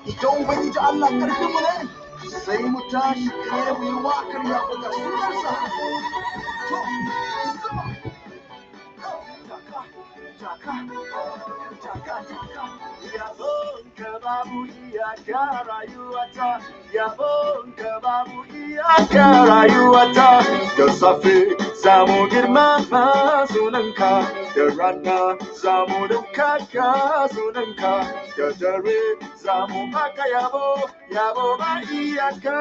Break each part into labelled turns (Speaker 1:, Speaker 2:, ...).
Speaker 1: Idan ubangiji Allah karfin mu ne sai mu tashi tsaye mu yi wakar yabo ga sunansa. To sama Yabonka babu iyaka rayuwata, yabonka babu iyaka rayuwata. Da safe zamu girmama sunanka, da rana zamu ɗaukaka sunanka, da dare zamu maka yabo, yabo ba iyaka.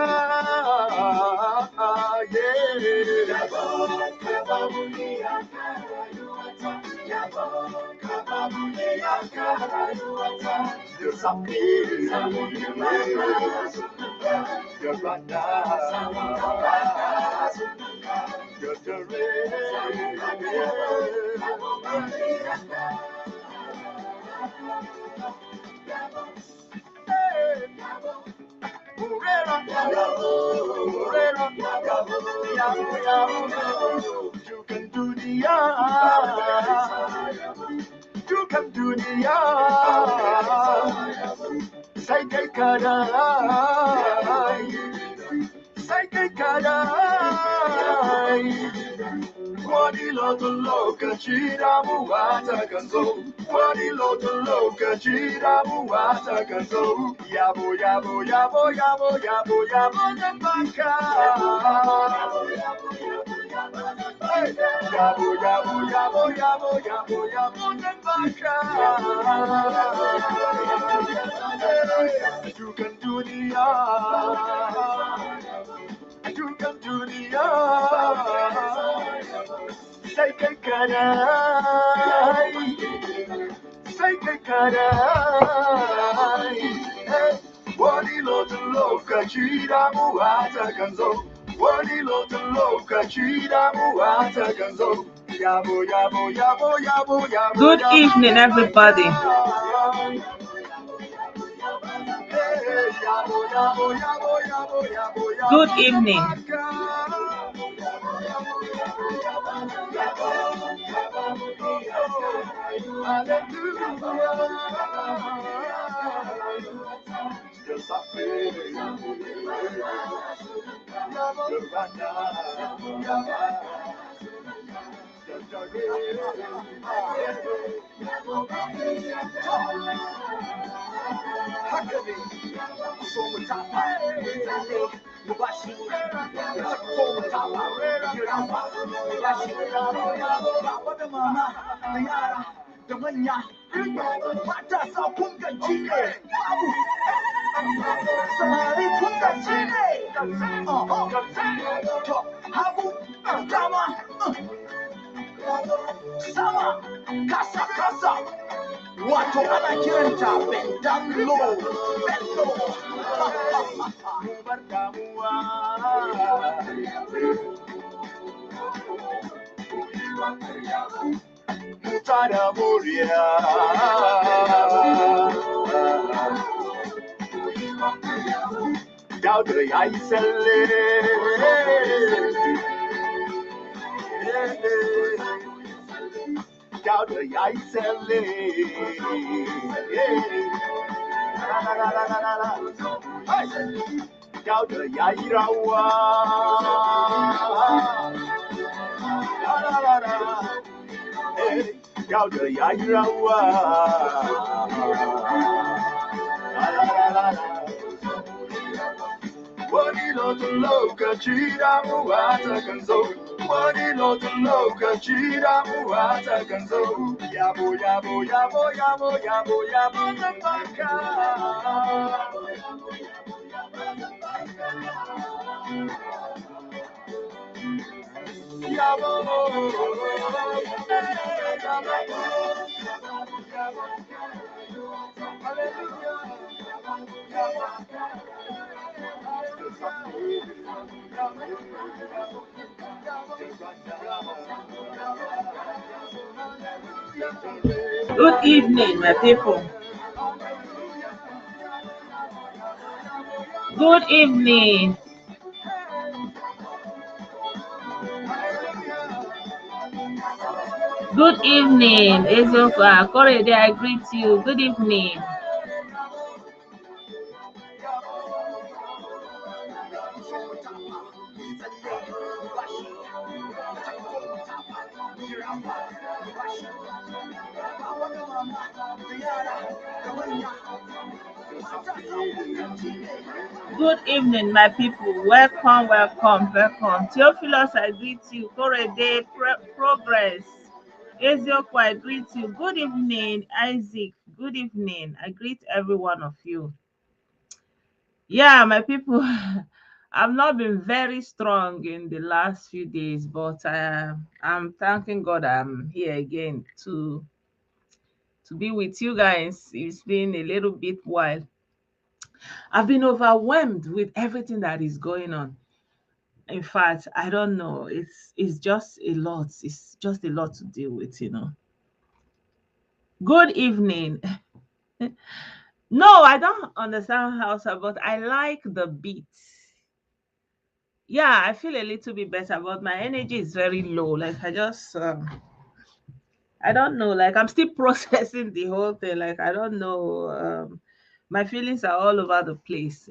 Speaker 1: Yabonka babu iyaka rayuwata, yabonka babu iyaka rayuwata. Da safe zamu girmama sunanka, da rana zamu ɗaukaka sunanka, da dare zamu maka yabo, yabo ba iyaka. Murera, murera, dukan dunia, dukan dunia, sai kai kadai, sai kai kadai. Wani lokaci damuwa ta kan zo, wani lokaci damuwa ta kan zo. Yabo, yabo, yabo, yabo, yabo, yabo zan baka. Yabo, yabo, yabo, yabo, yabo, yabo zan baka. Dukan duniya, dukan duniya, sai kai kadai, sai kai kadai. Wani lokaci damuwa ta kan zo, wani lokaci damuwa ta kan zo. Yabo, yabo, yabo, yabo, yabo.
Speaker 2: Good evening, everybody. Good evening.
Speaker 1: Da manya mata sa kun gaji ne babu samari kun gaji ne to hagu dama sama kasa kasa wato ana kiranta bendalo bar damuwa Mutada Moria Dauda Yaisele Dauda Yaisele Dauda Yairawa Dauda Yairawa Wani lokaci damuwa ta kan zo, wani lokaci damuwa ta kan zo. Yabo, yabo, yabo, yabo, yabo, yabo zan baka. Yabo,
Speaker 2: Good evening, my people. Good evening. Good evening, Ezofa. Korede, I greet you. Good evening. Good evening, my people. Welcome, welcome, welcome. Theophilus, I greet you. Korede, progress. Ezioku, I greet you. Good evening, Isaac. Good evening. I greet every one of you. Yeah, my people, I've not been very strong in the last few days, but I'm thanking God I'm here again to be with you guys. It's been a little bit while. I've been overwhelmed with everything that is going on. In fact, I don't know. It's just a lot. It's just a lot to deal with. Good evening. No, I don't understand Hausa, but I like the beat. Yeah, I feel a little bit better, but my energy is very low. Like I don't know. Like I'm still processing the whole thing. Like I don't know. My feelings are all over the place.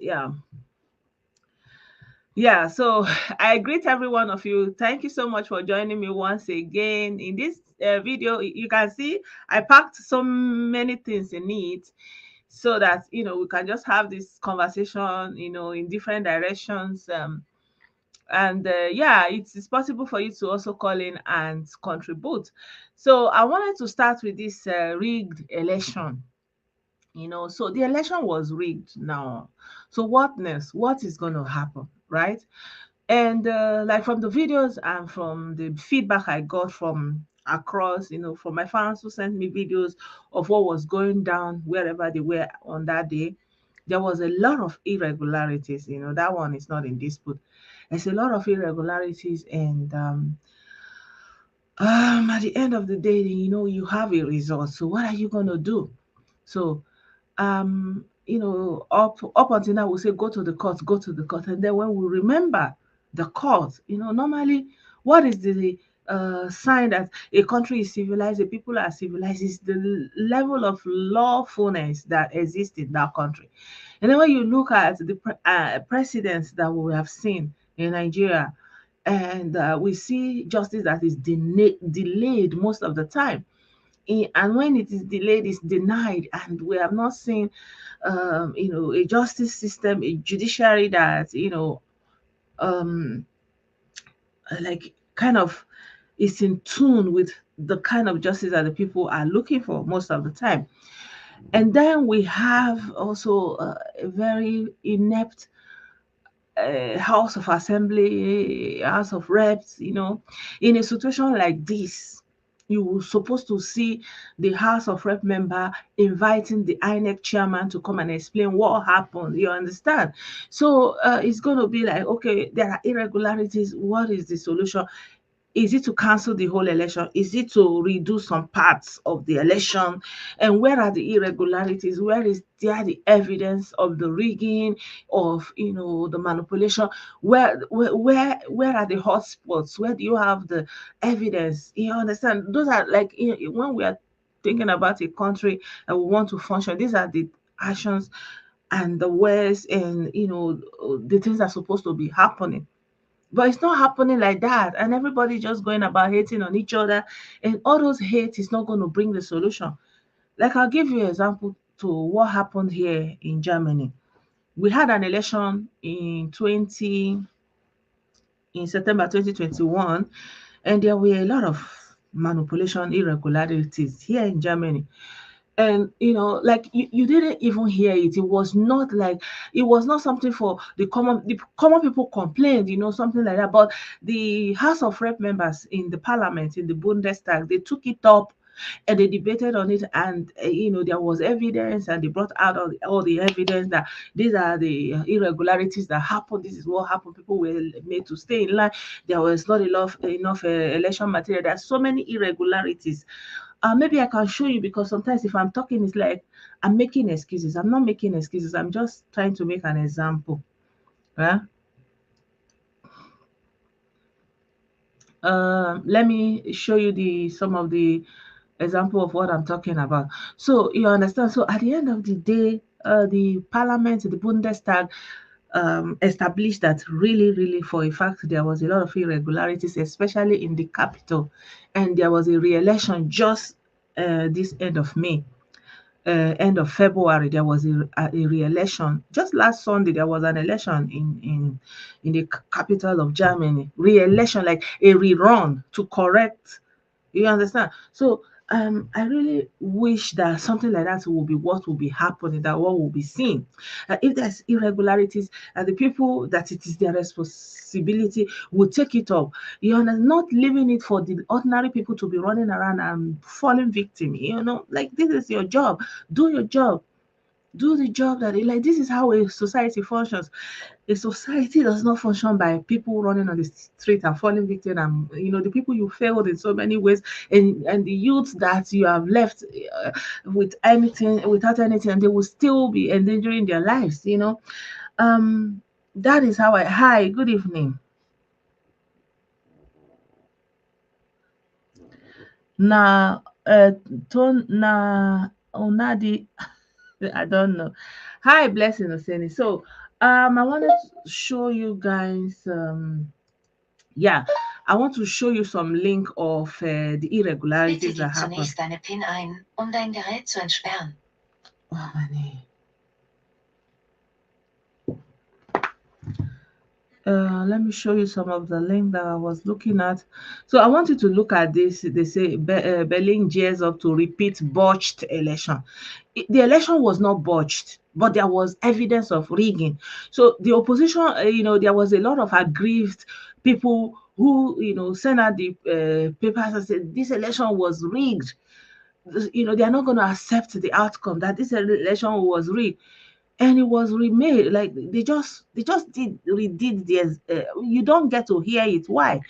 Speaker 2: Yeah, so I greet every one of you. Thank you so much for joining me once again. In this video, you can see I packed so many things in it so that we can just have this conversation in different directions. And yeah, it's possible for you to also call in and contribute. So I wanted to start with this rigged election. So the election was rigged now. So what next? What is going to happen, right? And like from the videos and from the feedback I got from across, from my fans who sent me videos of what was going down wherever they were on that day, there was a lot of irregularities. That one is not in dispute. There's a lot of irregularities, and at the end of the day, you have a result. So what are you gonna do? So up until now we say go to the court, go to the court. And then when we remember the court, normally what is the sign that a country is civilized, the people are civilized, is the level of lawfulness that exists in that country. And then when you look at the precedents that we have seen in Nigeria, and we see justice that is delayed most of the time. And when it is delayed, it's denied, and we have not seen a justice system, a judiciary that um like kind of is in tune with the kind of justice that the people are looking for most of the time. And then we have also a very inept House of Assembly, House of Reps. In a situation like this, you were supposed to see the House of Rep member inviting the INEC chairman to come and explain what happened. You understand? So it's going to be like, okay, there are irregularities. What is the solution? Is it to cancel the whole election? Is it to redo some parts of the election? And where are the irregularities? Where is there the evidence of the rigging, of the manipulation? Where are the hotspots? Where do you have the evidence? You understand? Those are like when we are thinking about a country and we want to function, these are the actions and the ways and the things that are supposed to be happening. But it's not happening like that. And everybody just going about hating on each other. And all those hate is not going to bring the solution. Like I'll give you an example to what happened here in Germany. We had an election in September 2021, and there were a lot of manipulation irregularities here in Germany. And like you didn't even hear it. It was not something for the common people complained, something like that. But the House of Rep members in the parliament, in the Bundestag, they took it up and they debated on it. And there was evidence, and they brought out all the evidence that these are the irregularities that happened. This is what happened. People were made to stay in line. There was not enough election material. There are so many irregularities. Maybe I can show you, because sometimes if I'm talking, it's like I'm making excuses. I'm not making excuses. I'm just trying to make an example. Yeah. Let me show you some of the example of what I'm talking about. So you understand. So at the end of the day, the Parliament, the Bundestag, established that really, for a fact, there was a lot of irregularities, especially in the capital, and there was a re-election just this end of May. End of February, there was a re-election. Just last Sunday, there was an election in the capital of Germany. Re-election, like a rerun to correct. You understand? So I really wish that something like that will be what will be happening, that what will be seen. If there's irregularities, and the people that it is their responsibility will take it up. You know, not leaving it for the ordinary people to be running around and falling victim. You know, like this is your job. Do your job. Do the job that like this is how a society functions. A society does not function by people running on the street and falling victim, and you know the people you failed in so many ways, and the youth that you have left with anything without anything, they will still be endangering their lives, you know. That is how I hi, good evening. Na ton na onadi I don't know. Hi, blessing Oseni. So I wanted to show you guys yeah, I want to show you some link of the
Speaker 3: Bitte
Speaker 2: irregularities that
Speaker 3: gib
Speaker 2: happen.
Speaker 3: zunächst deine PIN ein, um dein Gerät zu entsperren.
Speaker 2: Oh, money. Let me show you some of the link that I was looking at. So I want you to look at this. They say Berlin gears up to repeat botched election. The election was not botched, but there was evidence of rigging. So the opposition, you know, there was a lot of aggrieved people who, you know, sent out the papers and said this election was rigged. You know, they are not going to accept the outcome that this election was rigged, and it was remade. Like they just did redid this. You don't get to hear it. Why?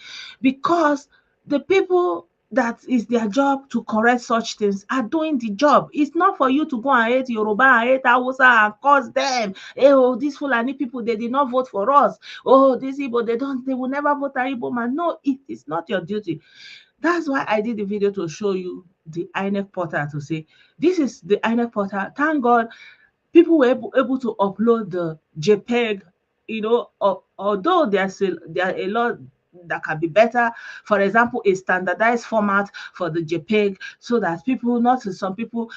Speaker 2: Because the people that is their job to correct such things are doing the job. It's not for you to go and hate Yoruba and hate Hausa and curse them. Hey, oh, these Fulani people, they did not vote for us. Oh, these people, they will never vote an Igbo man. No, it is not your duty. That's why I did the video to show you the INEC portal, to say this is the INEC portal. Thank God people were able to upload the JPEG, you know, although there are a lot that can be better. For example, a standardized format for the JPEG, so that people, not some people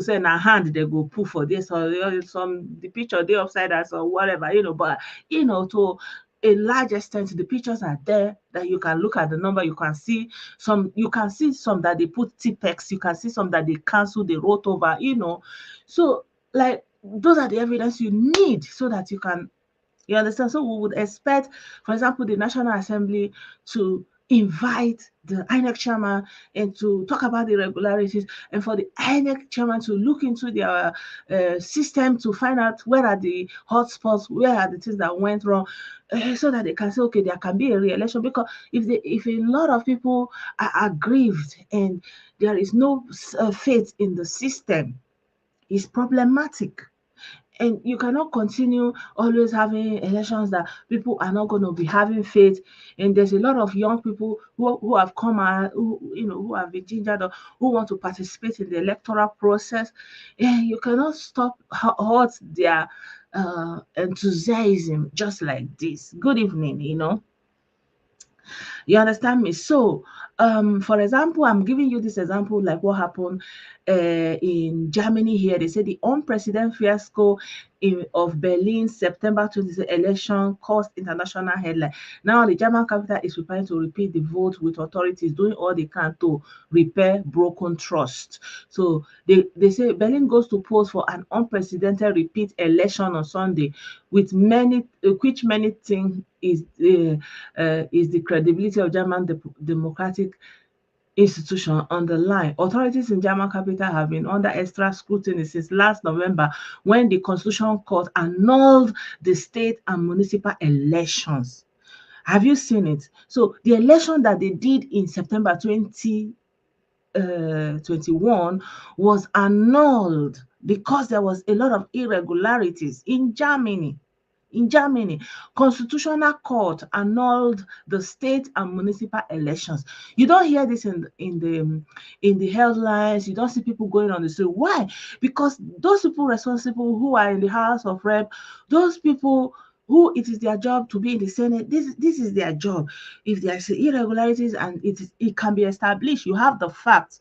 Speaker 2: say na hand they go put for this, or some the picture they upside down or whatever, you know, but you know, to a large extent the pictures are there that you can look at the number, you can see some that they put TPEX, you can see some that they cancel, they wrote over, you know. So like those are the evidence you need so that you understand. So we would expect, for example, the National Assembly to invite the INEC chairman and to talk about the irregularities, and for the INEC chairman to look into their system to find out where are the hotspots, where are the things that went wrong, so that they can say, okay, there can be a re-election. Because if a lot of people are aggrieved and there is no faith in the system, it's problematic. And you cannot continue always having elections that people are not going to be having faith. And there's a lot of young people who have come out, who have been gingered up, who want to participate in the electoral process. And you cannot stop hurt their enthusiasm just like this. Good evening, You understand me? So, for example, I'm giving you this example like what happened in Germany here. They say the unprecedented fiasco of Berlin's September 20 election caused international headline. Now the German capital is preparing to repeat the vote, with authorities doing all they can to repair broken trust. So they say Berlin goes to polls for an unprecedented repeat election on Sunday, with which many think is the credibility of German democratic institution on the line. Authorities in German capital have been under extra scrutiny since last November, when the Constitutional Court annulled the state and municipal elections. Have you seen it? So the election that they did in September 2021 was annulled because there was a lot of irregularities in Germany. Constitutional Court annulled the state and municipal elections. You don't hear this in the headlines. You don't see people going on the street. Why? Because those people responsible who are in the House of Rep, those people who it is their job to be in the Senate. This is their job. If there's irregularities and it can be established, you have the facts.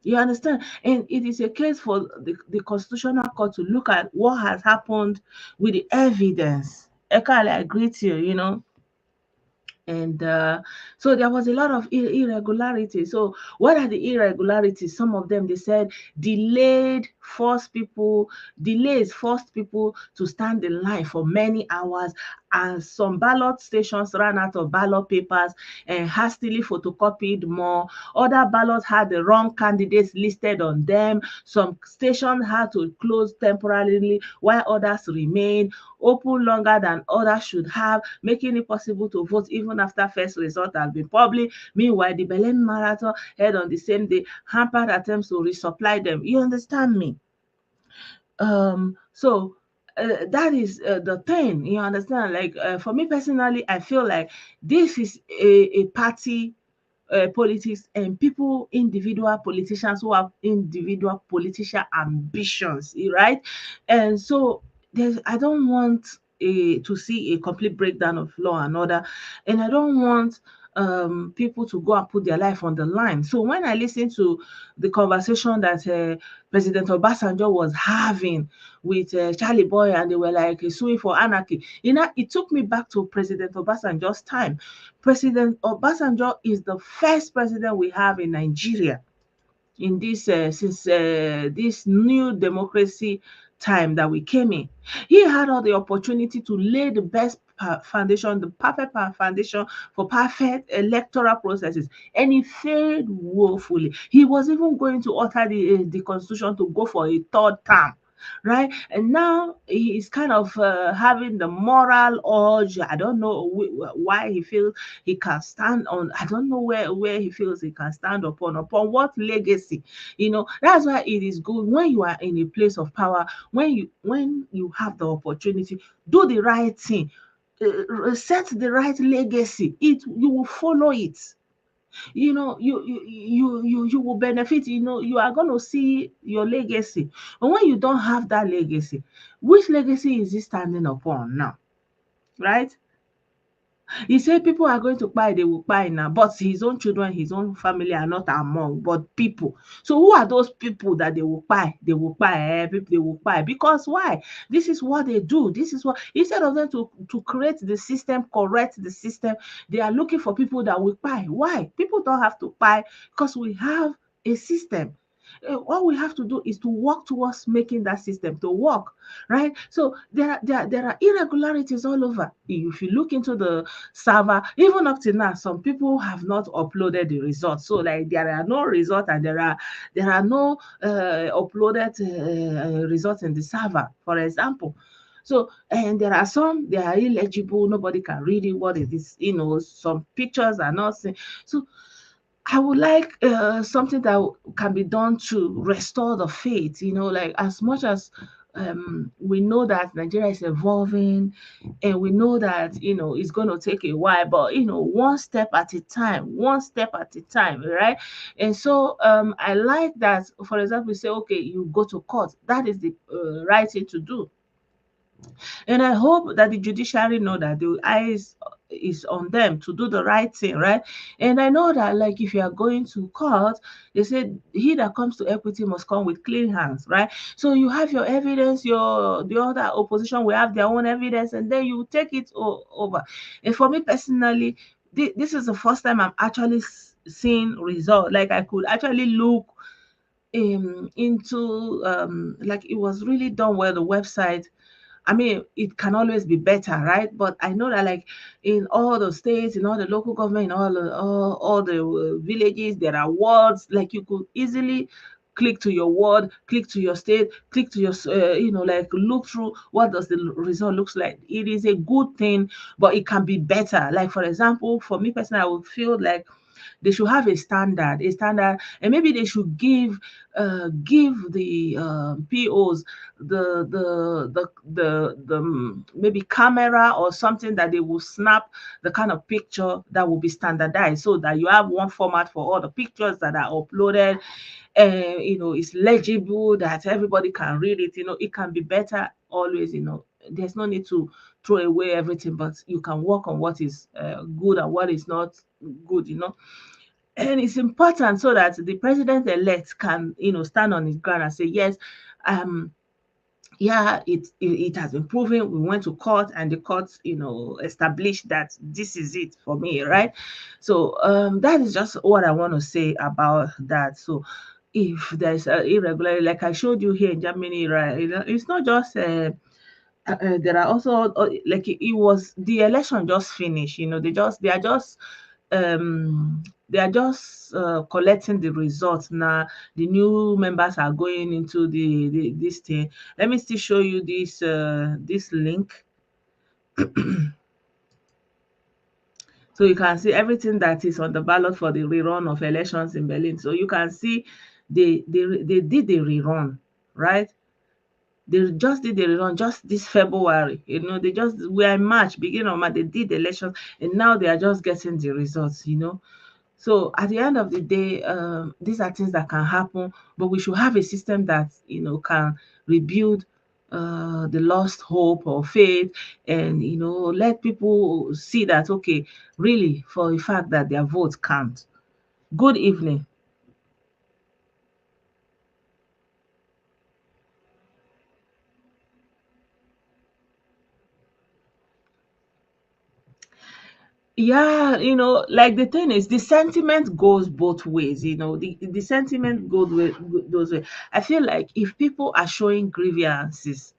Speaker 2: You understand? And it is a case for the Constitutional Court to look at what has happened with the evidence. Eka, I agree to you, and so there was a lot of irregularities. So what are the irregularities? Some of them, they said, delays forced people to stand in line for many hours, and some ballot stations ran out of ballot papers and hastily photocopied more. Other ballots had the wrong candidates listed on them. Some stations had to close temporarily while others remain open longer than others should have, making it possible to vote even after first result has been published. Meanwhile, the Berlin Marathon held on the same day hampered attempts to resupply them. You understand me? So that is the thing. You understand? Like for me personally, I feel like this is a party politics, and individual politicians who have individual political ambitions, right? And so I don't want to see a complete breakdown of law and order, and I don't want people to go and put their life on the line. So when I listen to the conversation that President Obasanjo was having with Charlie Boy, and they were like suing for anarchy, it took me back to President Obasanjo's time. President Obasanjo is the first president we have in Nigeria in this since this new democracy time that we came in. He had all the opportunity to lay the best foundation, the perfect foundation for perfect electoral processes, and he failed woefully. He was even going to alter the constitution to go for a third term, right? And now he is kind of having the moral urge. I don't know why he feels he can stand on. I don't know where he feels he can stand upon what legacy. That's why it is good when you are in a place of power, when you have the opportunity, do the right thing, set the right legacy. You will follow it. You will benefit. You are going to see your legacy. But when you don't have that legacy, which legacy is he standing upon now, right? He said people are going to buy, they will buy now, but his own children, his own family are not among, but people. So who are those people that they will buy? They will buy, they will buy. Because why? This is what they do. This is what, instead of them to create the system, correct the system, they are looking for people that will buy. Why? People don't have to buy because we have a system. All we have to do is to work towards making that system to work, right? So there are irregularities all over. If you look into the server, even up to now, some people have not uploaded the results. So like there are no results, and there are no uploaded results in the server, for example. So, and there are some, they are illegible, nobody can read it, what it is, some pictures are not seen. So I would like something that can be done to restore the faith, like as much as we know that Nigeria is evolving, and we know that, it's going to take a while, but, one step at a time, right? And so I like that, for example, say, okay, you go to court. That is the right thing to do. And I hope that the judiciary know that the eyes is on them to do the right thing, right? And I know that, like, if you are going to court, they said he that comes to equity must come with clean hands, right? So you have your evidence, the other opposition will have their own evidence, and then you take it over. And for me personally, this is the first time I'm actually seeing result. Like, I could actually look into like, it was really done well, the website. I mean, it can always be better, right? But I know that, like, in all the states, in all the local government, in all the villages, there are wards. Like, you could easily click to your ward, click to your state, click to your, like, look through what does the result looks like. It is a good thing, but it can be better. Like, for example, for me personally, I would feel like they should have a standard, and maybe they should give the POs the maybe camera or something that they will snap the kind of picture that will be standardized, so that you have one format for all the pictures that are uploaded, and it's legible, that everybody can read it. It can be better always, there's no need to throw away everything, but you can work on what is good and what is not good, and it's important so that the president-elect can, stand on his ground and say, yes, um, yeah, it has been proven. We went to court, and the courts, established that this is it for me, right? So that is just what I want to say about that. So if there's irregularity, like I showed you here in Germany, right, it's not just there are also like it was the election just finished. Um they are just collecting the results now. The new members are going into the this thing. Let me still show you this link, so you can see everything that is on the ballot for the rerun of elections in Berlin. So you can see they did the rerun, right? They just did the rerun just this February. They just were in March, beginning of March, they did the elections, and now they are just getting the results. So at the end of the day, these are things that can happen, but we should have a system that can rebuild the lost hope or faith, and let people see that, okay, really, for the fact that their votes count. Good evening. Yeah, like the thing is, the sentiment goes both ways. The sentiment goes way. I feel like if people are showing grievances,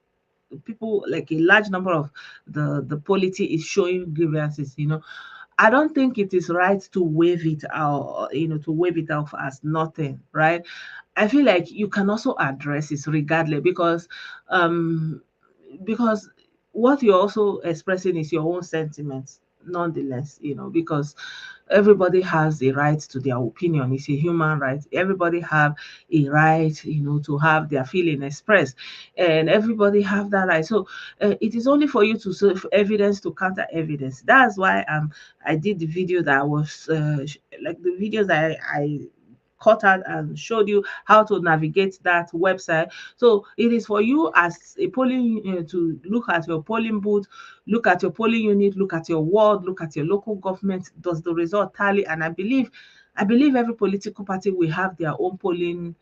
Speaker 2: people, like a large number of the polity is showing grievances, I don't think it is right to wave it out, to wave it off as nothing, right? I feel like you can also address it regardless, um because what you're also expressing is your own sentiments nonetheless, because everybody has a right to their opinion. It's a human right. Everybody have a right, to have their feeling expressed, and everybody have that right. So it is only for you to serve evidence to counter evidence. That's why I did the video that was like the videos that I cut out and showed you how to navigate that website. So it is for you as a polling to look at your polling booth, look at your polling unit, look at your ward, look at your local government. Does the result tally? And I believe every political party will have their own polling,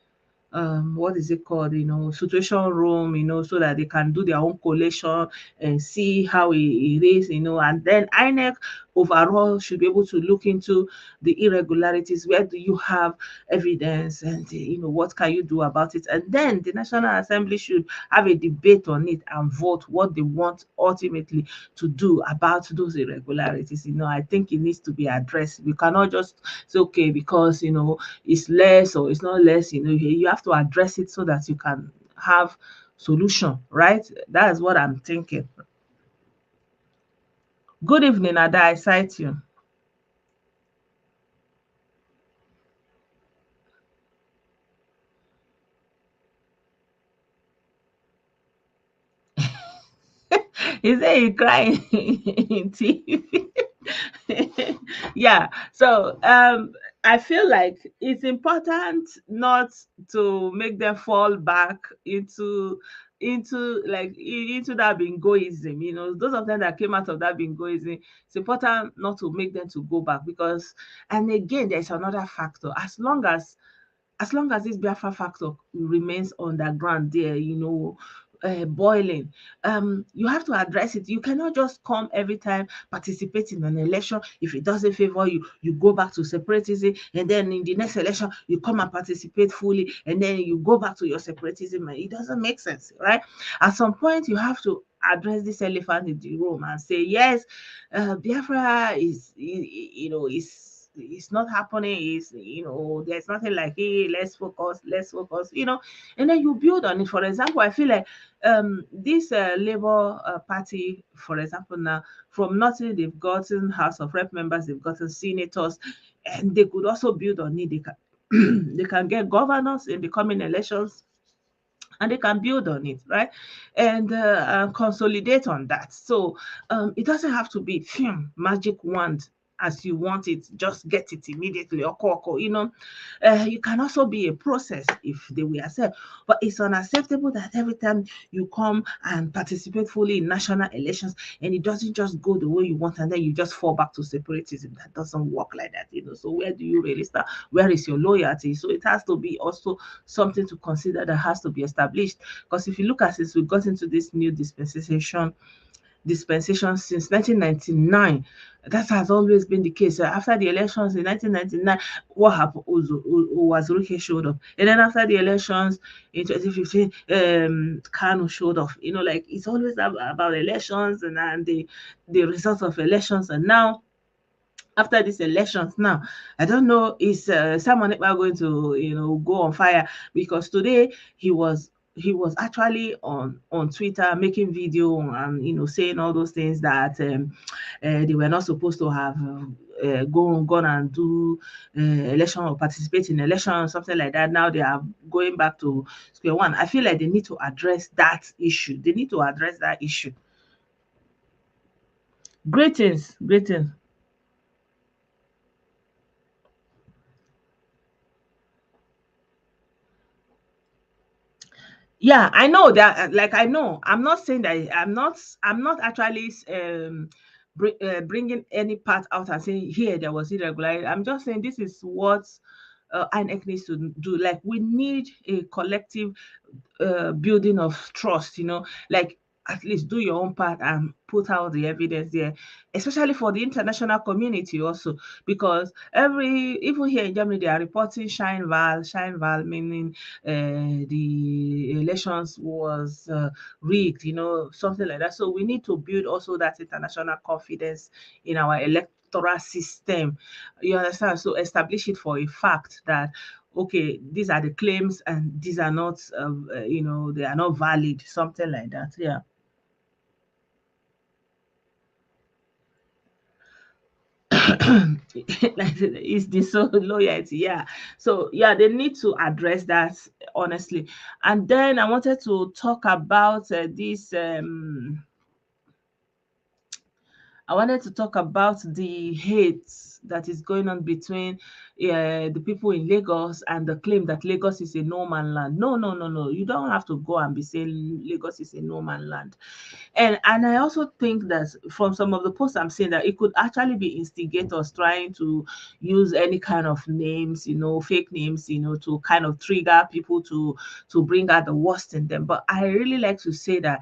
Speaker 2: what is it called, situation room, so that they can do their own collation and see how it is, and then INEC overall should be able to look into the irregularities. Where do you have evidence, and what can you do about it? And then the National Assembly should have a debate on it and vote what they want ultimately to do about those irregularities. I think it needs to be addressed. We cannot just say, okay, because it's less or it's not less, you have to address it so that you can have solution, right? That is what I'm thinking. Good evening, Ada. I cite you. He said he crying in TV. Yeah. So I feel like it's important not to make them fall back into that bingoism. Those of them that came out of that bingoism, it's important not to make them to go back, because, and again, there's another factor. As long as this Biafra factor remains underground there, boiling, you have to address it. You cannot just come every time, participate in an election. If it doesn't favor you, you go back to separatism, and then in the next election, you come and participate fully, and then you go back to your separatism. And it doesn't make sense, right? At some point, you have to address this elephant in the room and say, yes, Biafra is it's not happening. There's nothing like, hey, let's focus, and then you build on it. For example, I feel like this Labour Party, for example, now from nothing, they've gotten House of Rep members, they've gotten senators, and they could also build on it. They can they can get governors in the coming elections, and they can build on it, right? And consolidate on that. So it doesn't have to be magic wand as you want it, just get it immediately, or you can also be a process if they will accept. But it's unacceptable that every time you come and participate fully in national elections and it doesn't just go the way you want and then you just fall back to separatism. That doesn't work like that, So where do you really start? Where is your loyalty? So it has to be also something to consider that has to be established. Because if you look at it, we got into this new dispensation since 1999. That has always been the case. After the elections in 1999, what happened? Wazuruke showed up. And then after the elections in 2015, Kanu showed up. Like it's always about elections and the results of elections. And now, after these elections now, I don't know, is Simon Ekpa going to go on fire? Because today he was actually on Twitter making video and saying all those things that they were not supposed to have gone and do election or participate in election or something like that. Now they are going back to square one. I feel like they need to address that issue. They need to address that issue. Greetings. Yeah, I know that. Like, I know. I'm not saying that. I'm not actually bringing any part out and saying here there was irregularity. I'm just saying this is what INEC needs to do. Like, we need a collective building of trust. Like, at least do your own part and put out the evidence there, especially for the international community also, because even here in Germany they are reporting shine val, meaning the elections was rigged, something like that. So we need to build also that international confidence in our electoral system. You understand? So establish it for a fact that okay, these are the claims and these are not, they are not valid, something like that. Yeah. Like, is this so loyalty? Yeah. So yeah, they need to address that honestly. And then I wanted to talk about this. I wanted to talk about the hate that is going on between the people in Lagos and the claim that Lagos is a no man land. No, no, no, no. You don't have to go and be saying Lagos is a no man land. And I also think that from some of the posts I'm seeing that it could actually be instigators trying to use any kind of names, fake names, to kind of trigger people to bring out the worst in them. But I really like to say that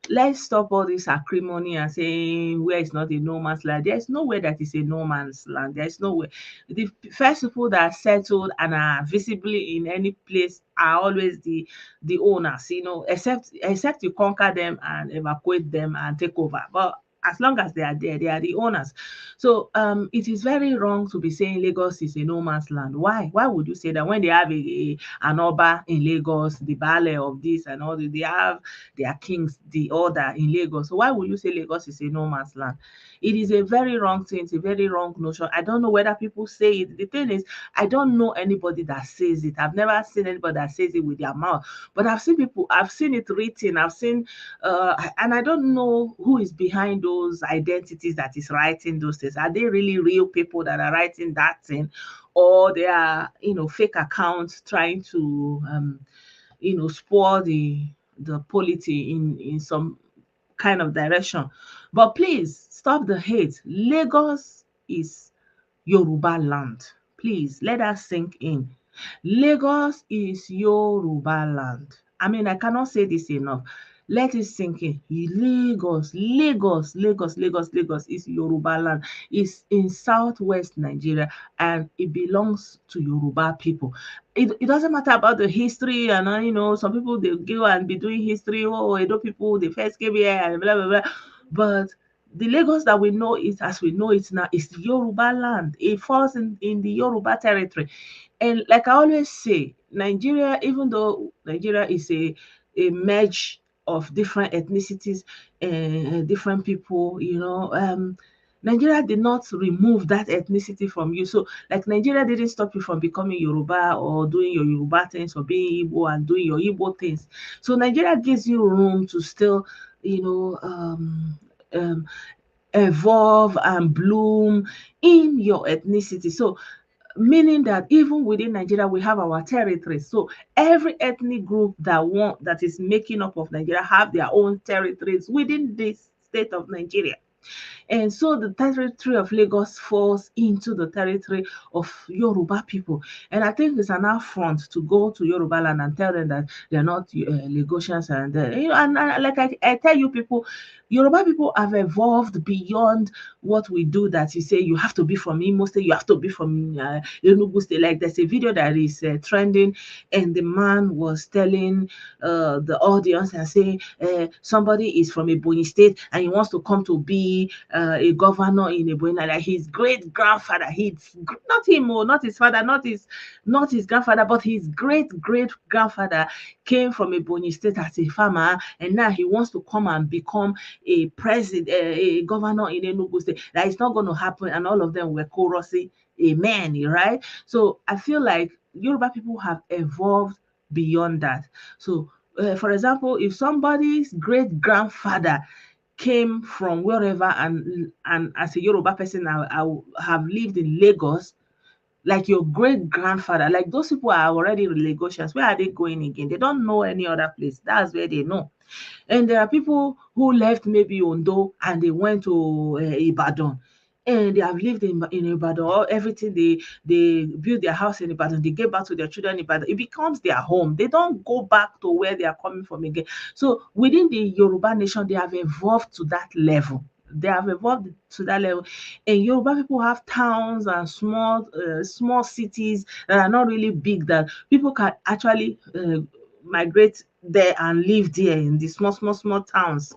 Speaker 2: let's stop all this acrimony and saying where it's not a no man's land. There's nowhere that is a no man's land. There's nowhere. The first people that are settled and are visibly in any place are always the owners, except you conquer them and evacuate them and take over. But as long as they are there, they are the owners. So it is very wrong to be saying Lagos is a no man's land. Why? Why would you say that when they have an Oba in Lagos, the Baale of this and all that, they have their kings, the order in Lagos. So why would you say Lagos is a no man's land? It is a very wrong thing. It's a very wrong notion. I don't know whether people say it. The thing is, I don't know anybody that says it. I've never seen anybody that says it with their mouth. But I've seen people, I've seen it written, I've seen, and I don't know who is behind those identities that is writing those things. Are they really real people that are writing that thing? Or they are, fake accounts trying to, spoil the polity in some kind of direction. But please stop the hate. Lagos is Yoruba land. Please let us sink in. Lagos is Yoruba land. I mean, I cannot say this enough. Let it sink in. Lagos is Yoruba land. It's in southwest Nigeria and it belongs to Yoruba people. It doesn't matter about the history and some people they go and be doing history. Oh, Edo people they first came here and blah blah blah. But the Lagos that we know it as we know it now is Yoruba land. It falls in the Yoruba territory. And like I always say, Nigeria, even though Nigeria is a merge of different ethnicities and different people, Nigeria did not remove that ethnicity from you. So, like, Nigeria didn't stop you from becoming Yoruba or doing your Yoruba things or being Igbo and doing your Igbo things. So, Nigeria gives you room to still, um, evolve and bloom in your ethnicity. So meaning that even within Nigeria, we have our territories. So every ethnic group that is making up of Nigeria have their own territories within this state of Nigeria. And so the territory of Lagos falls into the territory of Yoruba people. And I think it's an affront to go to Yoruba land and tell them that they're not Lagosians. And, like I tell you people, Yoruba people have evolved beyond what we do, that you say you have to be from Imo State, you have to be from Enugu State. Like there's a video that is trending, and the man was telling the audience and saying somebody is from Ebonyi State and he wants to come to be a governor in Ebonyi, like his great grandfather, not him, not his father, not his grandfather, but his great grandfather came from Ebonyi State as a farmer, and now he wants to come and become a president, a governor in Enugu State. That is not going to happen, and all of them were chorusing amen, right? So I feel like Yoruba people have evolved beyond that. So for example, if somebody's great grandfather came from wherever, and as a Yoruba person, I have lived in Lagos, like your great grandfather, like those people are already Lagosians. Where are they going again? They don't know any other place. That's where they know. And there are people who left maybe Ondo and they went to Ibadan, and they have lived in Ibadan, or everything, they build their house in Ibadan, they get back to their children in Ibadan. It becomes their home. They don't go back to where they are coming from again. So within the Yoruba nation, they have evolved to that level. They have evolved to that level. And Yoruba people have towns and small cities that are not really big, that people can actually migrate there and live there in the small towns.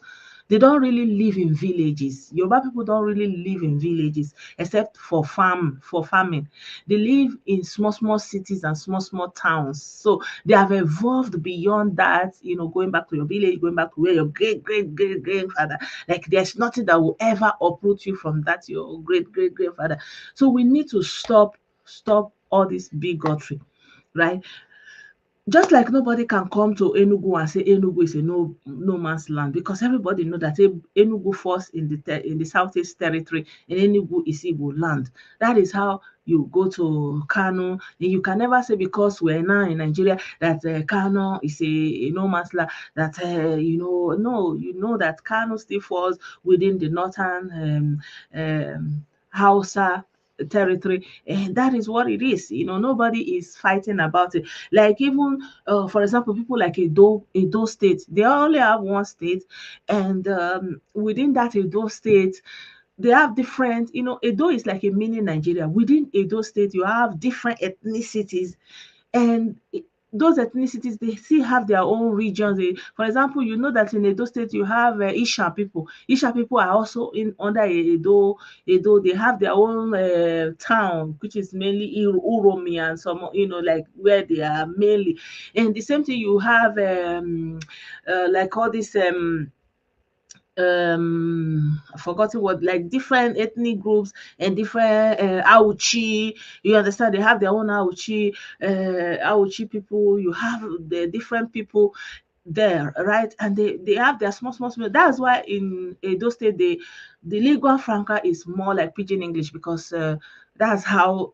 Speaker 2: They don't really live in villages. Yoruba people don't really live in villages except for farming. They live in small cities and small towns. So they have evolved beyond that, going back to your village, going back to where your great grandfather. Like there's nothing that will ever uproot you from that, your great grandfather. So we need to stop all this bigotry, right? Just like nobody can come to Enugu and say Enugu is a no man's land, because everybody know that Enugu falls in the southeast territory, and Enugu is Igbo land. That is how you go to Kanu. And you can never say, because we're now in Nigeria, that Kanu is a no man's land. That no, you know that Kanu still falls within the northern Hausa territory, and that is what it is. Nobody is fighting about it. Like even for example, people like Edo State, they only have one state, and within that Edo State, they have different, Edo is like a mini Nigeria. Within Edo State, you have different ethnicities, and those ethnicities, they still have their own regions. For example, you know that in Edo State you have Isha people. Isha people are also in under Edo. They have their own town, which is mainly Uromi, and some, like where they are mainly. And the same thing, you have like all this I've forgotten what, like different ethnic groups and different Auchi. You understand? They have their own Auchi people. You have the different people there, right? And they have their small. That's why in Edo State, the lingua franca is more like pidgin English, because that's how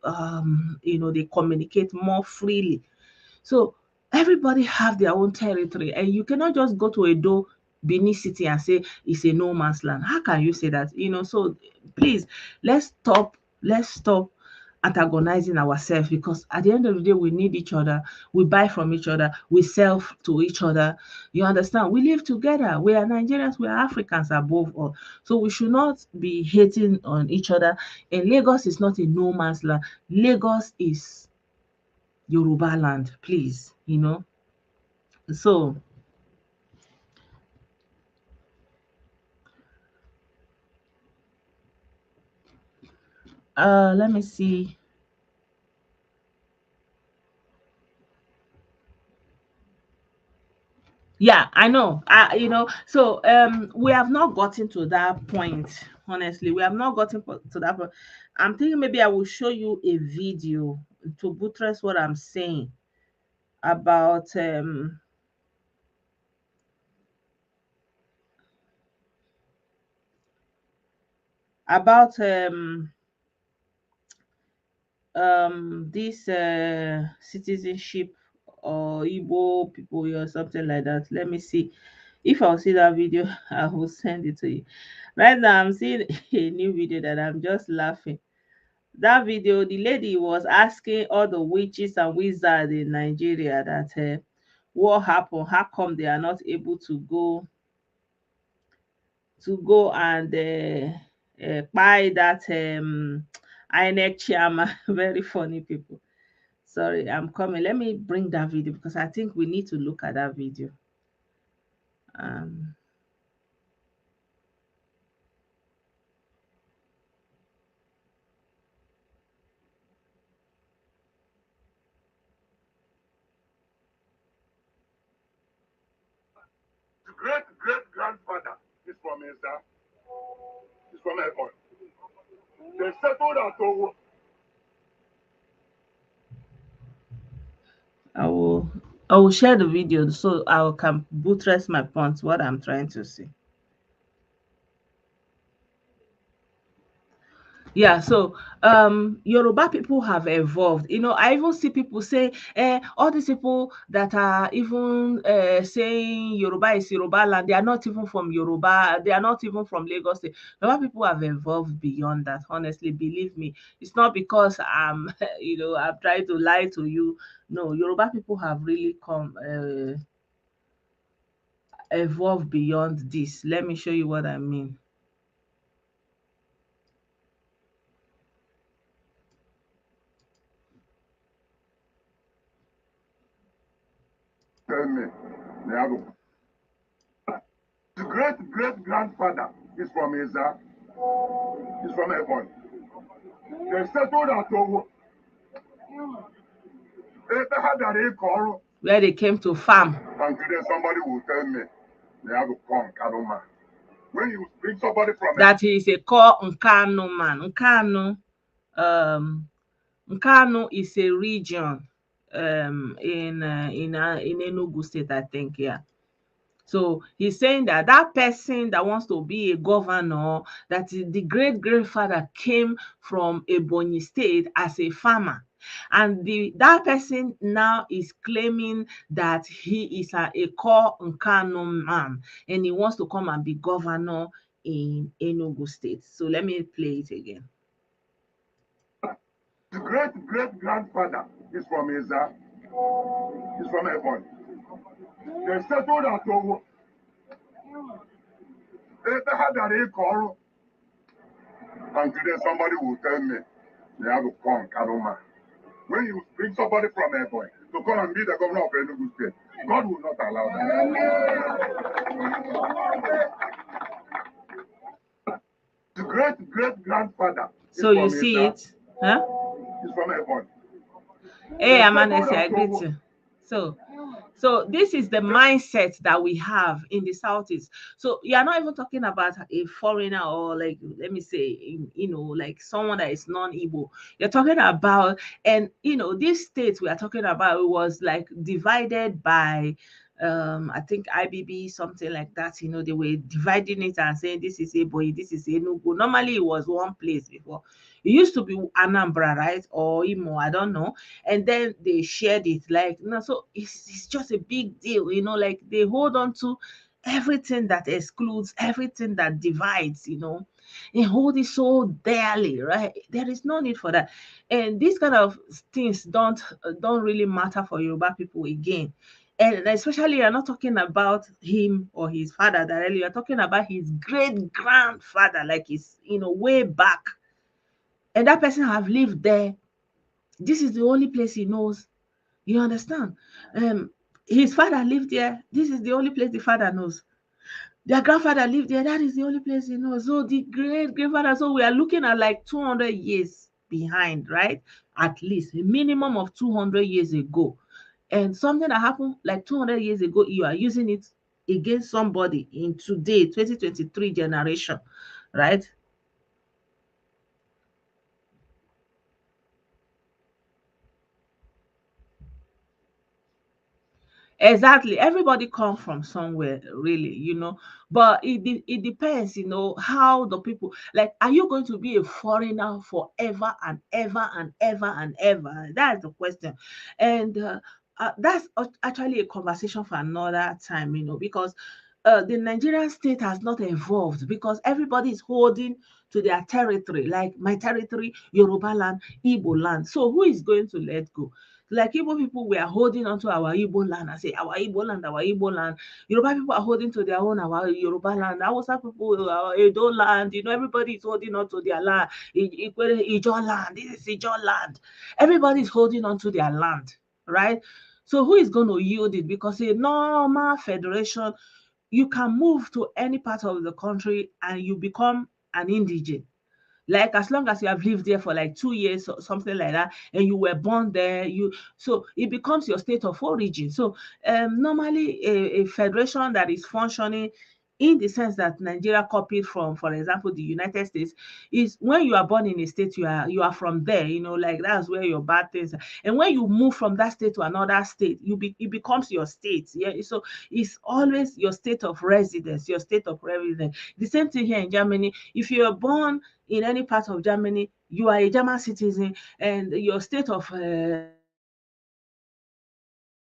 Speaker 2: they communicate more freely. So everybody have their own territory, and you cannot just go to Edo, Benin City, and say it's a no man's land. How can you say that? So please, let's stop antagonizing ourselves, because at the end of the day, we need each other. We buy from each other. We sell to each other. You understand? We live together. We are Nigerians. We are Africans above all. So we should not be hating on each other. And Lagos is not a no man's land. Lagos is Yoruba land, please. So let me see. Yeah, I know. So we have not gotten to that point. Honestly, we have not gotten to that point. I'm thinking maybe I will show you a video to buttress what I'm saying about about this citizenship or Igbo people or something like that. Let me see. If I'll see that video, I will send it to you. Right now, I'm seeing a new video that I'm just laughing. That video, the lady was asking all the witches and wizards in Nigeria that what happened, how come they are not able to go and buy that INEC chairman. Very funny people. Sorry, I'm coming. Let me bring that video because I think we need to look at that video. Um,
Speaker 1: Great-great-grandfather is from Eza. He's from Ebon. They settled at Owo.
Speaker 2: I will share the video so I can buttress my points, what I'm trying to say. Yeah, so Yoruba people have evolved. I even see people say, all these people that are even saying Yoruba is Yoruba land, they are not even from Yoruba, they are not even from Lagos State. Yoruba people have evolved beyond that. Honestly, believe me, it's not because I'm I'm trying to lie to you. No, Yoruba people have really come evolved beyond this. Let me show you what I mean.
Speaker 1: Tell me. The great-great-grandfather is from Eza. He's from Ebon. They settled at Owo. They had a call.
Speaker 2: Where they came to farm.
Speaker 1: And today somebody will tell me they have a come Kadoma. When you bring somebody from
Speaker 2: That is a call Nkanu man. Um, Nkanu is a region in Enugu State, I think. Yeah. So he's saying that that person that wants to be a governor, that the great grandfather came from Ebonyi State as a farmer. And that person now is claiming that he is a core Nkanu man and he wants to come and be governor in Enugu State. So let me play it again.
Speaker 1: the great-great-grandfather is from Eza. He's from Ebon. They settled at Owo. They had a call. And today somebody will tell me they have a come Kadoma. When you bring somebody from Ebon to come and be the governor of Enugu State, God will not allow that. The great-great-grandfather.
Speaker 2: So you see it, huh?
Speaker 1: He's from Ebon.
Speaker 2: Hey, Amanese, I greet you. So this is the mindset that we have in the Southeast. So you're not even talking about a foreigner or like, let me say, like someone that is non-Igbo. You're talking about, and this state we are talking about, it was like divided by I think IBB, something like that. They were dividing it and saying this is Ebonyi, this is Enugu. Normally it was one place before. It used to be Anambra, right? Or Imo, I don't know. And then they shared it like, so it's just a big deal, like they hold on to everything that excludes, everything that divides, and hold it so dearly, right? There is no need for that. And these kind of things don't really matter for Yoruba people again. And especially, you're not talking about him or his father directly, you're talking about his great grandfather, like his, way back. And that person have lived there. This is the only place he knows. You understand? His father lived there. This is the only place the father knows. Their grandfather lived there. That is the only place he knows. So the great grandfather. So we are looking at like 200 years behind, right? At least a minimum of 200 years ago. And something that happened like 200 years ago, you are using it against somebody in today, 2023 generation, right? Exactly. Everybody come from somewhere, really, But it depends, how the people like. Are you going to be a foreigner forever and ever and ever and ever? That's the question, and that's actually a conversation for another time, because the Nigerian state has not evolved because everybody is holding to their territory, like my territory, Yoruba land, Igbo land. So who is going to let go? Like Igbo people, we are holding onto our Igbo land and say our Igbo land, our Igbo land. Yoruba people are holding to their own, our Yoruba land. Hausa people, our Edo land. Everybody is holding onto their land. Ijo land, this is Ijo land. Everybody is holding onto their land, right? So who is going to yield it? Because a normal federation, you can move to any part of the country and you become an indigene, like as long as you have lived there for like 2 years or something like that, and you were born there, so it becomes your state of origin. So normally a federation that is functioning in the sense that Nigeria copied from, for example, the United States, is when you are born in a state, you are from there, like that's where your bad things are. And when you move from that state to another state, it becomes your state. Yeah, so it's always your state of residence, your state of residence. The same thing here in Germany. If you are born in any part of Germany, you are a German citizen, and your state of residence is Germany. So if you are born in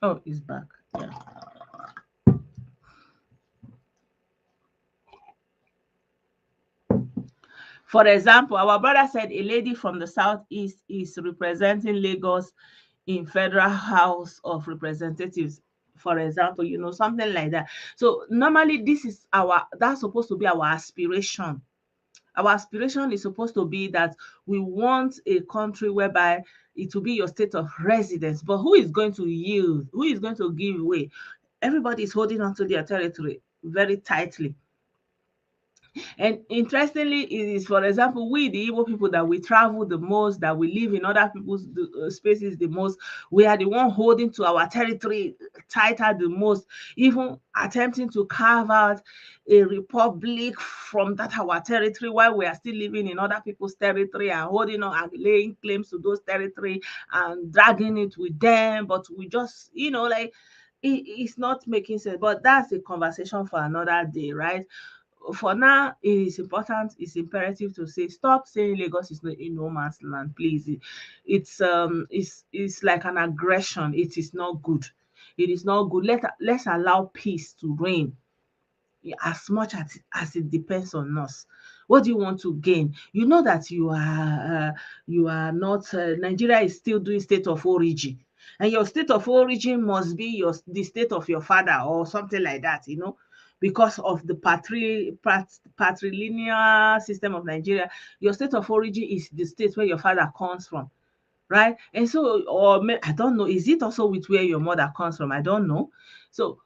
Speaker 2: oh, it's back. Yeah. For example, our brother said a lady from the southeast is representing Lagos in Federal House of Representatives. For example, something like that. So normally that's supposed to be our aspiration. Our aspiration is supposed to be that we want a country whereby it will be your state of residence. But who is going to yield? Who is going to give way? Everybody is holding on to their territory very tightly. And interestingly, it is, for example, we, the Igbo people, that we travel the most, that we live in other people's spaces the most. We are the one holding to our territory tighter the most, even attempting to carve out a republic from that our territory while we are still living in other people's territory and holding on and laying claims to those territory and dragging it with them. But we just, like, it's not making sense. But that's a conversation for another day, right? For now, it's imperative to say, stop saying Lagos is not a no man's land, please. It's like an aggression. It is not good. It is not good. Let's allow peace to reign, as much as it depends on us. What do you want to gain? You know that you are not, Nigeria is still doing state of origin, and your state of origin must be the state of your father or something like that, because of the patrilineal system of Nigeria. Your state of origin is the state where your father comes from, right? And so, I don't know, is it also with where your mother comes from? I don't know. So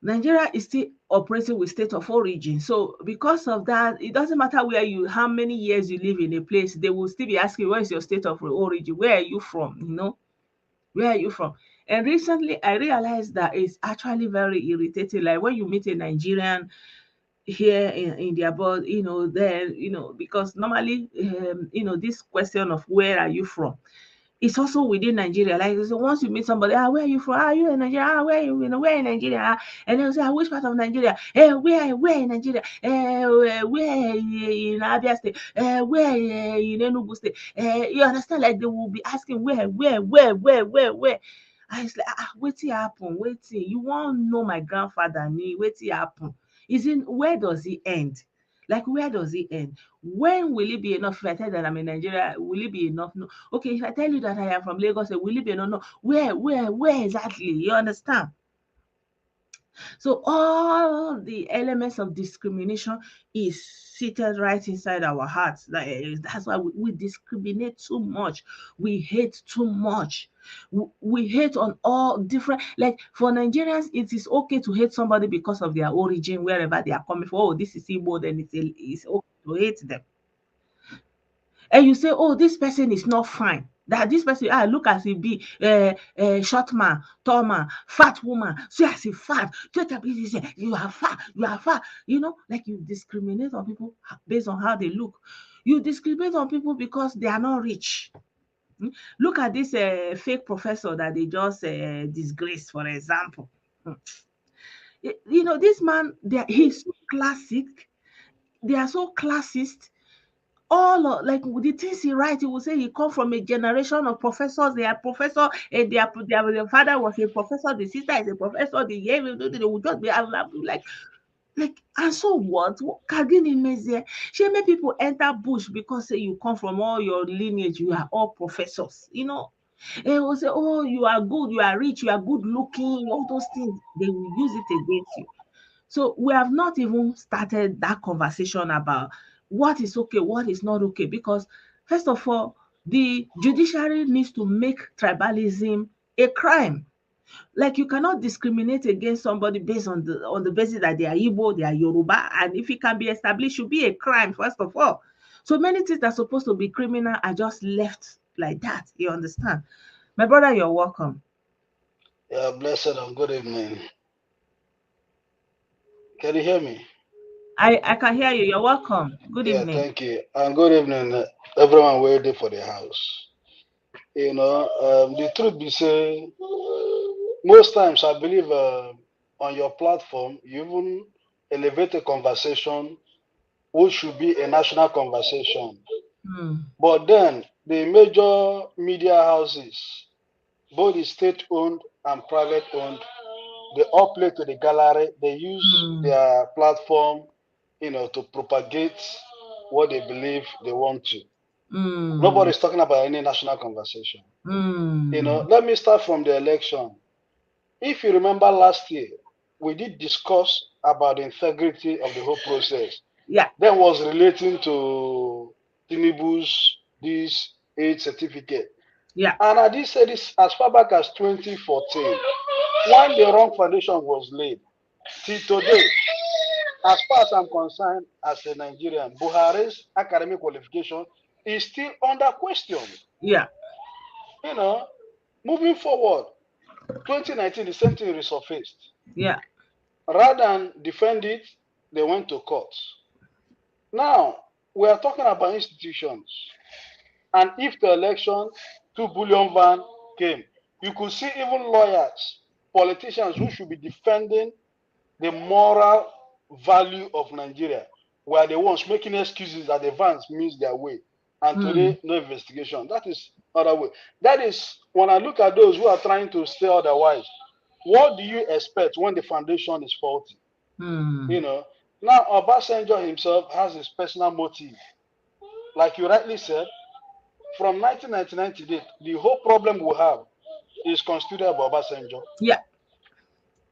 Speaker 2: Nigeria is still operating with state of origin. So because of that, it doesn't matter how many years you live in a place, they will still be asking, where is your state of origin? Where are you from? Where are you from? And recently I realized that it's actually very irritating. Like when you meet a Nigerian here in their board, then, because normally, this question of where are you from, it's also within Nigeria. Like, so once you meet somebody, where are you from? You in Nigeria? Where you, where in Nigeria? And they'll say, which part of Nigeria? Where in Nigeria? Where in Abia State? Where in Enugu State? You understand? Like they will be asking where. I was like, wetin happen? Wetin? You won't know my grandfather name? Wetin happen? Where does he end? Like, where does it end? When will it be enough? If I tell you that I'm in Nigeria, will it be enough? No. Okay, if I tell you that I am from Lagos, will it be enough? No. Where exactly? You understand? So all the elements of discrimination is seated right inside our hearts. That's why we discriminate too much. We hate too much. We hate on all different. Like for Nigerians, it is okay to hate somebody because of their origin, wherever they are coming from. Oh, this is Igbo, then it's okay to hate them. And you say, oh, this person is not fine. That this person, look as he be, short man, tall man, fat woman. See as he fat. You are fat, you are fat. Like you discriminate on people based on how they look. You discriminate on people because they are not rich. Look at this fake professor that they just disgraced, for example. This man, he's so classic. They are so classist. All of, like the things he write, he will say he come from a generation of professors. They are professor, and their father was a professor, the sister is a professor, they will just be like, and so what? Kagini Mezie. She make people enter bush because say you come from all your lineage, you are all professors. And will say, oh, you are good, you are rich, you are good looking, all those things. They will use it against you. So we have not even started that conversation about what is okay, what is not okay, because first of all, the judiciary needs to make tribalism a crime. Like you cannot discriminate against somebody based on the basis that they are Igbo, they are Yoruba, and if it can be established, should be a crime first of all. So many things that are supposed to be criminal are just left like that. You understand? My brother, you're welcome.
Speaker 4: Yeah, blessed and good evening. Can you hear me?
Speaker 2: I can hear you. You're welcome. Good
Speaker 4: Yeah,
Speaker 2: evening.
Speaker 4: thank you. And good evening, everyone waiting for the house. The truth be say, most times I believe on your platform, you even elevate a conversation which should be a national conversation.
Speaker 2: Hmm.
Speaker 4: But then the major media houses, both the state-owned and private-owned, they all play to the gallery. They use
Speaker 2: Hmm.
Speaker 4: their platform, to propagate what they believe they want to.
Speaker 2: Mm,
Speaker 4: Nobody's talking about any national conversation.
Speaker 2: mm.
Speaker 4: Let me start from the election. If you remember last year, we did discuss about the integrity of the whole process.
Speaker 2: Yeah,
Speaker 4: That was relating to Tinubu's this age certificate.
Speaker 2: yeah,
Speaker 4: And I did say this as far back as 2014, when the wrong foundation was laid. Till today, as far as I'm concerned, as a Nigerian, Buhari's academic qualification is still under question.
Speaker 2: yeah,
Speaker 4: You know, moving forward, 2019, the same thing resurfaced.
Speaker 2: yeah,
Speaker 4: Rather than defend it, they went to court. Now, we are talking about institutions. And if the election, 2 billion van came, you could see even lawyers, politicians who should be defending the moral value of Nigeria were the ones making excuses that the vans missed their way. And
Speaker 2: mm,
Speaker 4: today, no investigation. That is other way. That is when I look at those who are trying to say otherwise, what do you expect when the foundation is faulty?
Speaker 2: mm.
Speaker 4: You know. Now Obasanjo himself has his personal motive. Like you rightly said, from 1999 to date, the whole problem we have is constituted by Obasanjo.
Speaker 2: Yeah,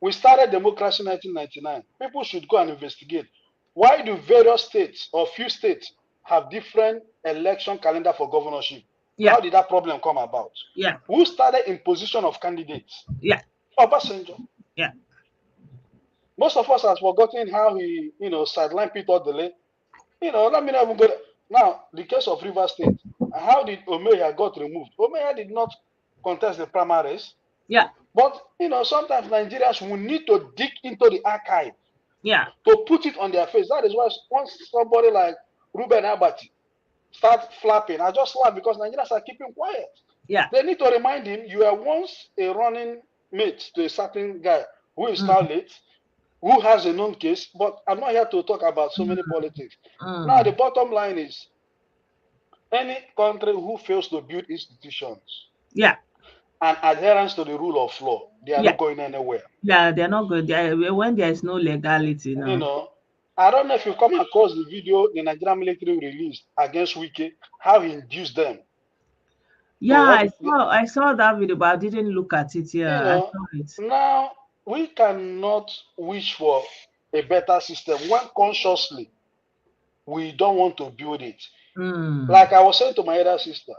Speaker 4: We started democracy in 1999. People should go and investigate. Why do various states or few states have different election calendar for governorship?
Speaker 2: yeah,
Speaker 4: How did that problem come about?
Speaker 2: yeah,
Speaker 4: Who started imposition of candidates?
Speaker 2: yeah,
Speaker 4: Obasanjo.
Speaker 2: yeah,
Speaker 4: Most of us have forgotten how he, sidelined Peter Delay. Let me not even go there. Now, the case of River State. How did Omeya got removed? Omeya did not contest the primaries.
Speaker 2: yeah,
Speaker 4: But sometimes Nigerians will need to dig into the archive
Speaker 2: yeah,
Speaker 4: to put it on their face. That is why once somebody like Ruben Abati start flapping, I just laugh because Nigerians are keeping quiet.
Speaker 2: yeah,
Speaker 4: They need to remind him you were once a running mate to a certain guy who is now
Speaker 2: mm,
Speaker 4: late, who has a known case, but I'm not here to talk about so many politics. Now, the
Speaker 2: mm.
Speaker 4: bottom line is any country who fails to build institutions
Speaker 2: Yeah,
Speaker 4: and adherence to the rule of law, they are
Speaker 2: yeah,
Speaker 4: not going anywhere.
Speaker 2: yeah. They're not good. When there is no legality
Speaker 4: You
Speaker 2: now.
Speaker 4: know, I don't know if you come across the video the Nigerian military released against Wike, how he induced them
Speaker 2: Yeah,
Speaker 4: to help.
Speaker 2: I saw that video, but I didn't look at it.
Speaker 4: You
Speaker 2: Yeah, I
Speaker 4: know,
Speaker 2: saw it.
Speaker 4: now we cannot wish for a better system when consciously we don't want to build it. Like I was saying to my other sister,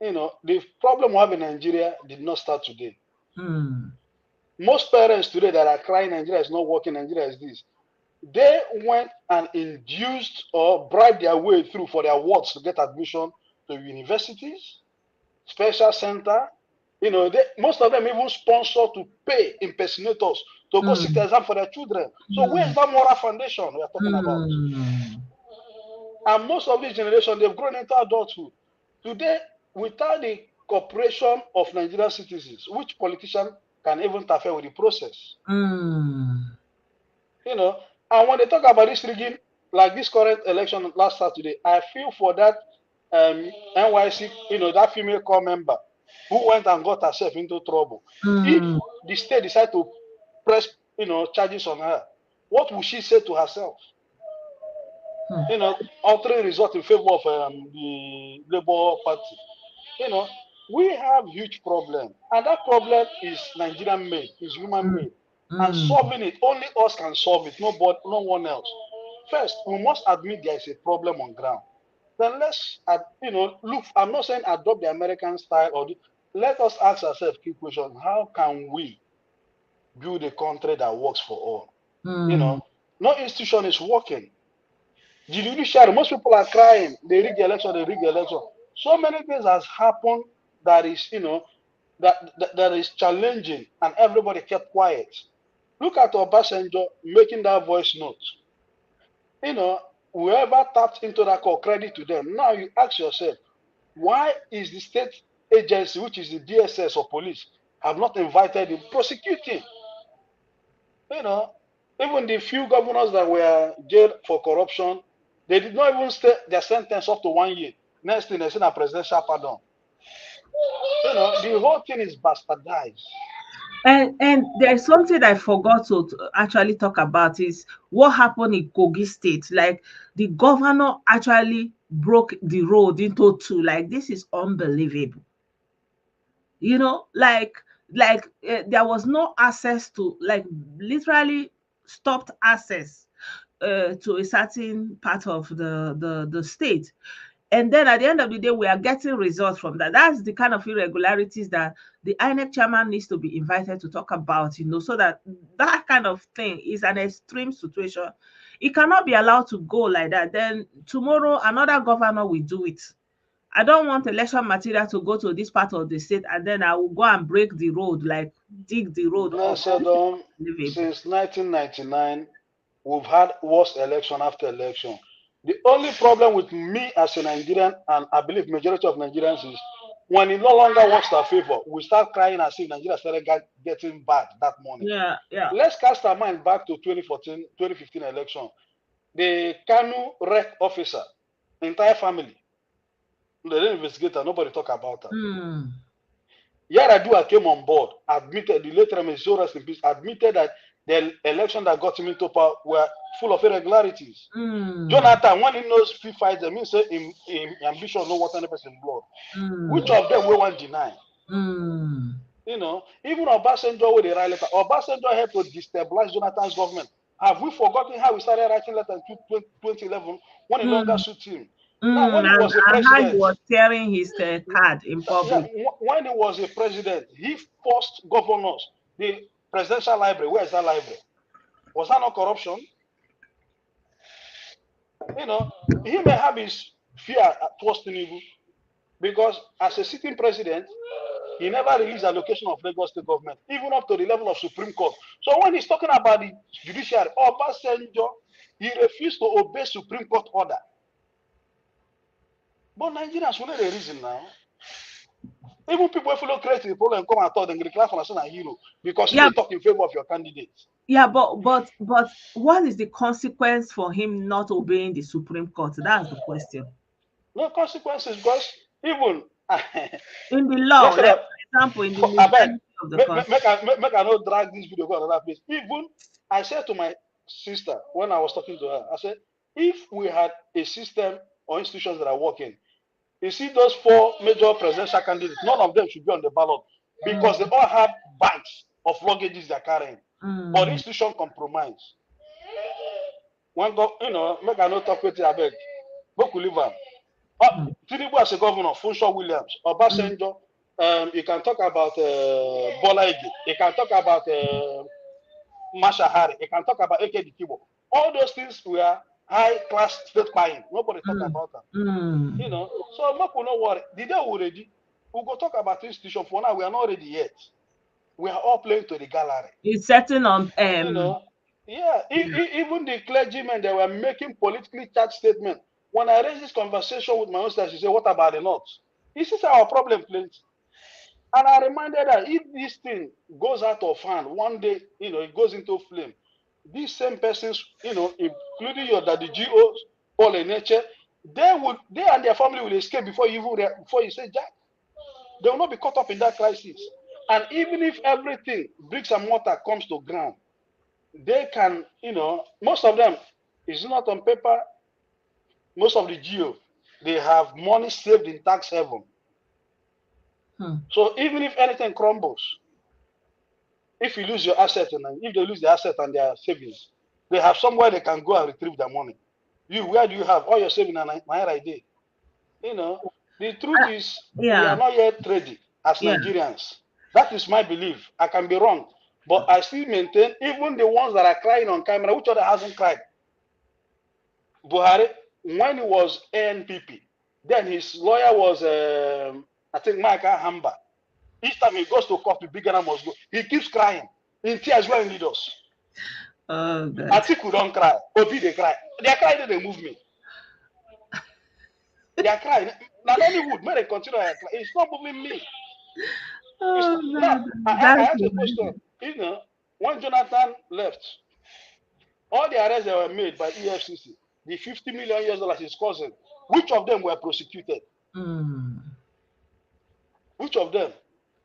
Speaker 4: you know, the problem we have in Nigeria did not start today. Most parents today that are crying Nigeria is not working, Nigeria is this. They went and induced or bribed their way through for their wards to get admission to universities, special center. You know, most of them even sponsor to pay impersonators to go sit the exam for their children. So where is that moral foundation we are talking about? And most of this generation, they've grown into adulthood. Today, without the cooperation of Nigerian citizens, which politician can even interfere with the process? You know, and when they talk about this rigging, like this current election last Saturday, I feel for that NYC, you know, that female corps member who went and got herself into trouble. If the state decide to press, you know, charges on her, what will she say to herself? You know, altering result in favor of the Labour Party. You know, we have huge problem, and that problem is Nigerian made, is human made, and solving it only us can solve it, no one else. First, we must admit there is a problem on ground. Then let's, you know, look. I'm not saying adopt the American style let us ask ourselves key questions. How can we build a country that works for all? You know, no institution is working. The judiciary, most people are crying. They rig the election. They rig the election. So many things has happened that is, you know, that is challenging, and everybody kept quiet. Look at Obasanjo making that voice note. You know, whoever tapped into that call, credit to them. Now you ask yourself, why is the state agency, which is the DSS or police, have not invited him prosecuting? You know, even the few governors that were jailed for corruption, they did not even stay their sentence up to 1 year. Next thing, they send a presidential pardon. You know, the whole thing is bastardized.
Speaker 2: And there's something I forgot to actually talk about is what happened in Kogi State. Like the governor actually broke the road into two. Like this is unbelievable. You know, there was no access to, like, literally stopped access to a certain part of the state. And then at the end of the day, we are getting results from that. That's the kind of irregularities that the INEC chairman needs to be invited to talk about, you know, so that that kind of thing is an extreme situation. It cannot be allowed to go like that. Then tomorrow, another governor will do it. I don't want election material to go to this part of the state and then I will go and break the road, like dig the road up.
Speaker 4: Since 1999, we've had worse election after election. The only problem with me as a Nigerian, and I believe majority of Nigerians, is when it no longer works our favor, we start crying as if Nigeria started getting bad that morning.
Speaker 2: Yeah.
Speaker 4: Let's cast our mind back to 2014, 2015 election. The Kanu rec officer, entire family, the investigator, nobody talk about that. Yaradua came on board, admitted, the late Remezo, rest in peace, admitted that the election that got him into power were full of irregularities. Jonathan, when he knows free fights, I mean, say in ambition, no water, person blood. Which of them we want deny? You know, even Obasanjo with the right letter, Obasanjo helped to destabilize Jonathan's government. Have we forgotten how we started writing letters in 2011 when he longer suits him? Now, when he was a president,
Speaker 2: how he was tearing his card in public.
Speaker 4: When he was a president, he forced governors, the presidential library. Where is that library? Was that not corruption? You know, he may have his fear towards Tinubu because as a sitting president, he never released allocation of Lagos state government, even up to the level of Supreme Court. So when he's talking about the judiciary, Obasanjo, he refused to obey Supreme Court order. But Nigerians will not a reason now. Even people who don't create the problem come and talk, they declare for a hero because they talk in favor of your candidate.
Speaker 2: Yeah, but what is the consequence for him not obeying the Supreme Court? That's the question.
Speaker 4: No consequences because even
Speaker 2: in the law, like, for example, in the legality of the country.
Speaker 4: Make I not drag this video go another place. Even I said to my sister when I was talking to her, I said, if we had a system or institutions that are working, you see those 4 major presidential candidates, none of them should be on the ballot because they all have bags of luggages they're carrying. but the institution compromise. One go, make I not talk with you, I beg. Boku leave am. Tinubu as a governor, Funshaw Williams, Obasanjo. You can talk about Bola Ige. You can talk about Masha Hari. You can talk about H8te. All those things were high-class state buying. Nobody talk about them. So make we no worry. The day we ready, we go talk about institution. For now, we are not ready yet. We are all playing to the gallery.
Speaker 2: It's setting on
Speaker 4: Yeah, even the clergymen, they were making politically charged statements. When I raised this conversation with my own sister, she said, what about the North? This is our problem, plenty. And I reminded her, if this thing goes out of hand, one day, it goes into flame, these same persons, including your daddy GOs, Paul and Nature, they and their family will escape before you say Jack. They will not be caught up in that crisis. And even if everything, bricks and mortar, comes to ground, they can, most of them, it's not on paper. Most of the GO, they have money saved in tax haven. So even if anything crumbles, if you lose your asset and if they lose their asset and their savings, they have somewhere they can go and retrieve their money. Where do you have all your savings and naira a day? The truth is we are not yet ready as Nigerians. That is my belief. I can be wrong, but I still maintain even the ones that are crying on camera, which other hasn't cried? Buhari, when he was ANPP, then his lawyer was I think Mike Hamba. Each time he goes to court, the bigger must go. He keeps crying in tears when he leaders. Atiku don't cry. Obi they cry. They are crying, they move me. They are crying. Now Nollywood, may they continue to cry. It's not moving me. Now, I asked a question. When Jonathan left, all the arrests that were made by EFCC, the $50 million his cousin, which of them were prosecuted? Which of them?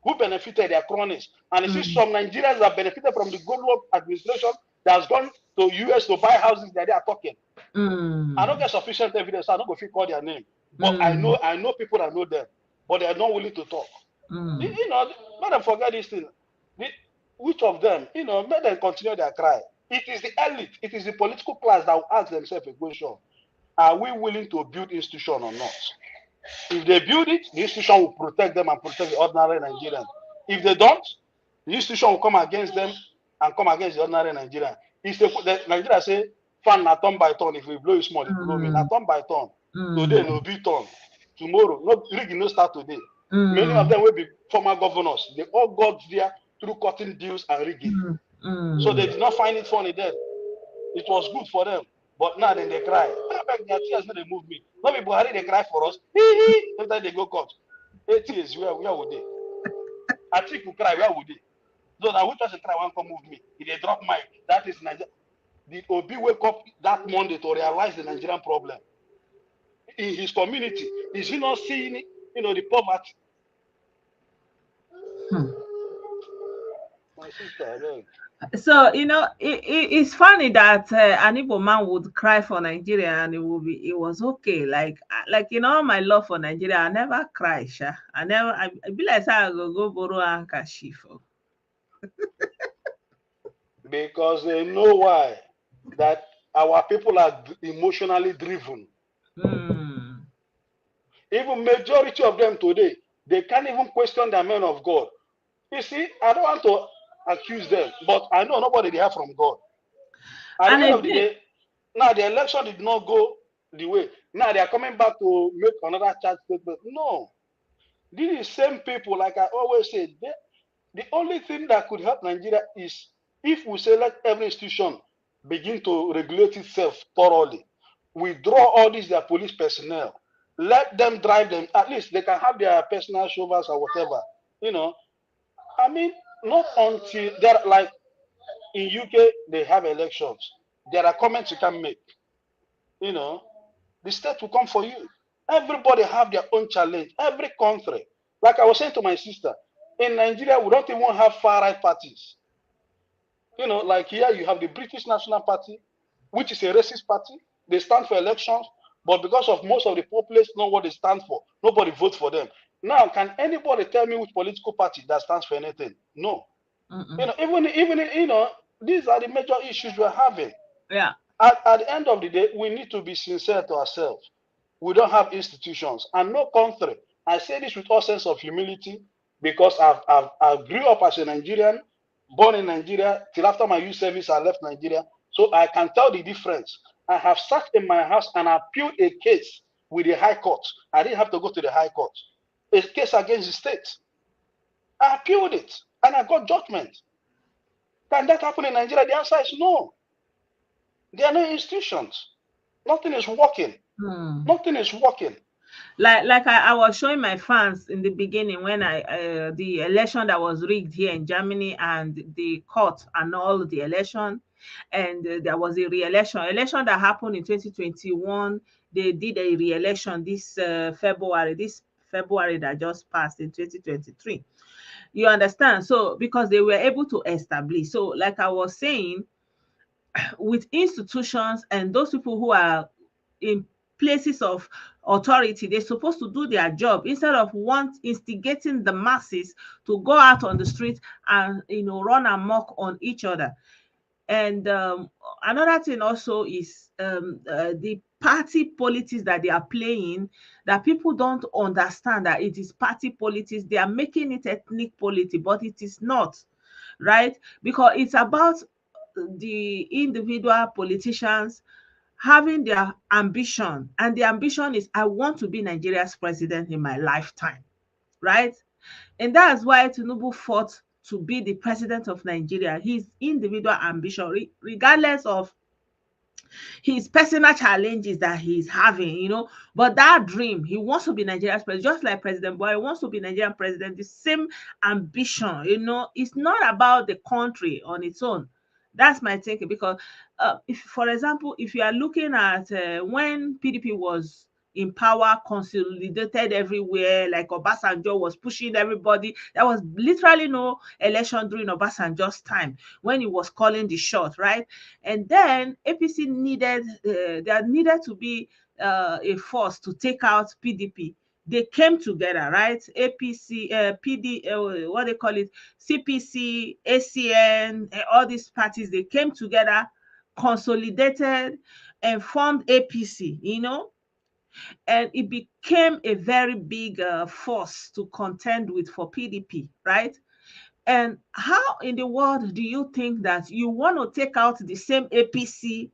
Speaker 4: Who benefited their cronies? And you see some Nigerians that benefited from the Goodluck administration that has gone to US to buy houses that they are talking. I don't get sufficient evidence. I don't go fit call their name. But I know people that know them, but they are not willing to talk. Let them forget this thing. Which of them, let them continue their cry. It is the elite, it is the political class that will ask themselves a question. Are we willing to build institution or not? If they build it, the institution will protect them and protect the ordinary Nigerians. If they don't, the institution will come against them and come against the ordinary Nigerian. The Nigeria say, fan na turn by turn. If we blow it small, it blow me. Na turn by turn. Today no be turn. Tomorrow, rigging no start today. Many of them will be former governors. They all got there through cutting deals and rigging. So they did not find it funny then. It was good for them. But now then they cry. I beg their tears, they move me. Not people Buhari, they cry for us. Every time they go court. 8 years, where would they? I think you cry, where would they? So now which person cry one come move me? If they drop mic, that is Nigeria. Did Obi wake up that Monday to realize the Nigerian problem? In his community, is he not seeing, the poverty? My sister,
Speaker 2: so it's funny that an Igbo man would cry for Nigeria and it was okay. Like my love for Nigeria, I never cry, sha. I be like say I go borrow handkerchief.
Speaker 4: Because they know why that our people are emotionally driven. Even majority of them today, they can't even question the man of God. You see, I don't want to accuse them, but I know nobody they have from God. At the end of the day, now the election did not go the way. Now they are coming back to make another charge statement. No. These same people, like I always say, the only thing that could help Nigeria is if we say let every institution begin to regulate itself thoroughly. We draw all these their police personnel. Let them drive them. At least they can have their personal chauffeurs or whatever. I mean, not until they're like in UK, they have elections. There are comments you can make. The state will come for you. Everybody have their own challenge. Every country. Like I was saying to my sister, in Nigeria, we don't even have far-right parties. Like here, you have the British National Party, which is a racist party. They stand for elections, but because of most of the populace know what they stand for, nobody votes for them. Now, can anybody tell me which political party that stands for anything? No. Even These are the major issues we're having.
Speaker 2: Yeah.
Speaker 4: At the end of the day, we need to be sincere to ourselves. We don't have institutions and no country. I say this with all sense of humility because I grew up as a Nigerian, born in Nigeria, till after my youth service, I left Nigeria. So I can tell the difference. I have sat in my house and appealed a case with the High Court. I didn't have to go to the High Court. A case against the state. I appealed it and I got judgment. Can that happen in Nigeria? The answer is no. There are no institutions. Nothing is working. Nothing is working.
Speaker 2: Like I was showing my fans in the beginning when the election that was rigged here in Germany and the court annulled the election, and there was a election that happened in 2021. They did a re-election this February that just passed in 2023. You understand? So because they were able to establish, so like I was saying, with institutions and those people who are in places of authority, they're supposed to do their job instead of instigating the masses to go out on the street and run amok on each other. And another thing also is the party politics that they are playing, that people don't understand that it is party politics. They are making it ethnic politics, but it is not, right? Because it's about the individual politicians having their ambition, and the ambition is, I want to be Nigeria's president in my lifetime, right? And that's why Tinubu fought to be the president of Nigeria. His individual ambition, regardless of his personal challenges that he's having, but that dream, he wants to be Nigeria's president, just like President Boy wants to be Nigerian president. The same ambition, it's not about the country on its own. That's my thinking. Because if, for example, if you are looking at when PDP was in power, consolidated everywhere, like Obasanjo was pushing everybody, there was literally no election during Obasanjo's time when he was calling the shot, right? And then APC there needed to be a force to take out PDP. They came together, right? APC, PD, what they call it, CPC, ACN, all these parties, they came together, consolidated, and formed APC, and it became a very big force to contend with for PDP, right? And how in the world do you think that you want to take out the same APC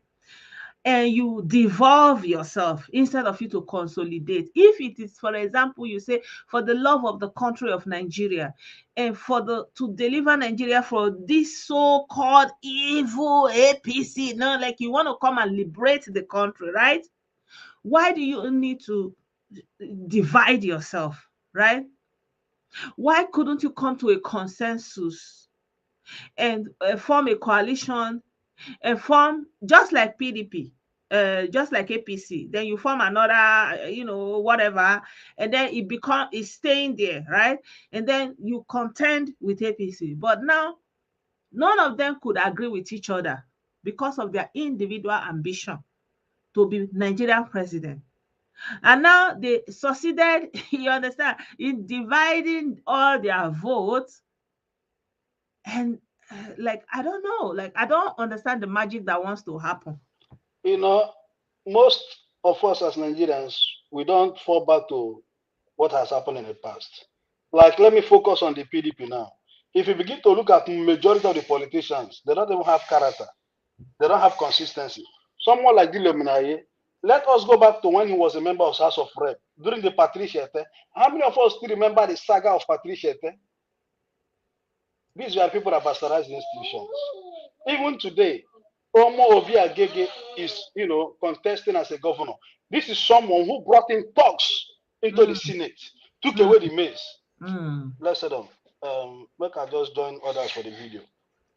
Speaker 2: and you devolve yourself instead of you to consolidate? If it is, for example, you say, for the love of the country of Nigeria, and to deliver Nigeria for this so-called evil APC, like you want to come and liberate the country, right? Why do you need to divide yourself, right? Why couldn't you come to a consensus and form a coalition and form, just like PDP, just like APC? Then you form another, whatever, and then it's staying there, right? And then you contend with APC. But now, none of them could agree with each other because of their individual ambition to be Nigerian president. And now they succeeded, you understand, in dividing all their votes. And I don't know, I don't understand the magic that wants to happen.
Speaker 4: Most of us as Nigerians, we don't fall back to what has happened in the past. Let me focus on the PDP now. If you begin to look at the majority of the politicians, they don't even have character. They don't have consistency. Someone like Dilo Minaye, let us go back to when he was a member of House of Rep during the H8te. How many of us still remember the saga of H8te? These were people that bastardized the institutions. Even today, Omo Obi Agege is, contesting as a governor. This is someone who brought in thugs into the Senate, took away the mace. Let's say them. Make I just join others for the video.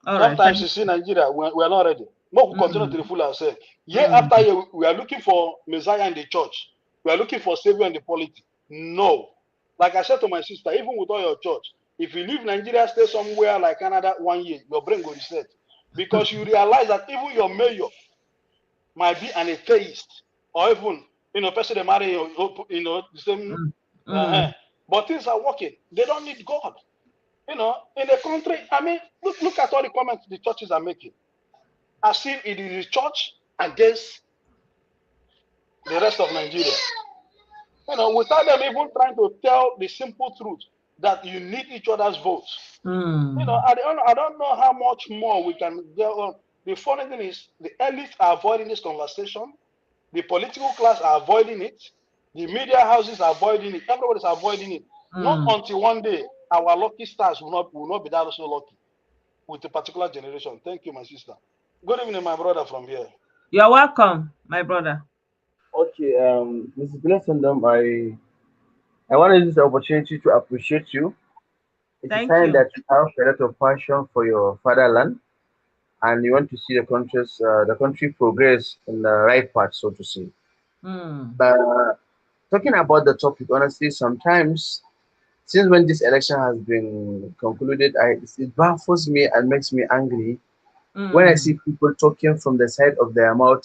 Speaker 4: Sometimes you see Nigeria, we are not ready. But we continue to fool ourselves. Year after year, we are looking for Messiah in the church. We are looking for Savior in the polity. No. Like I said to my sister, even with all your church, if you leave Nigeria, stay somewhere like Canada 1 year, your brain will reset. Because you realize that even your mayor might be an atheist, or even, person they marry, the same. But things are working. They don't need God. You know, in the country, I mean, look at all the comments the churches are making. As if it is the church against the rest of Nigeria. You know, without them even trying to tell the simple truth that you need each other's votes. You know, I don't know how much more we can get on. The funny thing is, the elites are avoiding this conversation. The political class are avoiding it. The media houses are avoiding it. Everybody's avoiding it. Not until one day our lucky stars will not be that so lucky with a particular generation. Thank you, my sister. Good evening, my brother from here.
Speaker 2: You're welcome, my brother.
Speaker 5: Okay, Mrs. Blessendam, I want to use the opportunity to appreciate you. It's a
Speaker 2: Thank
Speaker 5: sign
Speaker 2: you.
Speaker 5: that you have a lot of passion for your fatherland, and you want to see the country progress in the right path, so to say. But talking about the topic, honestly, sometimes since when this election has been concluded, it baffles me and makes me angry when I see people talking from the side of their mouth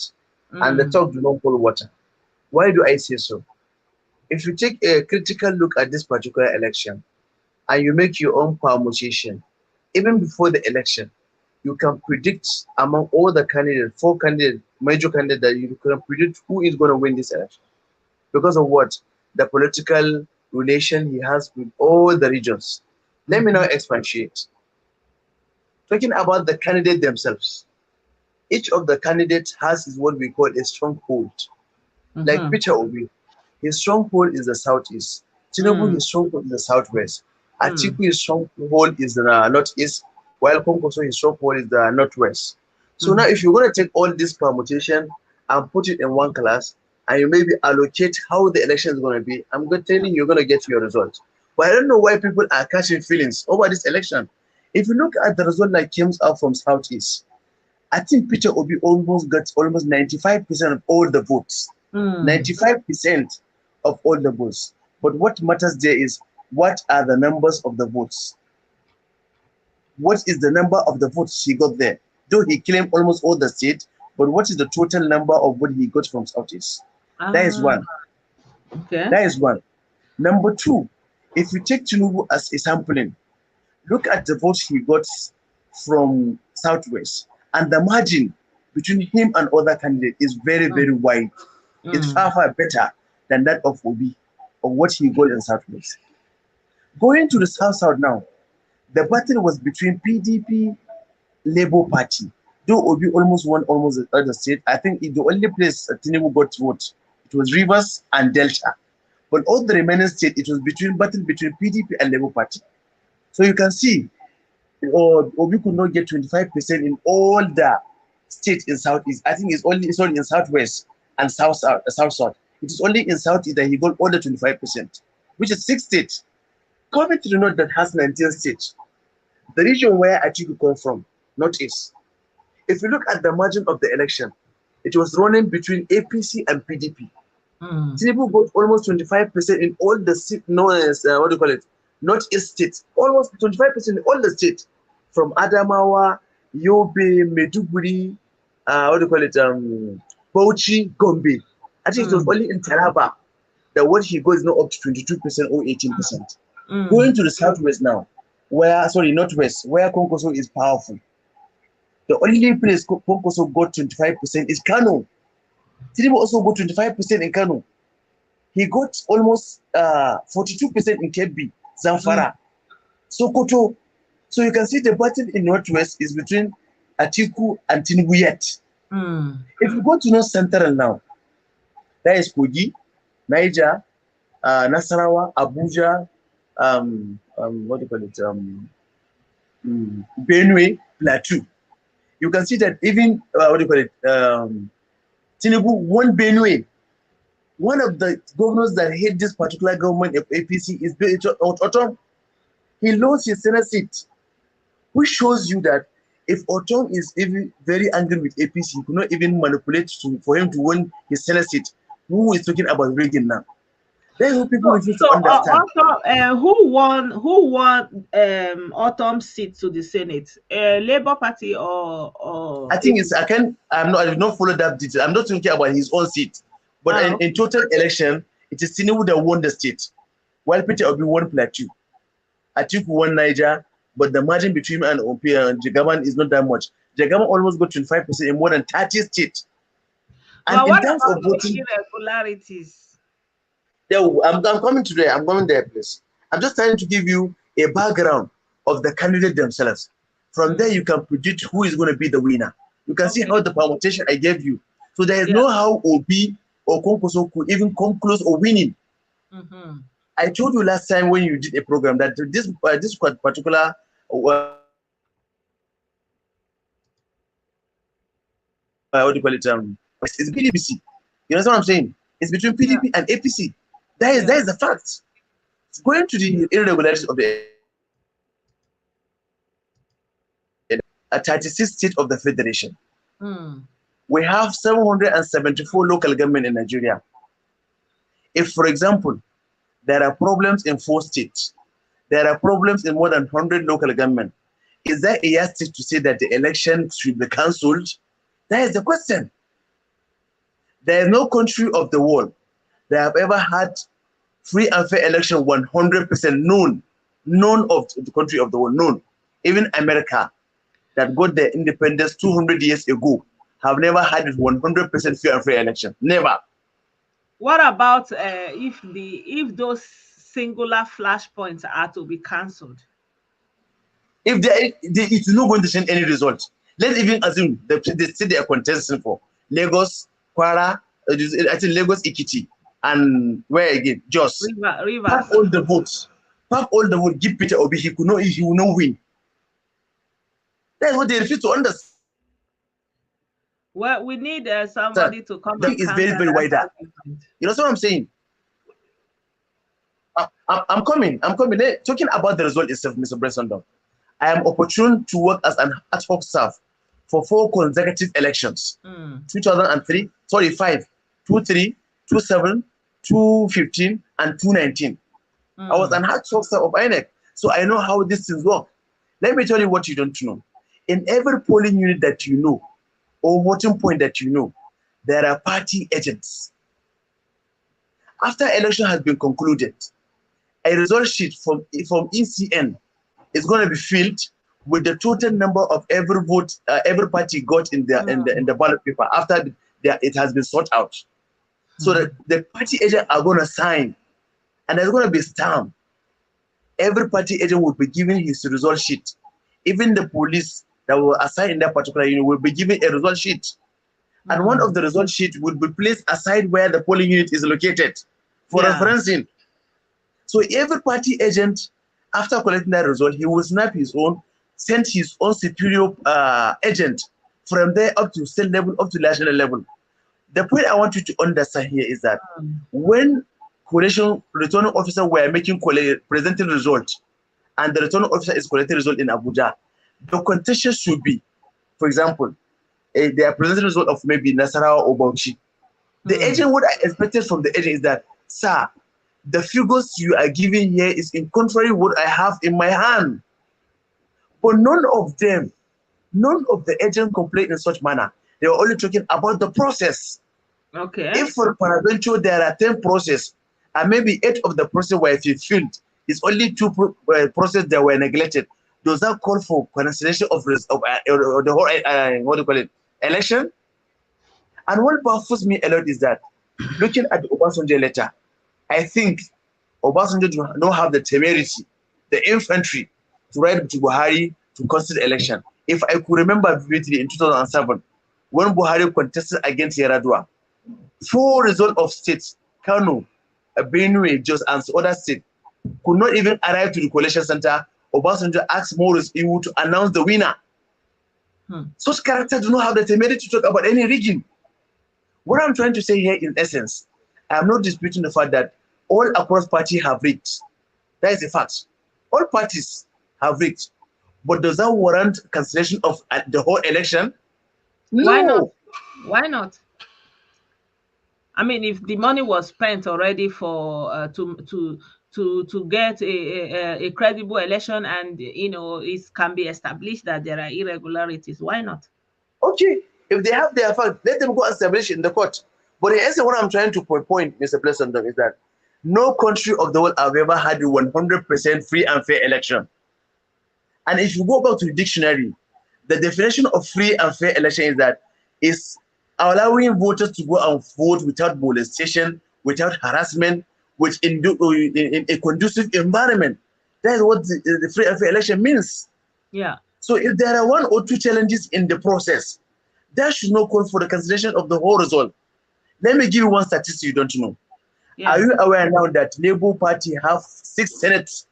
Speaker 5: and the talk do not hold water. Why do I say so? If you take a critical look at this particular election and you make your own permutation, even before the election, you can predict among all the candidates, four candidates, major candidates, that you can predict who is going to win this election. Because of what? The political relation he has with all the regions. Let me now expatiate. Talking about the candidate themselves, each of the candidates has what we call a stronghold. Like Peter Obi, his stronghold is the southeast. Tinubu, his stronghold is the southwest. Atiku, his stronghold is the northeast, while Konkoso, his stronghold is the northwest. So now if you're going to take all this permutation and put it in one class, and you maybe allocate how the election is going to be, I'm going to tell you, you're going to get your result. But I don't know why people are catching feelings over this election. If you look at the result that came out from southeast, I think Peter Obi almost got almost 95% of all the votes. 95% of all the votes. But what matters there is, what are the numbers of the votes? What is the number of the votes he got there? Though he claimed almost all the state, but what is the total number of what he got from Southeast? That is one.
Speaker 2: Okay.
Speaker 5: That is one. Number two, if you take Tinubu as a sampling, look at the votes he got from Southwest, and the margin between him and other candidates is very, very wide. It's far, far better than that of Obi, of what he got in Southwest. Going to the South now, the battle was between PDP, Labour Party. Though Obi almost won almost the other state, I think the only place Tinubu got vote, it was Rivers and Delta. But all the remaining states, it was battle between PDP and Labour Party. So you can see, Obi could not get 25% in all the states in Southeast. I think it's only in Southwest and South. It is only in Southeast that he got all the 25%, which is 6 states. Coming to the north that has 19 states. The region where Atiku come from, Northeast. If you look at the margin of the election, it was running between APC and PDP. Tinubu got almost 25% in all the states known as Northeast states. Almost 25% in all the states, from Adamawa, Yobe, Meduguri, Bauchi, Gombe. I think it was only in Taraba that what he got is not up to 22% or 18%. Going to the southwest now, northwest, where Konkoso is powerful. The only place Konkoso got 25% is Kano. Tinubu also got 25% in Kano. He got almost 42% in Kebbi, Zamfara, Sokoto. So you can see the battle in northwest is between Atiku and Tinubu yet. If you go to North Central now, that is Kogi, Niger, Nasarawa, Abuja, Benue, Plateau. You can see that even Tinubu won Benue. One of the governors that hate this particular government of APC is Otom. He lost his Senate seat, which shows you that if Otom is even very angry with APC, he could not even manipulate for him to win his Senate seat. Who is talking about rigging now? That's what people refuse to understand.
Speaker 2: Who won Autumn's seat to the Senate? Labour Party or
Speaker 5: I think it's I did not follow that detail. I'm not talking about his own seat. But in total election, it is Tinubu that won the state, while Peter Obi won Plateau. Atiku won Niger, but the margin between an OP and Jagaban is not that much. Jagaban almost got 25% in more than 30 states. And
Speaker 2: But
Speaker 5: in
Speaker 2: what
Speaker 5: terms
Speaker 2: about
Speaker 5: of voting,
Speaker 2: the irregularities?
Speaker 5: yeah, I'm coming to there. I'm going there, please. I'm just trying to give you a background of the candidate themselves. From there, you can predict who is going to be the winner. You can see how the permutation I gave you. So there is no how OB or Konkoso could even come close or winning. I told you last time when you did a program that this particular what do you call it? It's PDPC. You know what I'm saying? It's between PDP and APC. That is the fact. Going to the irregularities of the 36 states of the federation. We have 774 local government in Nigeria. If, for example, there are problems in 4 states, there are problems in more than 100 local government, is that a yardstick to say that the election should be cancelled? That is the question. There is no country of the world that have ever had free and fair election 100% known. None of the country of the world known. Even America, that got their independence 200 years ago, have never had 100% fair and fair election. Never.
Speaker 2: What about if those singular flashpoints are to be cancelled?
Speaker 5: If it's not going to change any result. Let's even assume the state they are contesting for Lagos, Kwara, I think Lagos, H8te, and where again? Jos.
Speaker 2: Rivers.
Speaker 5: Pack all the votes. Give Peter Obi. He will not win. That's what they refuse to understand.
Speaker 2: Well, we need somebody to come.
Speaker 5: That is very, very wider. You know what I'm saying? I'm coming. Talking about the result itself, Mr. Bresson. I am opportune to work as an ad hoc staff for 4 consecutive elections. 2003, 5, 23, 27, 2015, and 2019. I was an ad hoc staff of INEC, so I know how these things work. Let me tell you what you don't know. In every polling unit that you know, or voting point that you know, there are party agents. After election has been concluded, a result sheet from ECN is going to be filled with the total number of every vote every party got in the ballot paper after it has been sorted out. So the party agent are going to sign, and there's going to be stamp. Every party agent will be given his result sheet. Even the police that will assign in that particular unit will be given a result sheet. And one of the result sheet will be placed aside where the polling unit is located for referencing. So every party agent, after collecting that result, he will snap his own, send his own superior agent from there up to state level, up to national level. The point I want you to understand here is that when collation returning officer were presenting result, and the returning officer is collecting result in Abuja, the contention should be, for example, they are presenting result of maybe Nasarawa or Bauchi. The agent, what I expected from the agent is that, sir, the figures you are giving here is in contrary what I have in my hand. But none of the agents complained in such manner. They were only talking about the process.
Speaker 2: Okay.
Speaker 5: If for peradventure there are 10 processes, and maybe 8 of the process were fulfilled, it's only 2 processes that were neglected. Does that call for cancellation of the whole, what do you call it, election? And what baffles me a lot is that, looking at the Obasanjo letter, I think Obasanjo do not have the temerity, the infantry, to write to Buhari to contest the election. If I could remember vividly in 2007, when Buhari contested against Yaradua, 4 results of states, Kanu, Benue, Jos, and other states, could not even arrive to the collation center. Obasanjo asked Morris Iwu to announce the winner. Such characters do not have the temerity to talk about any region. What I'm trying to say here, in essence, I am not disputing the fact that all across parties have rigged. That is a fact. All parties have rigged. But does that warrant cancellation of the whole election? No.
Speaker 2: Why not? Why not? I mean, if the money was spent already for to get a credible election, and it can be established that there are irregularities, why not?
Speaker 5: Okay, if they have their fact, let them go and establish it in the court. But in essence, what I'm trying to point, Mr. President, is that no country of the world have ever had a 100% free and fair election. And if you go back to the dictionary, the definition of free and fair election is allowing voters to go and vote without molestation, without harassment, in a conducive environment. That is what the free and fair election means.
Speaker 2: Yeah.
Speaker 5: So if there are 1 or 2 challenges in the process, that should not call for the consideration of the whole result. Let me give you one statistic you don't know. Yeah. Are you aware now that Labour Party have 6 senators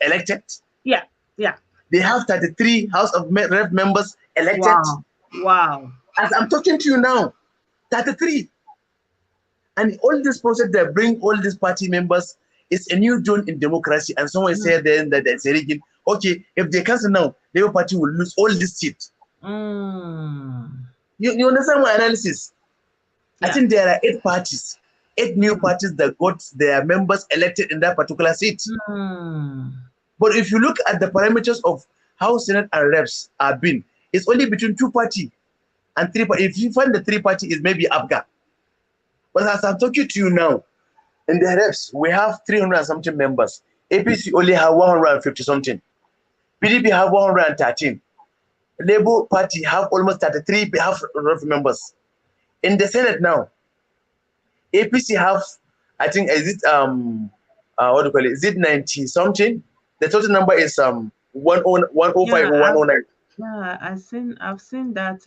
Speaker 5: elected?
Speaker 2: Yeah, yeah.
Speaker 5: They have 33 House of Rep members elected.
Speaker 2: Wow. Wow.
Speaker 5: As I'm talking to you now, 33. And all this process that bring all these party members is a new dawn in democracy. And someone said then that it's a rigging. Okay, if they cancel now, Labour Party will lose all these seats. You understand my analysis? Yeah. I think there are 8 parties, 8 new parties that got their members elected in that particular seat. But if you look at the parameters of how Senate and Reps are being, it's only between 2 parties and 3 parties. If you find the 3 party is maybe Abga. But as I'm talking to you now, in the Reps, we have 300 and something members. APC only have 150 something. PDP have 113. Labour Party have almost 33 members. In the Senate now, APC have, I think, is it what do you call it? Is it 90 something? The total number is 105 or 109.
Speaker 2: Yeah, I've seen that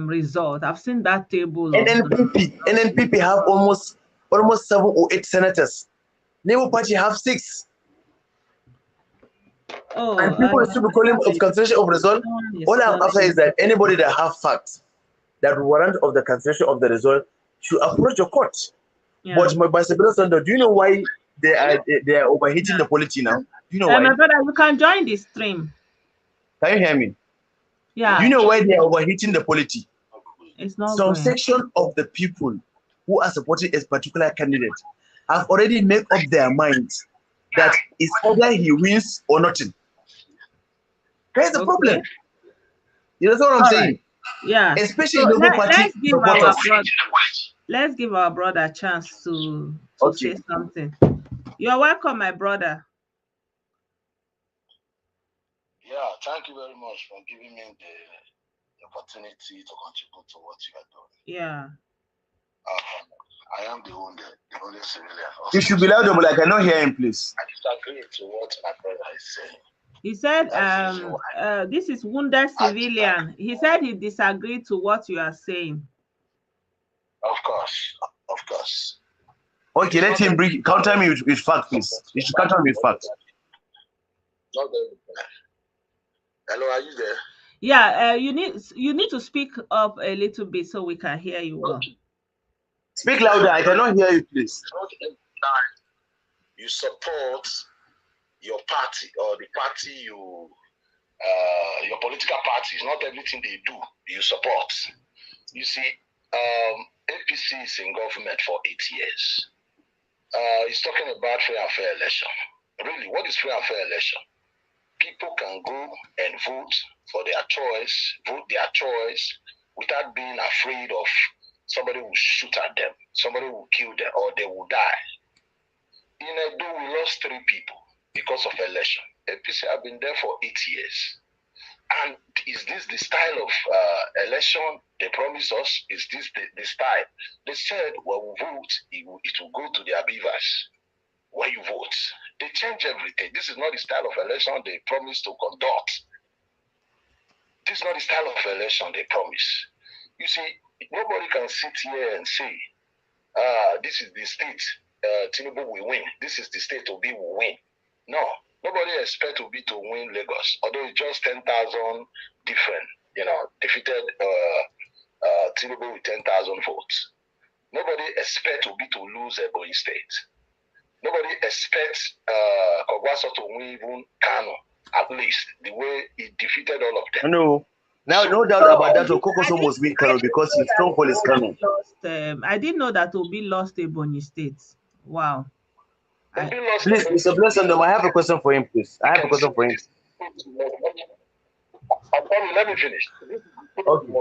Speaker 2: result. I've seen that table.
Speaker 5: NNPP have almost 7 or 8 senators. Labour Party have 6.
Speaker 2: Oh,
Speaker 5: and people should be calling of cancellation of result. All I'm after is that anybody that have facts that warrant of the cancellation of the result should approach the court. Yeah. But my do you know why they are overheating the polity now? Do you know why?
Speaker 2: My brother, you can join this stream.
Speaker 5: Can you hear me?
Speaker 2: Yeah.
Speaker 5: Do you know why they are overheating the polity?
Speaker 2: It's not
Speaker 5: some section of the people who are supporting a particular candidate have already made up their minds that it's either he wins or nothing. That's the problem. You know what I'm saying?
Speaker 2: Yeah.
Speaker 5: Especially so
Speaker 2: let's give our brother a chance to say something. You're welcome, my brother.
Speaker 6: Yeah, thank you very much for giving me the opportunity to contribute to what you are doing.
Speaker 2: Yeah.
Speaker 6: I am the only civilian.
Speaker 5: You should be louder, but I cannot hear him, please.
Speaker 6: I disagree to what my brother is saying.
Speaker 2: He said, this is wounded civilian. He said he disagreed to what you are saying.
Speaker 6: Of course, of course.
Speaker 5: Okay, let him counter me with facts, please. You should counter me with facts.
Speaker 6: Hello, are you there?
Speaker 2: Yeah, you need to speak up a little bit so we can hear you well.
Speaker 5: Speak louder. I cannot hear you, please.
Speaker 6: You support your party or the party your political party is not everything they do you support. You see, APC is in government for 8 years. He's talking about free and fair election. Really, what is free and fair election? People can go and vote for their choice, without being afraid of somebody will shoot at them, somebody will kill them, or they will die. In Edo, we lost 3 people because of election. APC have been there for 8 years. And is this the style of election they promised us? Is this the style? They said, when we vote, it will go to their beavers. When you vote, they change everything. This is not the style of election they promised to conduct. This is not the style of election they promise. You see, nobody can sit here and say, this is the state Tinubu will win. This is the state Obi will win. No, nobody expect Obi to win Lagos, although it's just 10,000 different, defeated Tinubu with 10,000 votes. Nobody expect Obi to lose Ebonyi State. Nobody expects Kogwaso to win even Kanu, at least the way he defeated all of them.
Speaker 5: No. Now, no doubt about that. Okokoso must win Kanu because his stronghold is Kanu.
Speaker 2: I didn't know that Obi lost Ebonyi State. Wow.
Speaker 5: Please, Mr. Blessing, I have a question for him, please. I have a question for him.
Speaker 6: Let me finish.
Speaker 5: Okay.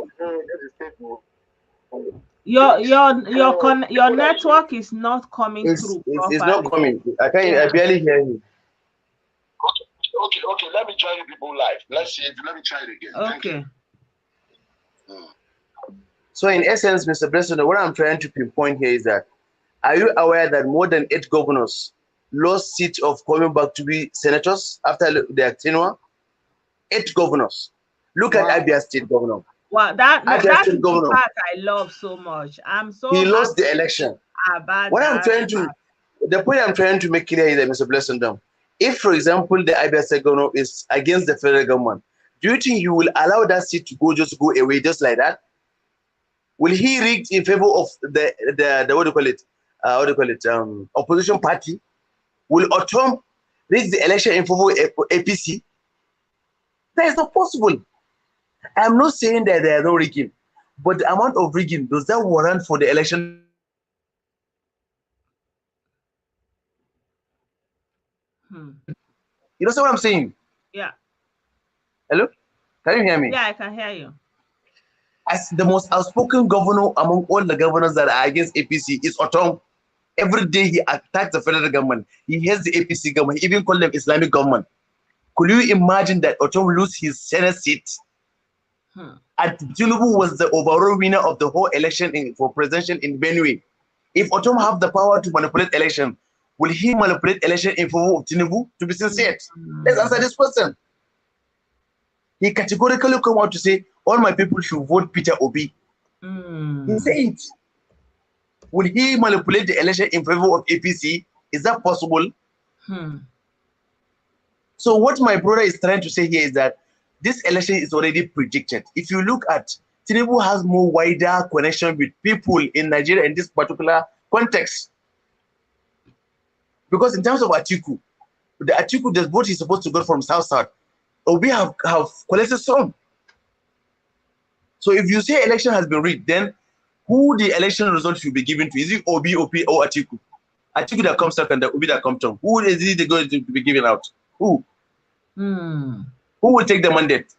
Speaker 2: Your network is not coming through.
Speaker 5: It's not coming. I barely hear you.
Speaker 6: Okay. Let me join you people live. Let's see. Let me try it again.
Speaker 2: Okay.
Speaker 5: So in essence, Mr. President, what I'm trying to pinpoint here is that, are you aware that more than 8 governors lost seat of coming back to be senators after their tenure? 8 governors. Look at Abia State Governor.
Speaker 2: Well, that
Speaker 5: Abia
Speaker 2: is
Speaker 5: State
Speaker 2: the
Speaker 5: Governor.
Speaker 2: part I love so much. I'm so
Speaker 5: He
Speaker 2: happy
Speaker 5: lost the election.
Speaker 2: about
Speaker 5: What I'm
Speaker 2: that.
Speaker 5: trying to, the point I'm trying to make clear is that, Mr. Blessing, if, for example, the Abia State Governor is against the federal government, do you think you will allow that seat to go away just like that? Will he rig in favor of the what do you call it, opposition party? Will Otom rig the election in favor of APC? That is not possible. I'm not saying that there are no rigging, but the amount of rigging, does that warrant for the election? You know what I'm saying?
Speaker 2: Yeah.
Speaker 5: Hello? Can you hear me?
Speaker 2: Yeah, I can hear you.
Speaker 5: As the most outspoken governor among all the governors that are against APC is Otom. Every day he attacks the federal government. He hates the APC government. He even called them Islamic government. Could you imagine that Otom lose his Senate seat? And Tinubu was the overall winner of the whole election for presidential in Benue. If Otom have the power to manipulate election, will he manipulate election in favor of Tinubu? To be sincere, let's answer this question. He categorically come out to say, all my people should vote Peter Obi. He said it. Will he manipulate the election in favor of APC? Is that possible? So what my brother is trying to say here is that this election is already predicted. If you look at, Tinubu has more wider connection with people in Nigeria in this particular context. Because in terms of Atiku, the Atiku, the vote is supposed to go from South. Obi have collected some. So if you say election has been rigged, then who the election result should be given to? Is it Obi, or Atiku? Atiku that comes second, the Obi that comes down. Who is it going to be given out? Who? Who will take the mandate?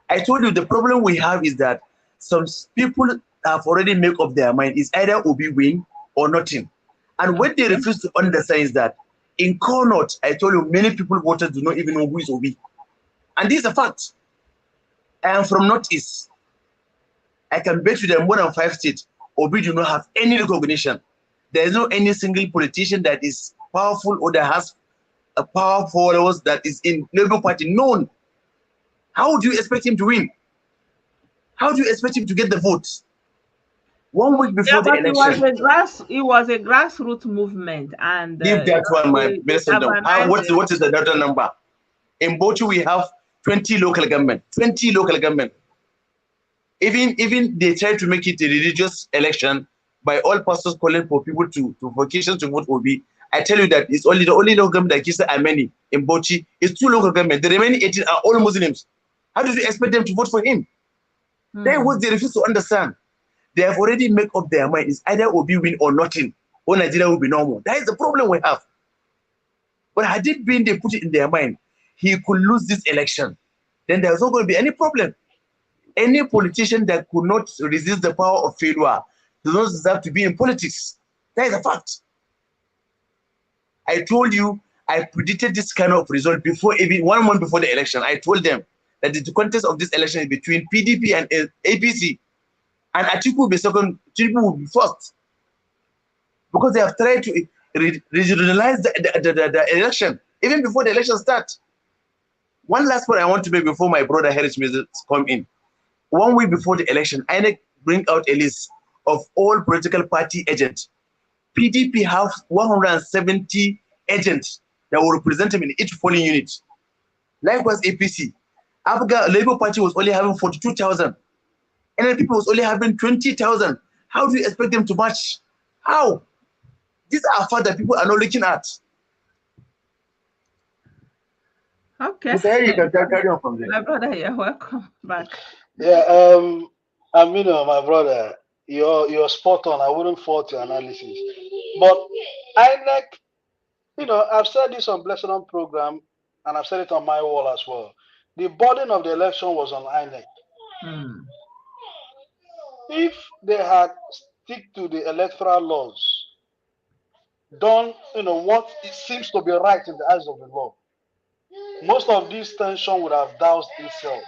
Speaker 5: I told you the problem we have is that some people have already made up their mind. It's either Obi win or nothing. And what they refuse to understand is that in Connaught, I told you, many people voters do not even know who is Obi. And this is a fact. I am from Northeast. I can bet you that more than 5 states, Obi do not have any recognition. There is no any single politician that is powerful or that has a power followers that is in Labour Party known. How do you expect him to win? How do you expect him to get the votes? 1 week before the election.
Speaker 2: It was a grassroots movement, and
Speaker 5: give that one my minister. What is the data number? In Bauchi we have 20 local government. 20 local government. Even they try to make it a religious election by all pastors calling for people to vocation to vote Obi. I tell you that it's only the only local government that gives are many in Bauchi is 2 local government. The remaining 18 are all Muslims. How do you expect them to vote for him? That what they refuse to understand. They have already made up their mind. It's either Obi win or nothing, or Nigeria will be normal. That is the problem we have. But had it been they put it in their mind, he could lose this election, then there's not going to be any problem. Any politician that could not resist the power of failure does not deserve to be in politics. That is a fact. I told you, I predicted this kind of result before, even 1 month before the election. I told them that the contest of this election is between PDP and APC. And Atiku will be second, Tinubu will be first. Because they have tried to regionalize the election, even before the election starts. One last point I want to make before my brother Heritage Music come in. 1 week before the election, INEC bring out a list of all political party agents. PDP have 170 agents that will represent them in each polling unit. Likewise, APC. Africa Labour Party was only having 42,000. NLP was only having 20,000. How do you expect them to match? How? These are facts that people are not looking at.
Speaker 2: Okay.
Speaker 5: Mr. You can carry on from there.
Speaker 2: My brother, you're welcome back.
Speaker 4: Yeah, Amino, my brother, you're spot on. I wouldn't fault your analysis. But INEC, I've said this on Blessed program, and I've said it on my wall as well. The burden of the election was on INEC. If they had stick to the electoral laws, done, what it seems to be right in the eyes of the law, most of this tension would have doused itself.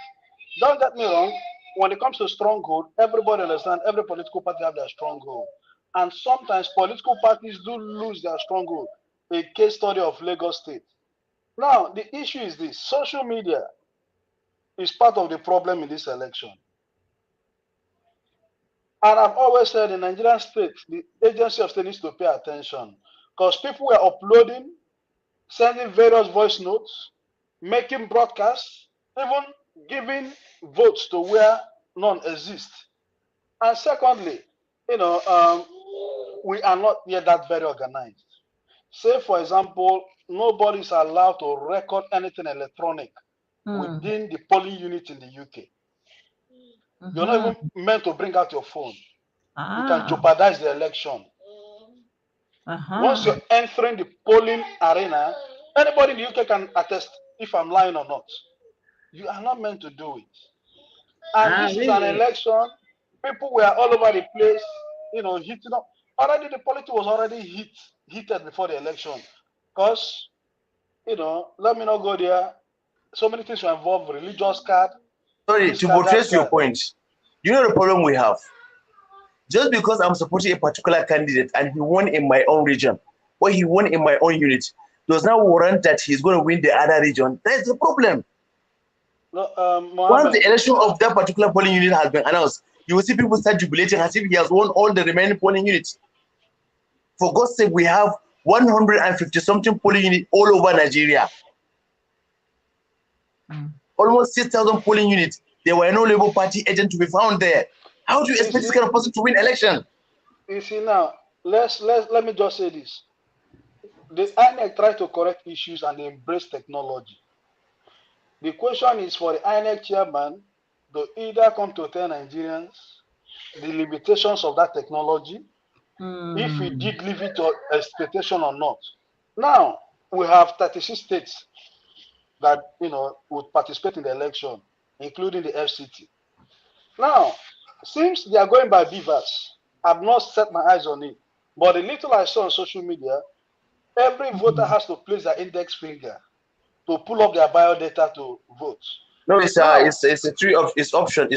Speaker 4: Don't get me wrong, when it comes to stronghold, everybody understands every political party have their stronghold. And sometimes political parties do lose their stronghold. A case study of Lagos State. Now, the issue is this: social media is part of the problem in this election. And I've always said in Nigerian state, the agency of state needs to pay attention, because people were uploading, sending various voice notes, making broadcasts, even giving votes to where none exist. And secondly, we are not yet that very organized. Say, for example, nobody is allowed to record anything electronic within the polling unit in the UK. You're not even meant to bring out your phone. You can jeopardize the election. Once you're entering the polling arena, anybody in the UK can attest if I'm lying or not. You are not meant to do it. And this is an election. People were all over the place, heating up. Already the politics was already heated before the election. Because, let me not go there. So many things were involved, religious card.
Speaker 5: Sorry, to buttress your point, you know the problem we have? Just because I'm supporting a particular candidate and he won in my own region, or he won in my own unit, does not warrant that he's going to win the other region. That's the problem.
Speaker 4: No,
Speaker 5: once the election of that particular polling unit has been announced, you will see people start jubilating as if he has won all the remaining polling units. For God's sake, we have 150-something polling units all over Nigeria. Almost 6,000 polling units. There were no Labour Party agent to be found there. How do you expect this kind of person to win election?
Speaker 4: You see now, let me just say this. The INEC try to correct issues and they embrace technology. The question is for the INEC chairman to either come to tell Nigerians the limitations of that technology, if he did leave it to expectation or not. Now, we have 36 states that, would participate in the election, including the H8te. Now, since they are going by beavers, I've not set my eyes on it. But the little I saw on social media, every voter has to place their index finger to pull up their biodata to vote.
Speaker 5: No, it's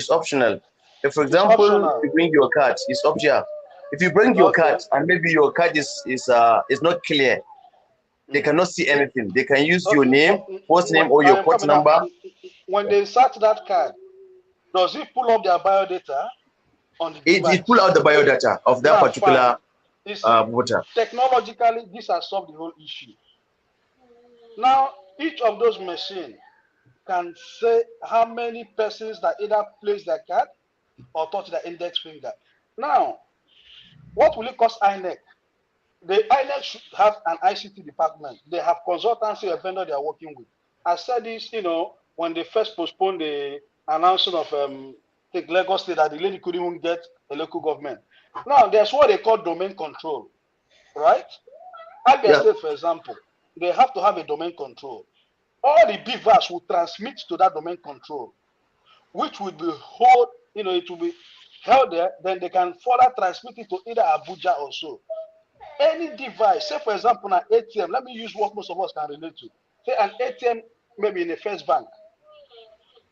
Speaker 5: optional. If, for example, you bring your card, it's optional. If you bring your card and maybe your card is not clear, they cannot see anything. They can use your name, first name, or your port number.
Speaker 4: When they search that card, does it pull up their biodata on the device?
Speaker 5: It pull out the biodata of that particular voter.
Speaker 4: Technologically, this has solved the whole issue. Now, each of those machines can say how many persons that either place their card or touch their index finger. Now, what will it cost INEC? The INEC should have an ICT department. They have consultancy, a vendor they are working with. I said this, when they first postponed the announcement of Lagos State that the lady couldn't even get a local government. Now, there's what they call domain control, right? Abia State, for example, they have to have a domain control. All the beavers will transmit to that domain control, which will be it will be held there, then they can further transmit it to either Abuja or so. Any device, say for example, an ATM, let me use what most of us can relate to. Say an ATM, maybe in a first bank.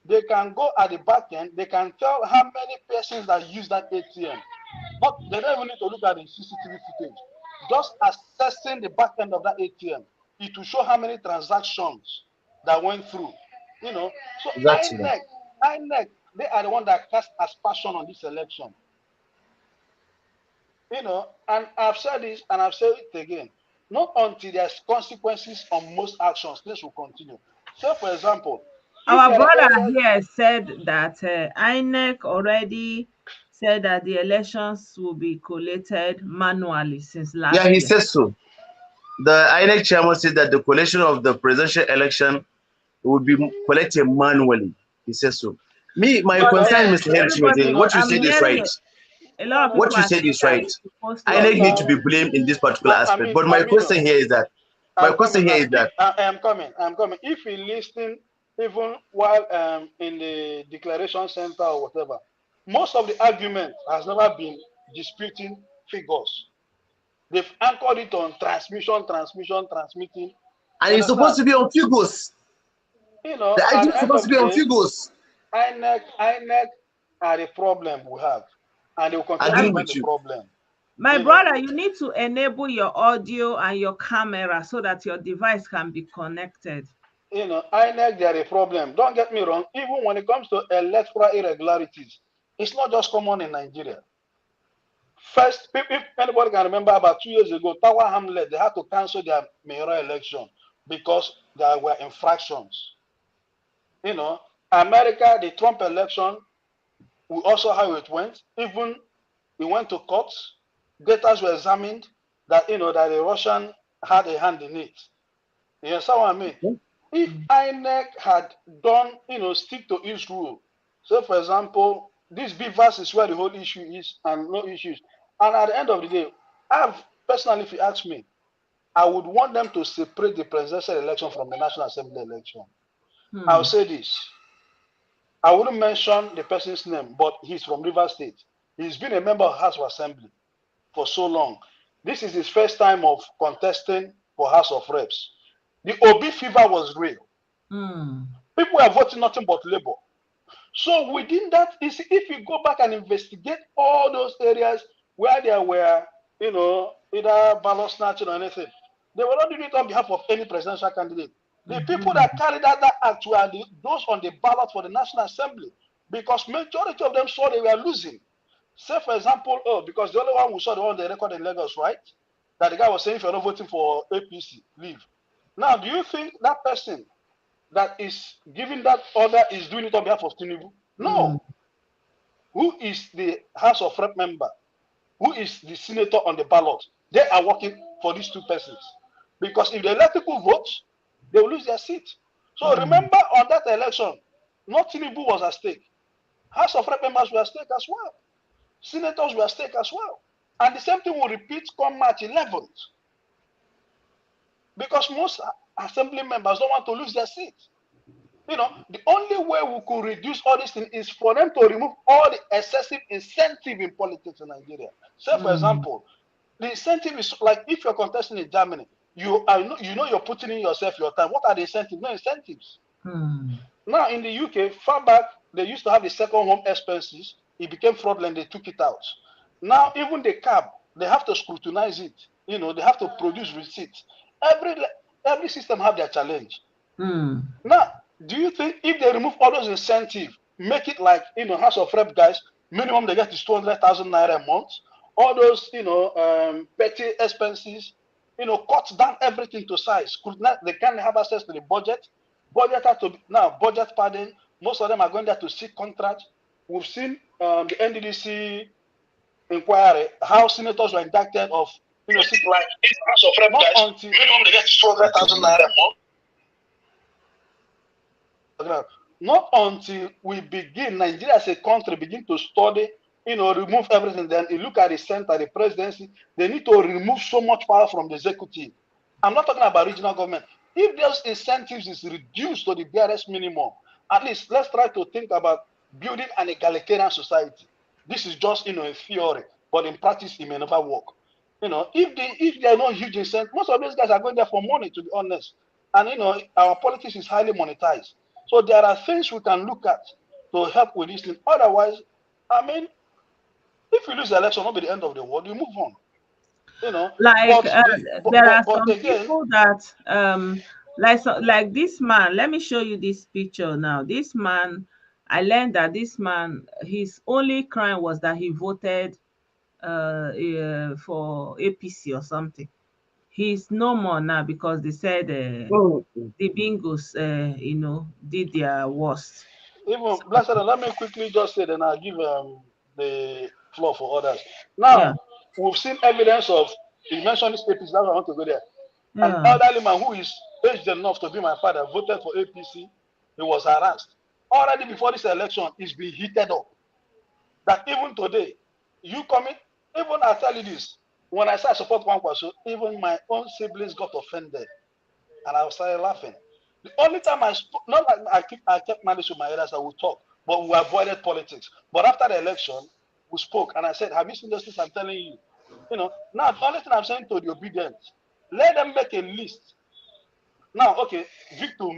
Speaker 4: They can go at the back end, they can tell how many persons that use that ATM. But they don't even need to look at the CCTV footage. Just accessing the back end of that ATM, it will show how many transactions that went through. So
Speaker 5: exactly.
Speaker 4: INEC, they are the one that cast aspersion on this election. And I've said this and I've said it again. Not until there's consequences on most actions, this will continue. So, for example,
Speaker 2: our brother here said that INEC already said that the elections will be collated manually since last year.
Speaker 5: Yeah, he says so. The INEC chairman said that the collation of the presidential election will be collected manually. He says so. My concern, Mr. H8te, what you said is right.
Speaker 2: A lot of
Speaker 5: what you said is right. INEC need to be blamed in this particular aspect. But my question here is that,
Speaker 4: I am coming. If he listen, even while in the declaration center or whatever, most of the argument has never been disputing figures. They've anchored it on transmitting.
Speaker 5: And it's supposed to be on Fugos.
Speaker 4: You know,
Speaker 5: The
Speaker 4: at
Speaker 5: idea
Speaker 4: the
Speaker 5: is
Speaker 4: end
Speaker 5: supposed
Speaker 4: of
Speaker 5: to
Speaker 4: the
Speaker 5: be on
Speaker 4: day,
Speaker 5: Fugos.
Speaker 4: INEC are the problem we have, and they will continue to remain the problem.
Speaker 2: My brother, you need to enable your audio and your camera so that your device can be connected.
Speaker 4: You know, INEC, they are a problem. Don't get me wrong. Even when it comes to electoral irregularities, it's not just common in Nigeria. First, if anybody can remember, about 2 years ago, Tower Hamlet, they had to cancel their mayoral election because there were infractions. You know, America, the Trump election, we also how it went. Even it went to courts. Data were examined that that the Russian had a hand in it. You understand what I mean? If INEC had done, stick to its rule. So, for example, this Beavers is where the whole issue is, and no issues. And at the end of the day, personally, if you ask me, I would want them to separate the presidential election from the National Assembly election. I'll say this. I wouldn't mention the person's name, but he's from Rivers State. He's been a member of House of Assembly for so long. This is his first time of contesting for House of Reps. The Obi fever was real. People were voting nothing but Labour. So within that, if you go back and investigate all those areas where there were, either ballot snatching or anything, they were not doing it on behalf of any presidential candidate. The people that carried out that act were those on the ballot for the National Assembly, because majority of them saw they were losing. Say, for example, because the only one who saw the one they recorded in Lagos, right? That the guy was saying, if you're not voting for APC, leave. Now, do you think that person that is giving that order is doing it on behalf of Tinubu? No. Who is the House of Rep member? Who is the senator on the ballot? They are working for these two persons. Because if the electrical votes, they will lose their seat. So remember, on that election, not Tinubu was at stake. House of Rep members were at stake as well. Senators were at stake as well. And the same thing will repeat come March 11th. Because most assembly members don't want to lose their seat. The only way we could reduce all these things is for them to remove all the excessive incentive in politics in Nigeria. Say, for example, the incentive is like if you're contesting in Germany, you know you're putting in yourself your time. What are the incentives? No incentives. Now in the UK, far back, they used to have the second home expenses. It became fraudulent. They took it out. Now even the cab, they have to scrutinize it. They have to produce receipts. Every system have their challenge. Now, do you think if they remove all those incentives, make it like House of Rep guys, minimum they get is 200,000 naira a month, all those petty expenses, cut down everything to size. They can't have access to the budget. Budget had to be, now budget padding. Most of them are going there to seek contracts. We've seen the NDDC inquiry how senators were indicted of seek
Speaker 6: like House of Rep guys, minimum they get 200,000 naira a month.
Speaker 4: Not until we begin, Nigeria as a country begin to study, remove everything. Then you look at the center, the presidency, they need to remove so much power from the executive. I'm not talking about regional government. If those incentives is reduced to the barest minimum, at least let's try to think about building an egalitarian society. This is just, in theory, but in practice, it may never work. If there are no huge incentives, most of these guys are going there for money, to be honest. And, our politics is highly monetized. So there are things we can look at to help with this thing. Otherwise, if you lose the election, not be the end of the world, you move on.
Speaker 2: There are some people that like this man. Let me show you this picture now. This man, I learned that this man, his only crime was that he voted for APC or something. He's no more now because they said the bingos, did their worst.
Speaker 4: Even Blessed, let me quickly just say, then I'll give the floor for others. Now, we've seen evidence of, you mentioned this APC, that's why I want to go there. An elderly man who is aged enough to be my father voted for APC. He was harassed. Already before this election, it's been heated up. That even today, you coming, even I tell you this, when I say I support Kwankwaso, even my own siblings got offended. And I started laughing. The only time I spoke, not like I kept managed with my elders, I would talk, but we avoided politics. But after the election, we spoke, and I said, have you seen those things I'm telling you? Now the only thing I'm saying to the obedient, let them make a list. Now, okay, Victor,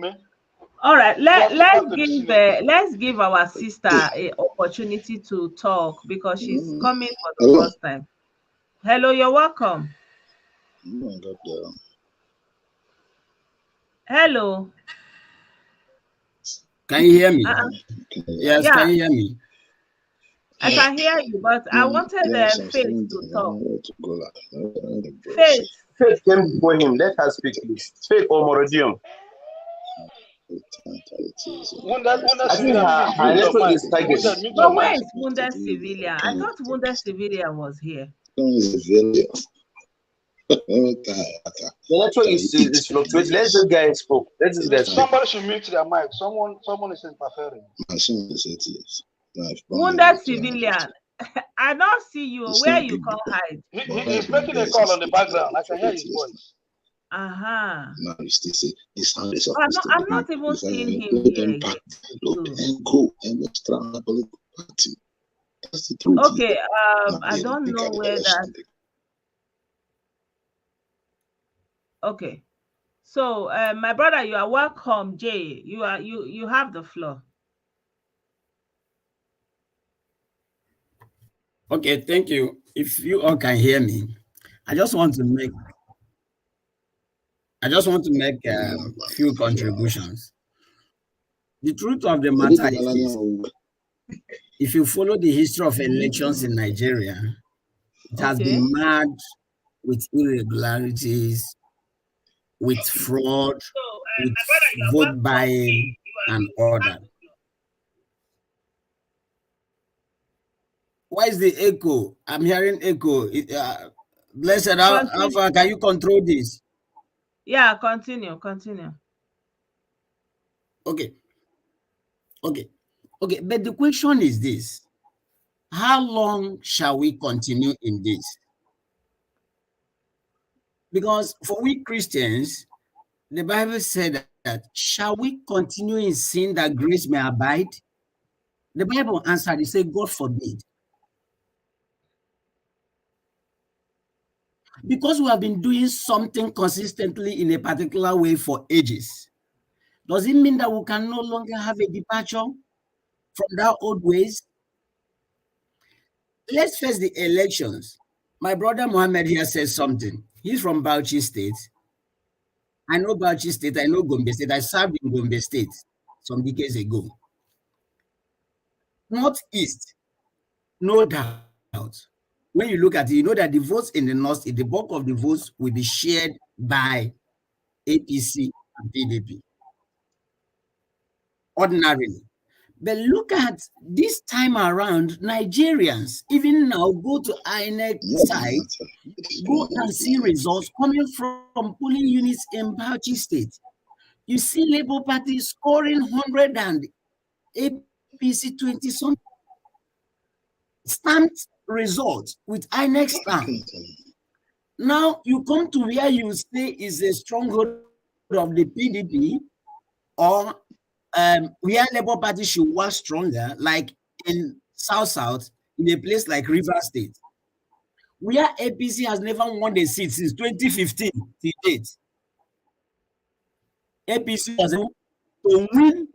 Speaker 2: all right, let's give our sister
Speaker 7: Yeah.
Speaker 2: a opportunity to talk because she's
Speaker 7: Mm,
Speaker 2: coming for the
Speaker 7: hello.
Speaker 2: first time. Hello, you're welcome.
Speaker 7: Oh my God.
Speaker 2: Hello.
Speaker 8: Can you hear me? Yes,
Speaker 2: Yeah,
Speaker 8: can you hear me?
Speaker 2: I can hear you, but I wanted
Speaker 7: Yes, I'm
Speaker 2: Faith
Speaker 7: saying
Speaker 2: to
Speaker 7: that I
Speaker 2: talk.
Speaker 7: don't know where to go. Like, I don't know the voice.
Speaker 2: Faith.
Speaker 5: Faith came before him. Let her speak, please. Faith or Morodium.
Speaker 4: Wounded
Speaker 5: I think
Speaker 4: civilian,
Speaker 5: her,
Speaker 4: please
Speaker 5: her
Speaker 4: mute your
Speaker 5: network
Speaker 4: mic.
Speaker 5: is target.
Speaker 4: Wounded, mute your
Speaker 2: But where
Speaker 4: mic.
Speaker 2: is Wounded Civilian? I thought Wounded Civilian was here.
Speaker 5: The network is fluctuating. Let this guy spoke. Let this guy speak.
Speaker 4: Somebody should mute their mic. Someone is interfering.
Speaker 7: My son is 8 years.
Speaker 2: Wounded Civilian. I don't see you. Where you can't hide?
Speaker 4: He's making a call on the background. I can hear his voice.
Speaker 2: Uh-huh.
Speaker 7: Now you still say this how they
Speaker 2: I'm
Speaker 7: supposed
Speaker 2: not,
Speaker 7: to
Speaker 2: I'm
Speaker 7: be.
Speaker 2: not even seeing him here.
Speaker 7: And go and strong political party. That's the truth.
Speaker 2: Okay, I don't know where that. Okay, so my brother, you are welcome. Jay, you have the floor.
Speaker 8: Okay, thank you. If you all can hear me, I just want to make a few contributions. The truth of the matter is this. If you follow the history of elections in Nigeria, it has been marred with irregularities, with fraud, with vote buying, and all that. Why is the echo? I'm hearing echo. Blessed, how far can you control this?
Speaker 2: Yeah, continue.
Speaker 8: Okay. But the question is this: how long shall we continue in this? Because for we Christians, the Bible said that shall we continue in sin that grace may abide? The Bible answered, it said, God forbid. Because we have been doing something consistently in a particular way for ages, does it mean that we can no longer have a departure from that old ways? Let's face the elections. My brother Mohammed here says something. He's from Bauchi State. I know Bauchi State. I know Gombe State. I served in Gombe State some decades ago. Northeast, no doubt. When you look at it, you know that the votes in the North, the bulk of the votes will be shared by APC and PDP. Ordinarily. But look at this time around, Nigerians, even now, go to INEC site, go and see results coming from polling units in Bauchi State. You see Labour Party scoring 100 and APC 20 something. Stamped results with INEC stamp. Now you come to where you say is a stronghold of the PDP, or where Labour Party should work stronger, like in South, in a place like River State, where APC has never won a seat since 2015 to date. APC was able to win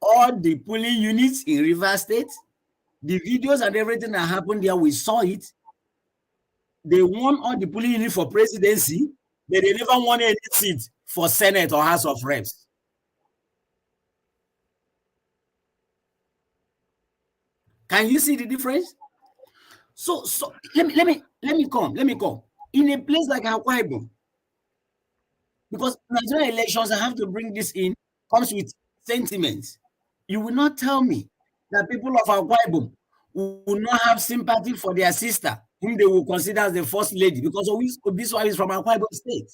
Speaker 8: all the polling units in River State. The videos and everything that happened there, we saw it. They won all the polling units for presidency, but they never won any seat for Senate or House of Reps. Can you see the difference? So let me come. In a place like Akwa Ibom, because Nigerian elections, I have to bring this in, comes with sentiments. You will not tell me that people of Akwa Ibom will not have sympathy for their sister, whom they will consider as the first lady, because this one is from Akwa Ibom State.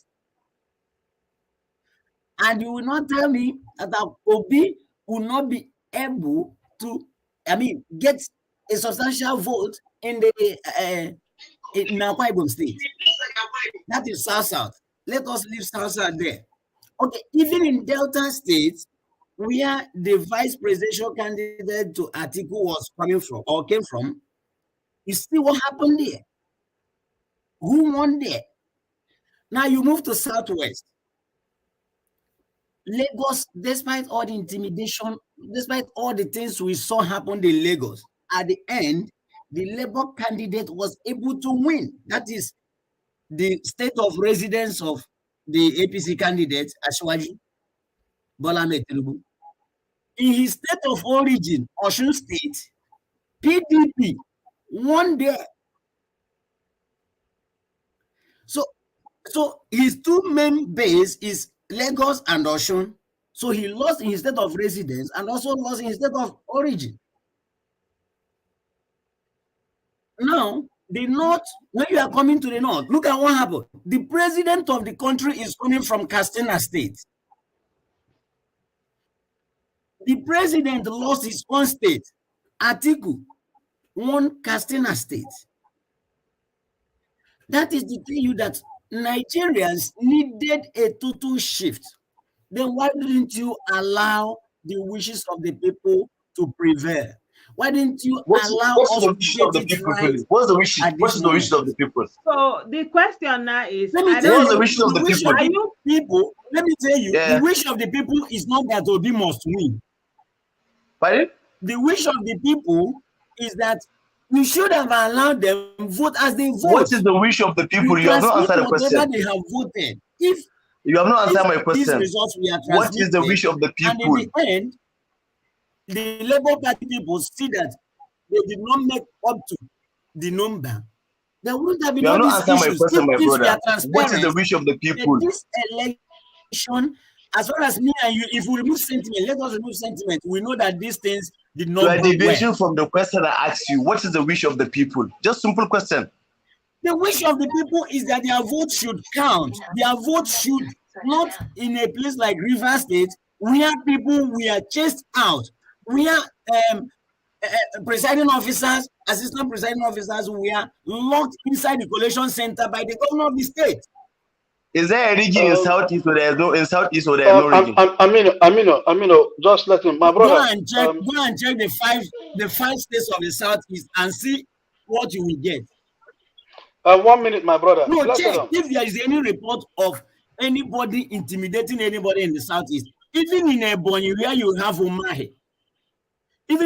Speaker 8: And you will not tell me that Obi will not be able to, get a substantial vote in Akwa Ibom State. That is South. Let us leave South there. Okay, even in Delta State, where the vice presidential candidate to Atiku was coming from or came from, you see what happened there. Who won there? Now you move to Southwest. Lagos, despite all the intimidation, despite all the things we saw happen in Lagos, at the end, the Labour candidate was able to win. That is the state of residence of the APC candidate, Ashwaji Bola Ahmed Tinubu. In his state of origin, Orsu State, PDP won there. So his two main base is Lagos and Orsu. So he lost in his state of residence and also lost in his state of origin. Now, the North, when you are coming to the North, look at what happened. The president of the country is coming from Katsina State. The president lost his own state. Atiku won Katsina State. That is to tell you that Nigerians needed a total shift. Then why didn't you allow the wishes of the people to prevail? Why didn't you allow us to get it right?
Speaker 5: What's the wishes? What is the wishes of the people?
Speaker 2: So the question now is,
Speaker 8: let me tell you,
Speaker 5: the wishes of the
Speaker 8: people. Let me tell you, the wish of the people is not that Obi must win.
Speaker 5: Pardon?
Speaker 8: The wish of the people is that you should have allowed them vote as they vote.
Speaker 5: What is the wish of the people? You have not answered the question.
Speaker 8: Whatever they have voted. If
Speaker 5: you have not answered my question,
Speaker 8: these results we are
Speaker 5: what is the wish of the people?
Speaker 8: And in the end, the Labour Party people see that they did not make up to the number. There wouldn't have been all these issues.
Speaker 5: My question, my brother. What is the wish of the people?
Speaker 8: This election, as far as me and you, if we remove sentiment, let us remove sentiment. We know that these things did not.
Speaker 5: You are deviation from the question I asked you. What is the wish of the people? Just simple question.
Speaker 8: The wish of the people is that their vote should count. Their vote should not in a place like River State, where people were chased out, where presiding officers, assistant presiding officers were locked inside the collation center by the governor of the state.
Speaker 5: Is there a region in Southeast where there is no region?
Speaker 4: Amino, just let him. My brother,
Speaker 8: go and check the five states of the Southeast and see what you will get.
Speaker 4: 1 minute, my brother.
Speaker 8: No, check if there is any report of anybody intimidating anybody in the Southeast. Even in Ebonyi where you have Umahi. They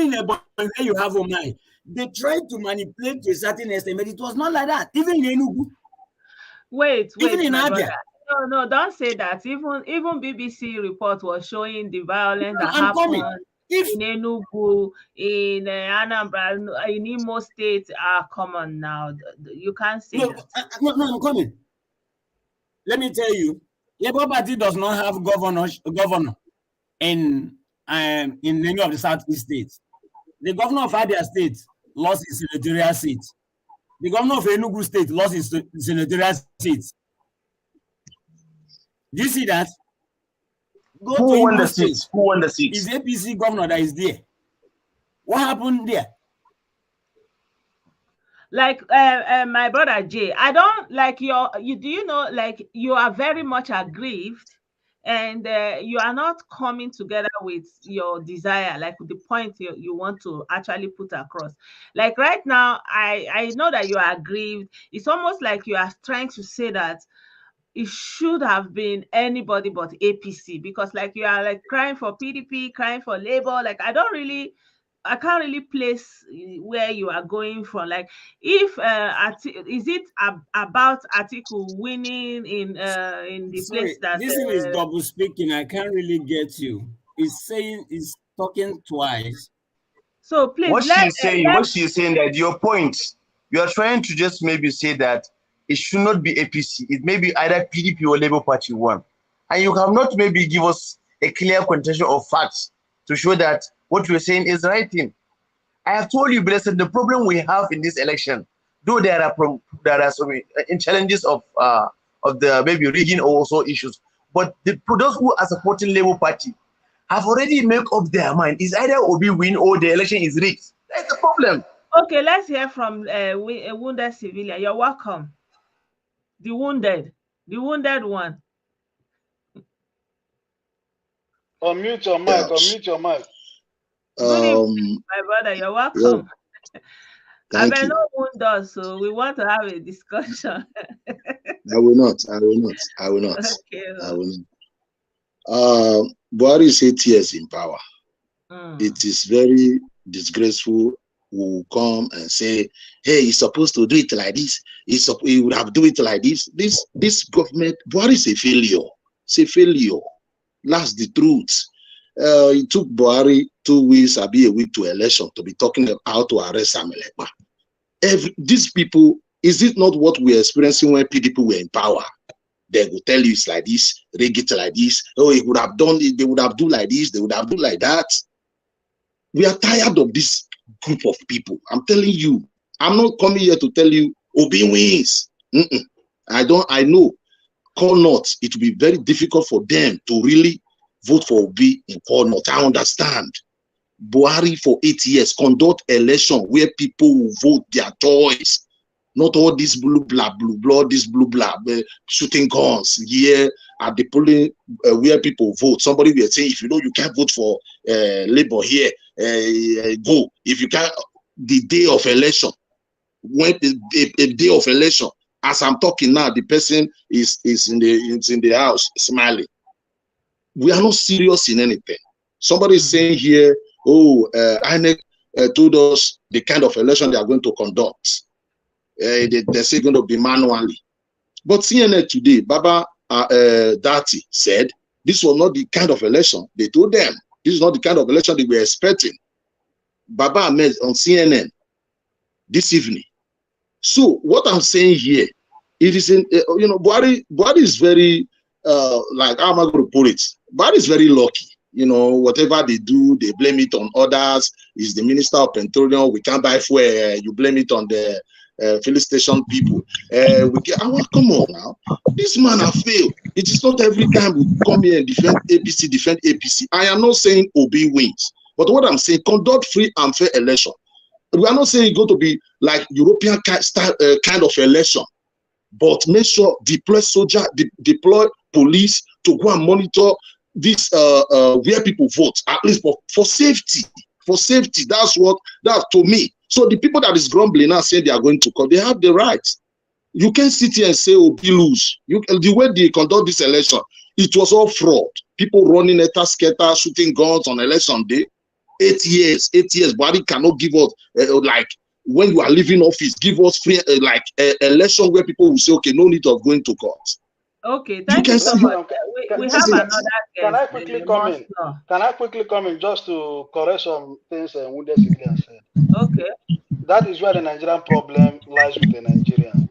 Speaker 8: tried to manipulate to a certain extent, but it was not like that. Even in Enugu.
Speaker 2: Wait,
Speaker 8: even in Abia.
Speaker 2: No, don't say that. Even BBC report was showing the violence that happened in Enugu, in Anambra, in Imo State are common now. You can't say that.
Speaker 8: No, I'm coming. Let me tell you, Labour Party does not have governor in any of the Southeast states. The governor of Abia State lost his senatorial seat. The governor of Enugu State lost his senatorial seat. Do you see that?
Speaker 5: Who won the seat? Who won the seat?
Speaker 8: It's APC governor that is there. What happened there?
Speaker 2: Like my brother Jay, I don't like do you know, like you are very much aggrieved and you are not coming together with your desire, like the point you want to actually put across. Like right now, I know that you are aggrieved. It's almost like you are trying to say that it should have been anybody but APC, because like you are like crying for PDP, crying for Labour. Like I can't really place where you are going from. Like if is it about Atiku winning in the place that
Speaker 8: this thing is double speaking? I can't really get you. It's talking twice.
Speaker 2: So please,
Speaker 5: what she's saying that your point, you are trying to just maybe say that it should not be APC. It may be either PDP or Labour Party won, and you have not maybe give us a clear contention of facts to show that what you're saying is right thing. I have told you, Blessed, the problem we have in this election, though there are some challenges of the maybe region or also issues, but those who are supporting Labour Party have already made up their mind. It's either Obi win or the election is rigged. That's the problem.
Speaker 2: Okay, let's hear from a wounded civilian. You're welcome. The wounded one.
Speaker 4: Unmute your mic.
Speaker 2: Good evening, my brother. You're welcome.
Speaker 7: Thank
Speaker 2: I
Speaker 7: you.
Speaker 2: know one does, so we want to have a discussion.
Speaker 7: I will not. I will not. I will not.
Speaker 2: Okay.
Speaker 7: I will not. Buhari is 8 years in power. It is very disgraceful. We will come and say, "Hey, he's supposed to do it like this. He would have do it like this." This government, Buhari is a failure. It's a failure. That's the truth. It took Buhari 2 weeks, a week to election to be talking about how to arrest Amelekpa. These people, is it not what we're experiencing when PDP were in power? They will tell you it's like this, rig it like this. Oh, he would have done it. They would have done like this. They would have done like that. We are tired of this group of people. I'm telling you. I'm not coming here to tell you Obi wins. I know. Call not. It will be very difficult for them to really vote for Obi in call not. I understand. Buhari for 8 years conduct election where people will vote their choice. Not all this blue blah, this blue blah, shooting guns here at the polling where people vote. Somebody will say, if you know you can't vote for Labour here, go. If you can't, the day of election, when a day of election, as I'm talking now, the person is in the house smiling. We are not serious in anything. Somebody is saying here, oh, INEC told us the kind of election they are going to conduct. They say going to be manually. But CNN today, Baba Dati said this was not the kind of election. They told them this is not the kind of election they were expecting. Baba Ahmed on CNN this evening. So what I'm saying here, it is in Buhari is very like how am I going to put it? Buhari is very lucky. Whatever they do, they blame it on others. He's the minister of petroleum. We can't buy fuel. You blame it on the filling station people. Come on now. This man has failed. It is not every time we come here and defend APC. I am not saying Obi wins. But what I'm saying, conduct free and fair election. We are not saying it's going to be like European kind of election. But make sure deploy soldier, deploy police to go and monitor this where people vote, at least for safety. For safety, that's to me. So the people that is grumbling now saying they are going to court, they have the right. You can't sit here and say, oh, we lose. The way they conduct this election, it was all fraud. People running skater, shooting guns on election day. 8 years, Buhari cannot give us like when you are leaving office, give us free election where people will say, okay, no need of going to court.
Speaker 2: Okay, thank you so much. We have another guest.
Speaker 4: Can I quickly come in? Can I quickly come in just to correct some things wounded civilians said?
Speaker 2: Okay.
Speaker 4: That is where the Nigerian problem lies with the Nigerian.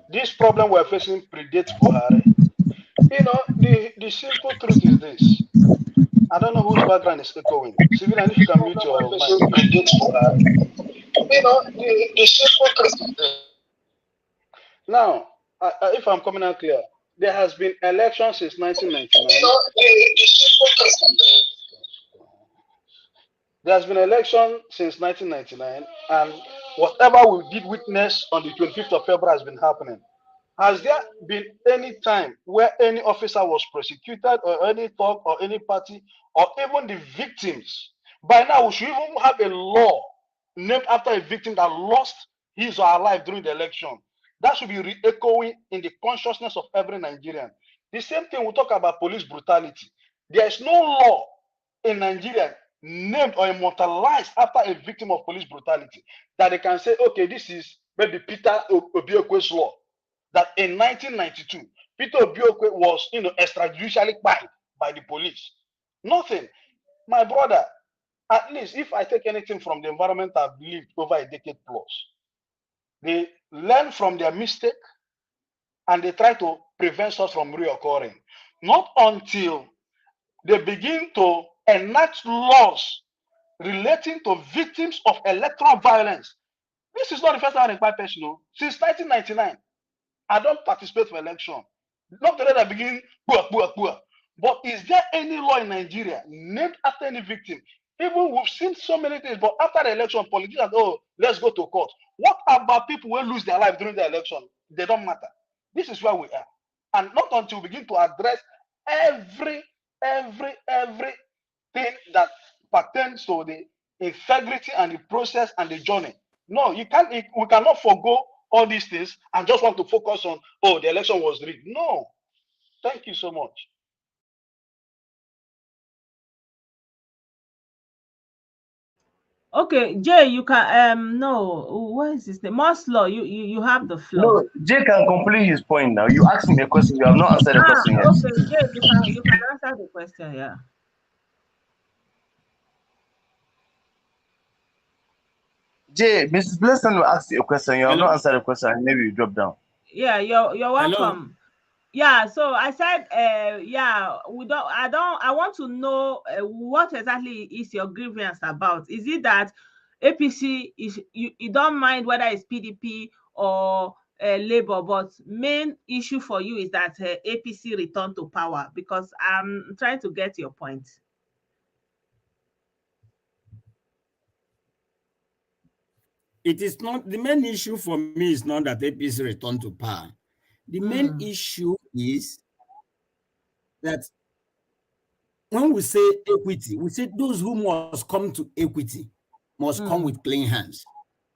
Speaker 4: This problem we're facing predates Buhari. The simple truth is this. I don't know whose background is echoing. Civilian, if you can mute your mic.
Speaker 6: Predates Buhari. The simple truth is this.
Speaker 4: Now, if I'm coming out clear, there has been elections since 1999. There has been election since 1999, and whatever we did witness on the 25th of February has been happening. Has there been any time where any officer was prosecuted, or any talk, or any party, or even the victims? By now, we should even have a law named after a victim that lost his or her life during the election. That should be re-echoing in the consciousness of every Nigerian. The same thing we talk about police brutality. There is no law in Nigeria named or immortalized after a victim of police brutality that they can say, okay, this is maybe Peter Obiokwe's law. That in 1992, Peter Obiokwe was, extrajudicially fined by the police. Nothing. My brother, at least if I take anything from the environment I've lived over a decade plus, they learn from their mistake and they try to prevent such from reoccurring. Not until they begin to enact laws relating to victims of electoral violence. This is not the first time I inquire personal. Since 1999, I don't participate for election. Not that I begin poor. But is there any law in Nigeria named after any victim? Even we've seen so many things, but after the election, politicians, let's go to court. What about people who lose their life during the election? They don't matter. This is where we are. And not until we begin to address everything that pertains to the integrity and the process and the journey No, you can't. We cannot forego all these things and just want to focus on, oh, the election was rigged. No. Thank you so much.
Speaker 2: Okay, Jay, you can no, what is his name? Law, you have the floor.
Speaker 5: No, Jay can complete his point now. You asked me a question, you have not answered the question yet.
Speaker 2: Okay, Jay, you can answer the question, yeah.
Speaker 5: Jay, Mrs. Blessing will ask you a question. You have
Speaker 8: Hello?
Speaker 5: not answered the question, and maybe you drop down.
Speaker 2: Yeah, you're welcome.
Speaker 8: Hello?
Speaker 2: Yeah, so I said, yeah, I want to know what exactly is your grievance about. Is it that APC is you don't mind whether it's PDP or Labour, but main issue for you is that APC return to power? Because I'm trying to get your point.
Speaker 8: It is not, the main issue for me is not that APC return to power. The main issue is that when we say equity, we say those who must come to equity must come with clean hands.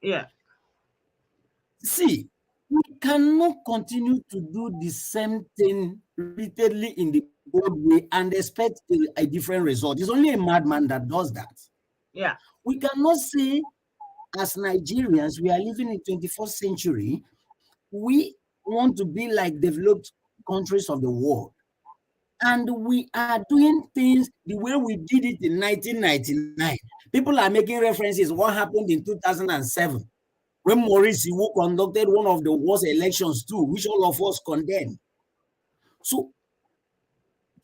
Speaker 2: Yeah.
Speaker 8: See, we cannot continue to do the same thing repeatedly in the old way and expect a different result. It's only a madman that does that.
Speaker 2: Yeah.
Speaker 8: We cannot say, as Nigerians, we are living in 21st century, we want to be like developed countries of the world. And we are doing things the way we did it in 1999. People are making references what happened in 2007, when Maurice Iwu conducted one of the worst elections too, which all of us condemned. So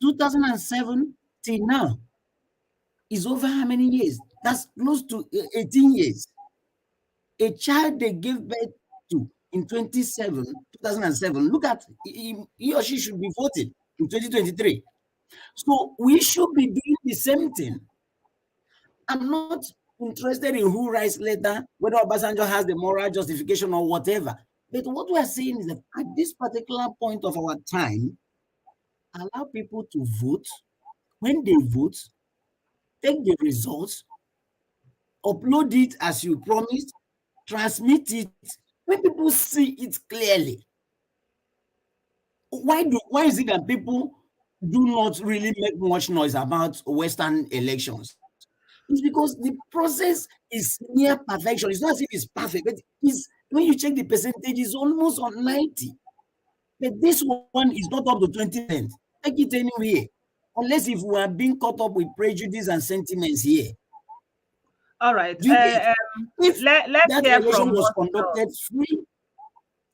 Speaker 8: 2007 till now is over how many years? That's close to 18 years. A child they gave birth to in 2007, look at, he or she should be voting in 2023. So we should be doing the same thing. I'm not interested in who writes letter, whether Obasanjo has the moral justification or whatever. But what we are saying is that at this particular point of our time, allow people to vote. When they vote, take the results, upload it as you promised, transmit it. When people see it clearly, why is it that people do not really make much noise about Western elections? It's because the process is near perfection. It's not as if it's perfect, but when you check the percentage, it's almost on 90. But this one is not up to 20%. Take it anywhere, unless if we are being caught up with prejudice and sentiments here.
Speaker 2: All right.
Speaker 8: If
Speaker 2: let's
Speaker 8: that
Speaker 2: hear
Speaker 8: election
Speaker 2: from
Speaker 8: was conducted free,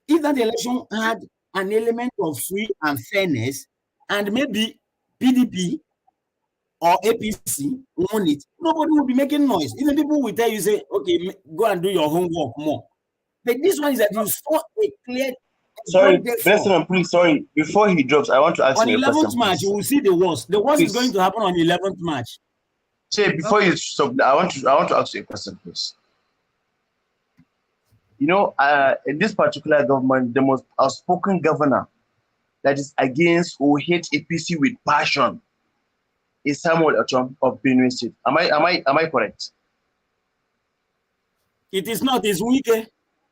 Speaker 8: if that election had an element of free and fairness, and maybe PDP or APC won it, nobody will be making noise. Even people will tell you, say, okay, go and do your homework more. But this one is that you saw a clear.
Speaker 5: Sorry, Blessing, please, sorry. Before he drops, I want to ask you a question.
Speaker 8: On 11th March, you will see the worst. The worst is going to happen on 11th March.
Speaker 5: Jay, before you stop, I want to ask you a question, please. You know, in this particular government, the most outspoken governor that is against or hates APC with passion is Samuel Ochom of Benue State. Am I correct?
Speaker 8: It is not. It's Wike.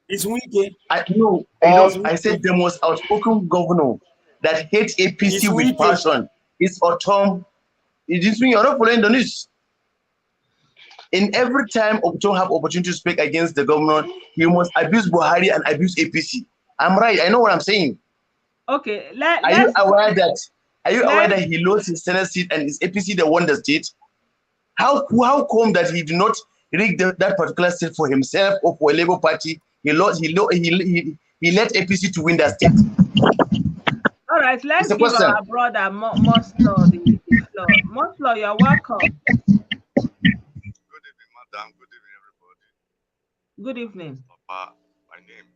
Speaker 8: It's Wike.
Speaker 5: I said the most outspoken governor that hates APC with passion is Ochom. It is me. You're not following the news. In every time Ochom have opportunity to speak against the government, he must abuse Buhari and abuse APC. I'm right. I know what I'm saying.
Speaker 2: Okay.
Speaker 5: Are you aware that he lost his Senate seat and his APC that won the state? How come that he did not rig that particular seat for himself or for a Labour Party? He let APC to win that state.
Speaker 2: All right, let's give our brother Moslo the floor. Moslo, you're welcome.
Speaker 9: Good evening, madam. Good evening, everybody.
Speaker 2: Good evening.
Speaker 9: Papa, my name.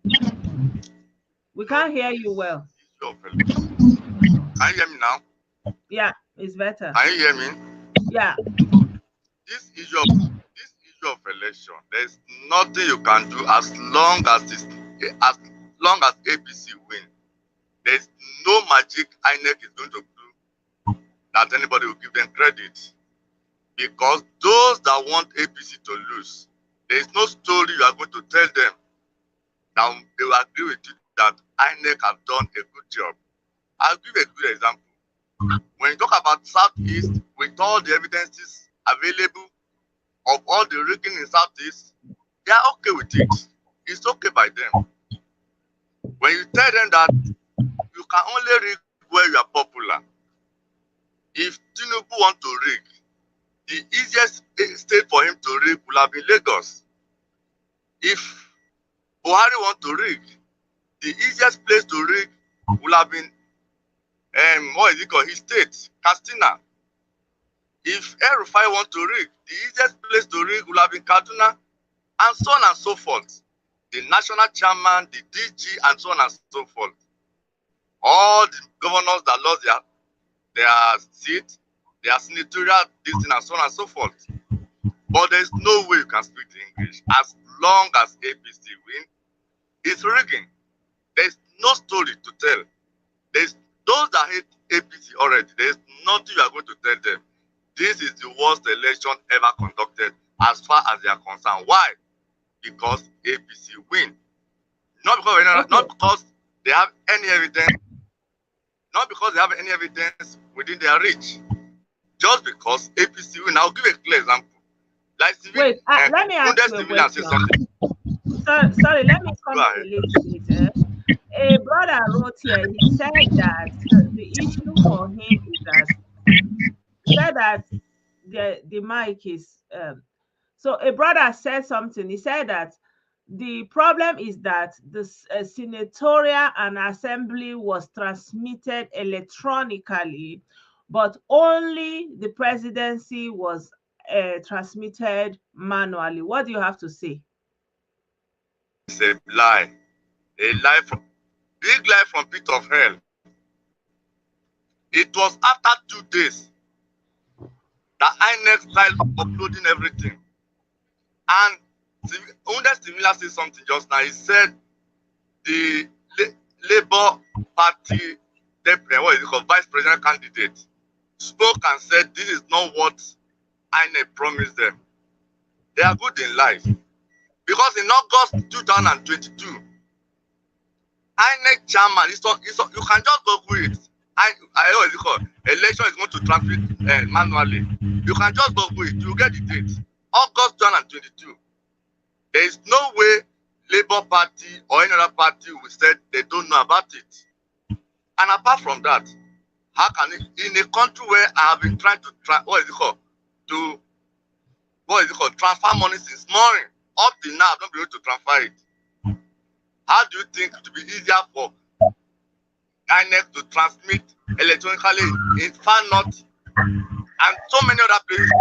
Speaker 2: We can't hear you well.
Speaker 9: Can you hear me now?
Speaker 2: Yeah, it's better.
Speaker 9: Can you hear me?
Speaker 2: Yeah.
Speaker 9: This issue of election, there's nothing you can do as long as APC win. There's no magic INEC is going to do that anybody will give them credit. Because those that want APC to lose, There is no story you are going to tell them that they will agree with you that INEC have done a good job. I'll give a good example. When you talk about Southeast, with all the evidences available of all the rigging in Southeast, they are okay with it. It's okay by them. When you tell them that you can only rig where you are popular, if Tinubu want to rig, the easiest state for him to rig will have been Lagos. If Buhari want to rig, the easiest place to rig will have been what is it called? His state, Katsina. If El-Rufai want to rig, the easiest place to rig will have been Kaduna, and so on and so forth. The national chairman, the DG, and so on and so forth. All the governors that lost their seat, their senatorial distance, and so on and so forth. But there's no way you can speak the English. As long as APC win, it's rigging. There's no story to tell. There's those that hate APC already, there's nothing you are going to tell them. This is the worst election ever conducted as far as they are concerned. Why? Because APC win. Not because they have any evidence, not because they have any evidence within their reach. Just because APC win. I'll give a clear example. Like
Speaker 2: wait, let me ask you a question. Sorry, let me come a little bit. A brother wrote here, he said that the issue for him is that the mic is so a brother said something. He said that the problem is that the senatorial and assembly was transmitted electronically, but only the presidency was transmitted manually. What do you have to say?
Speaker 9: It's a lie from big lie from pit of hell. It was after 2 days that INEC started uploading everything. And Unda Stimula said something just now. He said the Labour Party vice president candidate spoke and said this is not what INEC promised them. They are good in life. Because in August 2022, INEC chairman, you can just go with it. Election is going to transmit manually. You can just go with it. You get the date. August 2022. There is no way Labour Party or any other party will say they don't know about it. And apart from that, how can it, in a country where I have been trying to transfer money since morning, up till now I've not been able to transfer it. How do you think it will be easier for INEC to transmit electronically in far north and so many other places?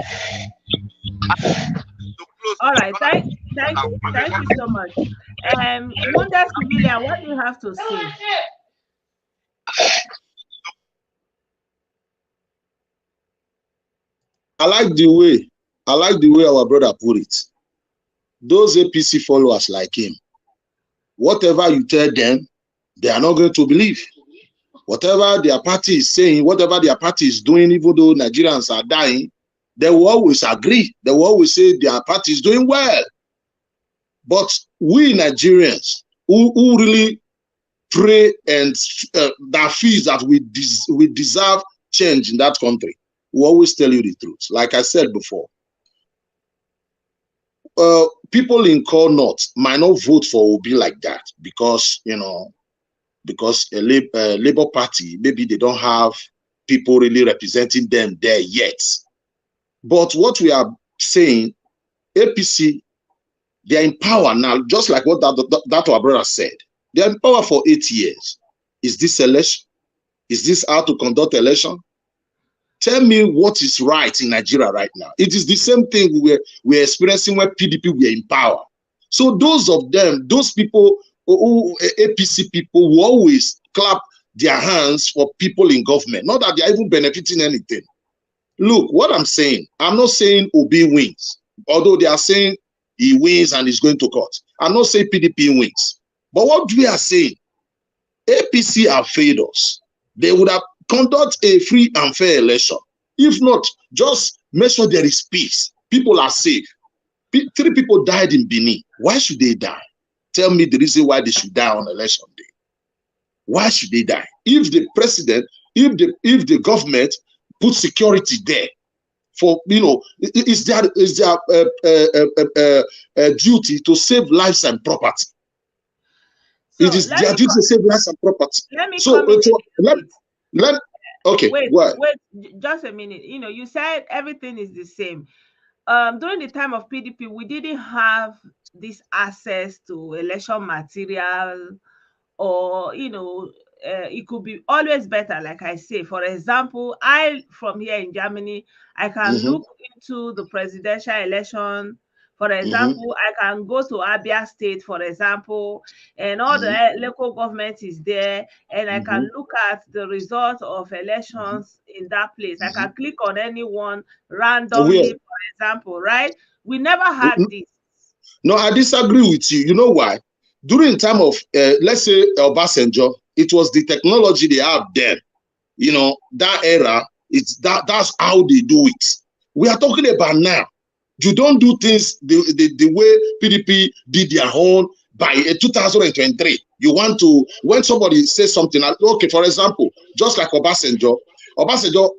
Speaker 2: All right, thank you so much. Wonder Civilian, what do you have to say?
Speaker 7: I like the way our brother put it. Those APC followers like him, whatever you tell them, they are not going to believe. Whatever their party is saying, whatever their party is doing, even though Nigerians are dying, they will always agree. They will always say their party is doing well. But we Nigerians who really pray and that feels that we deserve change in that country, we always tell you the truth. Like I said before, people in Core North might not vote for Obi like that because, because a Labour Party, maybe they don't have people really representing them there yet. But what we are saying, APC, they're in power now, just like what that our brother said. They're in power for 8 years. Is this election? Is this how to conduct election? Tell me what is right in Nigeria right now. It is the same thing we're experiencing when PDP were in power. So those of them, those people, APC people, will always clap their hands for people in government. Not that they're even benefiting anything. Look, what I'm saying, I'm not saying Obi wins, although they are saying he wins and he's going to court. I'm not saying PDP wins. But what we are saying, APC have failed us. They would have conducted a free and fair election. If not, just make sure there is peace. People are safe. Three people died in Benin. Why should they die? Tell me the reason why they should die on election day. Why should they die? If the president, if the government put security there for, it's their duty to save lives and property. So it is their duty to save lives and property.
Speaker 2: Let me come in.
Speaker 7: Okay.
Speaker 2: Wait, just a minute. You said everything is the same. During the time of PDP, we didn't have this access to election material, or it could be always better. Like I say, for example, from here in Germany, I can look into the presidential election. For example, I can go to Abia State, for example, and all the local government is there, and I can look at the result of elections in that place. I can click on anyone randomly, for example, right? We never had this.
Speaker 7: No, I disagree with you. You know why? During the time of, let's say, Obasanjo, it was the technology they have then. That era, that's how they do it. We are talking about now. You don't do things the way PDP did their own by 2023. You want to, when somebody says something, okay, for example, just like Obasanjo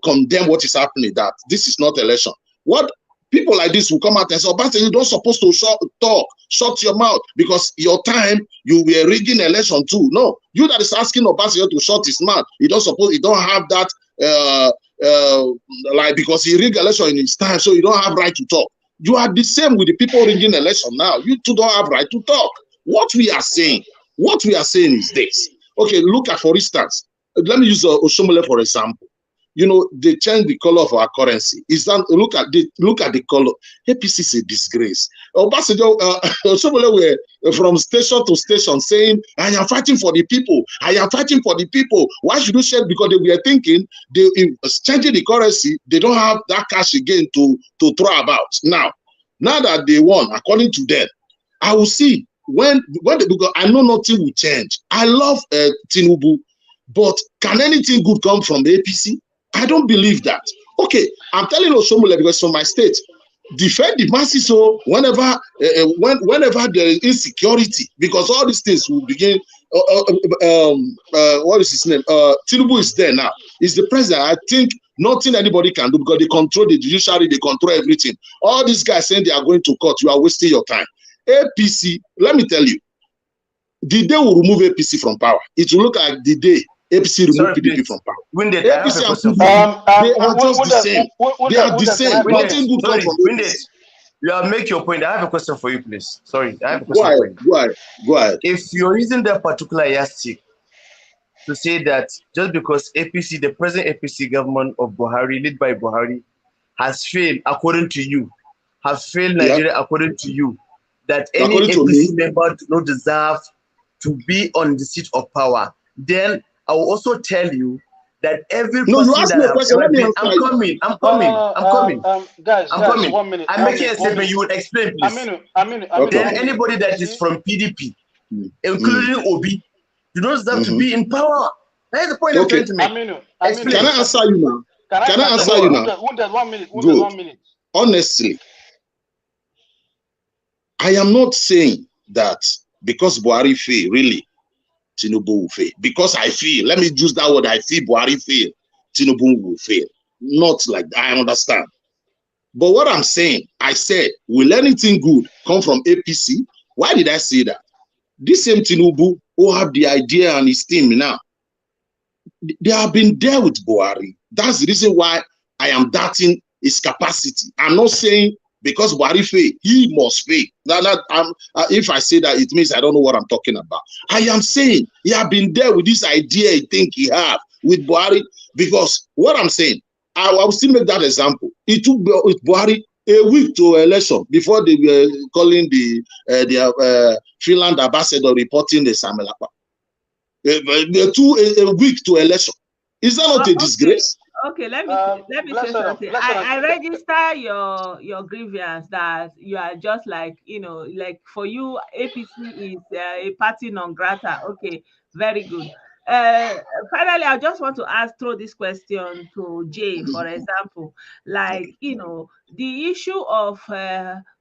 Speaker 7: condemned what is happening, that this is not election. What people like this will come out and say, Obasanjo, you're not supposed to shut your mouth, because your time you were rigging election too. No, you that is asking Obasanjo to shut his mouth, he don't have that because he rigged election in his time, so you don't have right to talk. You are the same with the people rigging election now. You too don't have right to talk. What we are saying is this. Okay, look at, for instance, let me use Osomole for example. They change the color of our currency. Look at the color. APC is a disgrace. Obasanjo, Osomole were from station to station saying, I am fighting for the people. I am fighting for the people. Why should you share? Because they were thinking, changing the currency, they don't have that cash again to throw about. Now that they won, according to them, I will see because I know nothing will change. I love Tinubu, but can anything good come from the APC? I don't believe that. Okay, I'm telling Osomole because from my state, defend the masses. So whenever there is insecurity, because all these things will begin. What is his name? Tinubu is there now. He's the president. I think nothing anybody can do, because they control the judiciary, they control everything. All these guys saying they are going to court, you are wasting your time. APC, let me tell you, the day we remove APC from power, it will look like the day APC remove PDP from power. APC and PDP, they are just the same. They are the same. Nothing good comes from APC.
Speaker 5: You make your point. I have a question for you, please. Sorry, I have a question for you.
Speaker 7: Go ahead.
Speaker 5: If you're using that particular yardstick to say that just because APC, the present APC government of Buhari, led by Buhari, has failed according to you, has failed Nigeria according to you, that any APC member do not deserve to be on the seat of power, then I will also tell you that every person
Speaker 7: you ask me a question. Let me answer.
Speaker 5: I'm coming.
Speaker 4: Guys, 1 minute.
Speaker 5: I'm making a statement. You would explain, please.
Speaker 4: Aminu.
Speaker 5: Then anybody that is from PDP, including Obi, do not deserve to be in power. That is the point I'm trying to make.
Speaker 4: Aminu.
Speaker 7: Can I answer you now? Can I answer you now?
Speaker 4: 1 minute.
Speaker 7: Good.
Speaker 4: 1 minute.
Speaker 7: Honestly, I am not saying that because Buhari failed, really, Tinubu will fail. Because I feel, let me use that word, I feel Buhari fail, Tinubu will fail. Not like that, I understand. But what I'm saying, I said, will anything good come from APC? Why did I say that? This same Tinubu who have the idea and his team now, they have been there with Buhari. That's the reason why I am doubting his capacity. I'm not saying because Buhari failed, he must fail. If I say that, it means I don't know what I'm talking about. I am saying he have been there with this idea he think he have with Buhari, because what I'm saying, I will still make that example. It took with Buhari a week to election before they were calling the Finland ambassador reporting the Samelapa. A week to election. Is that not a disgrace?
Speaker 2: Okay, let me say something. I register your grievance that you are just like, like for you, APC is a party non grata. Okay, very good. Finally, I just want to throw this question to Jay, for example, like, the issue of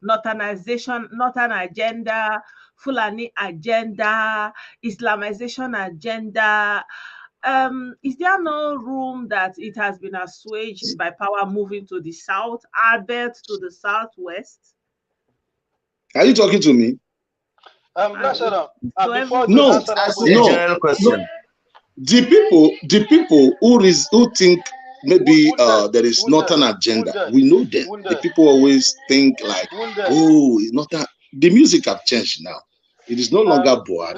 Speaker 2: northernization, northern agenda, Fulani agenda, Islamization agenda. Is there no room that it has been assuaged by power moving to the south, Albert to the southwest?
Speaker 7: Are you talking to me?
Speaker 4: Blessed before
Speaker 7: no,
Speaker 4: you answer that
Speaker 5: asking a general question.
Speaker 7: The people who think maybe there is not an agenda, we know them. The people always think like, oh, it's not that. The music have changed now. It is no longer Buhari.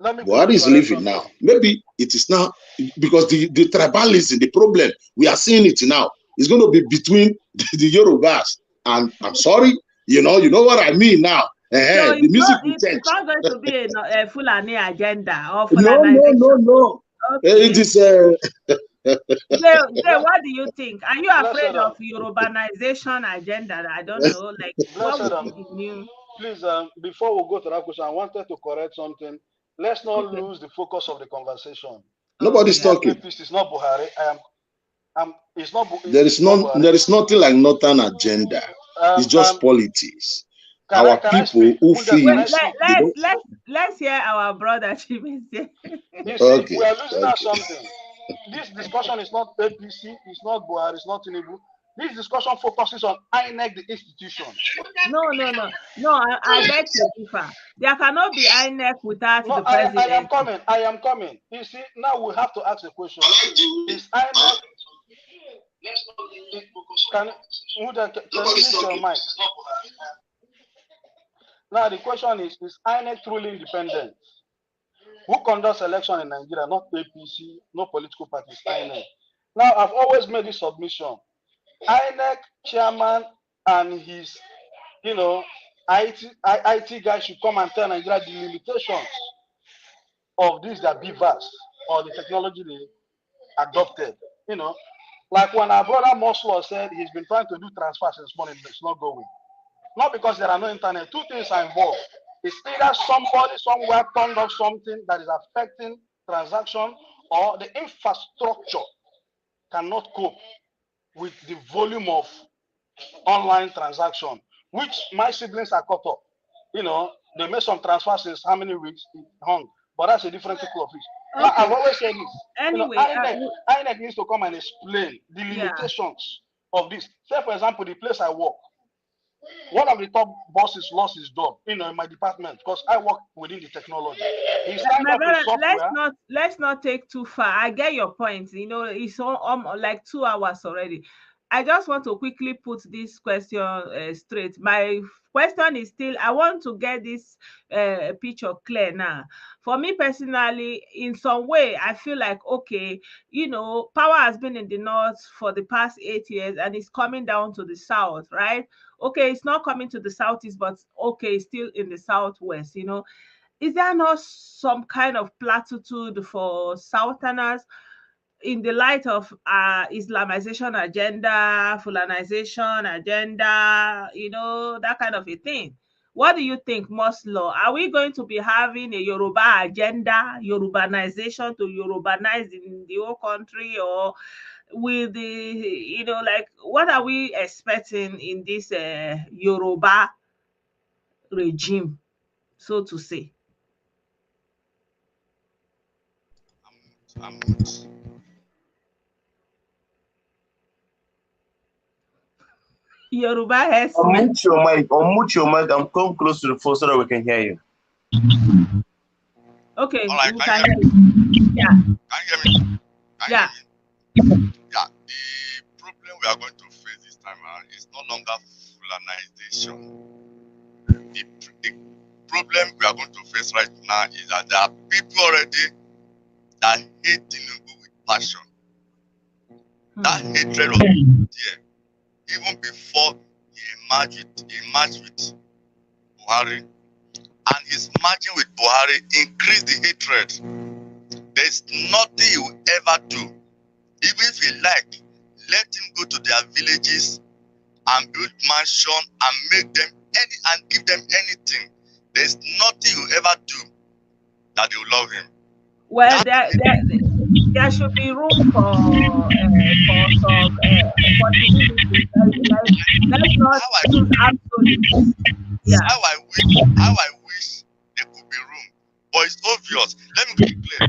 Speaker 7: Buhari is living now. Maybe it is now because the tribalism, the problem, we are seeing it now. It's going to be between the Yorubas. And I'm sorry, you know what I mean now.
Speaker 2: So
Speaker 7: the music will change.
Speaker 2: It's not going to be a Fulani agenda or
Speaker 7: No.
Speaker 2: Okay.
Speaker 7: It is.
Speaker 2: Jay, what do you think? Are you afraid of Yorubanization agenda? I don't know. Like, what would be the new?
Speaker 4: Please, before we go to that question, I wanted to correct something. Let's not lose the focus of the conversation.
Speaker 7: Nobody's talking.
Speaker 4: It's not Buhari. It's not.
Speaker 7: There is nothing like northern agenda. It's just politics. Our people who feel.
Speaker 2: Let's hear our brother Chimese.
Speaker 4: You see, we are losing out something. This discussion is not APC, it's not Buhari, it's not Tinubu. This discussion focuses on INEC, the institution.
Speaker 2: No. I beg to differ. There cannot be INEC without the president.
Speaker 4: I am coming. You see, now we have to ask a question. Is INEC? Can you use your mic? Now the question is INEC truly independent? Who conducts election in Nigeria? Not APC, no political parties, INEC. Now, I've always made this submission. INEC chairman and his, IT guys should come and tell Nigeria the limitations of these their beavers or the technology they adopted. Like when our brother Moslow said he's been trying to do transfers this morning, it's not going. Not because there are no internet. Two things are involved. It's either somebody somewhere turned off something that is affecting transaction, or the infrastructure cannot cope with the volume of online transaction, which my siblings are caught up. They made some transfers since how many weeks it hung, but that's a different kettle of fish. Okay. Now, I've always said this.
Speaker 2: Anyway,
Speaker 4: INEC needs to come and explain the limitations of this. Say, for example, the place I work. One of the top bosses lost his job, in my department, because I work within the technology.
Speaker 2: My brother, let's not take too far. I get your point. It's like 2 hours already. I just want to quickly put this question straight. My question is still, I want to get this picture clear now. For me personally, in some way, I feel like, okay, power has been in the north for the past 8 years and it's coming down to the south, right? Okay, it's not coming to the southeast, but okay, it's still in the southwest, Is there not some kind of platitude for southerners in the light of Islamization agenda, Fulanization agenda, that kind of a thing? What do you think, Moslow? Are we going to be having a Yoruba agenda, Yorubanization to Yorubanize in the whole country, or with the, what are we expecting in this Yoruba regime, so to say? Yoruba has
Speaker 5: unmute your mic and come close to the phone so that we can hear you.
Speaker 2: Okay.
Speaker 9: All right,
Speaker 2: can hear you. Yeah.
Speaker 9: Can you hear me?
Speaker 2: Yeah.
Speaker 9: Yeah, the problem we are going to face this time around is no longer Fulanization. The problem we are going to face right now is that there are people already that hate Tinubu with passion. That hatred was there even before he emerged with Buhari. And his merging with Buhari increased the hatred. There's nothing he will ever do. Even if he like, let him go to their villages and build mansion and make them and give them anything. There's nothing he will ever do that they will love him.
Speaker 2: Well, there should be room for some possibilities. Like, let's not use absolutes. Yeah.
Speaker 9: How I wish there could be room, but it's obvious. Let me be clear.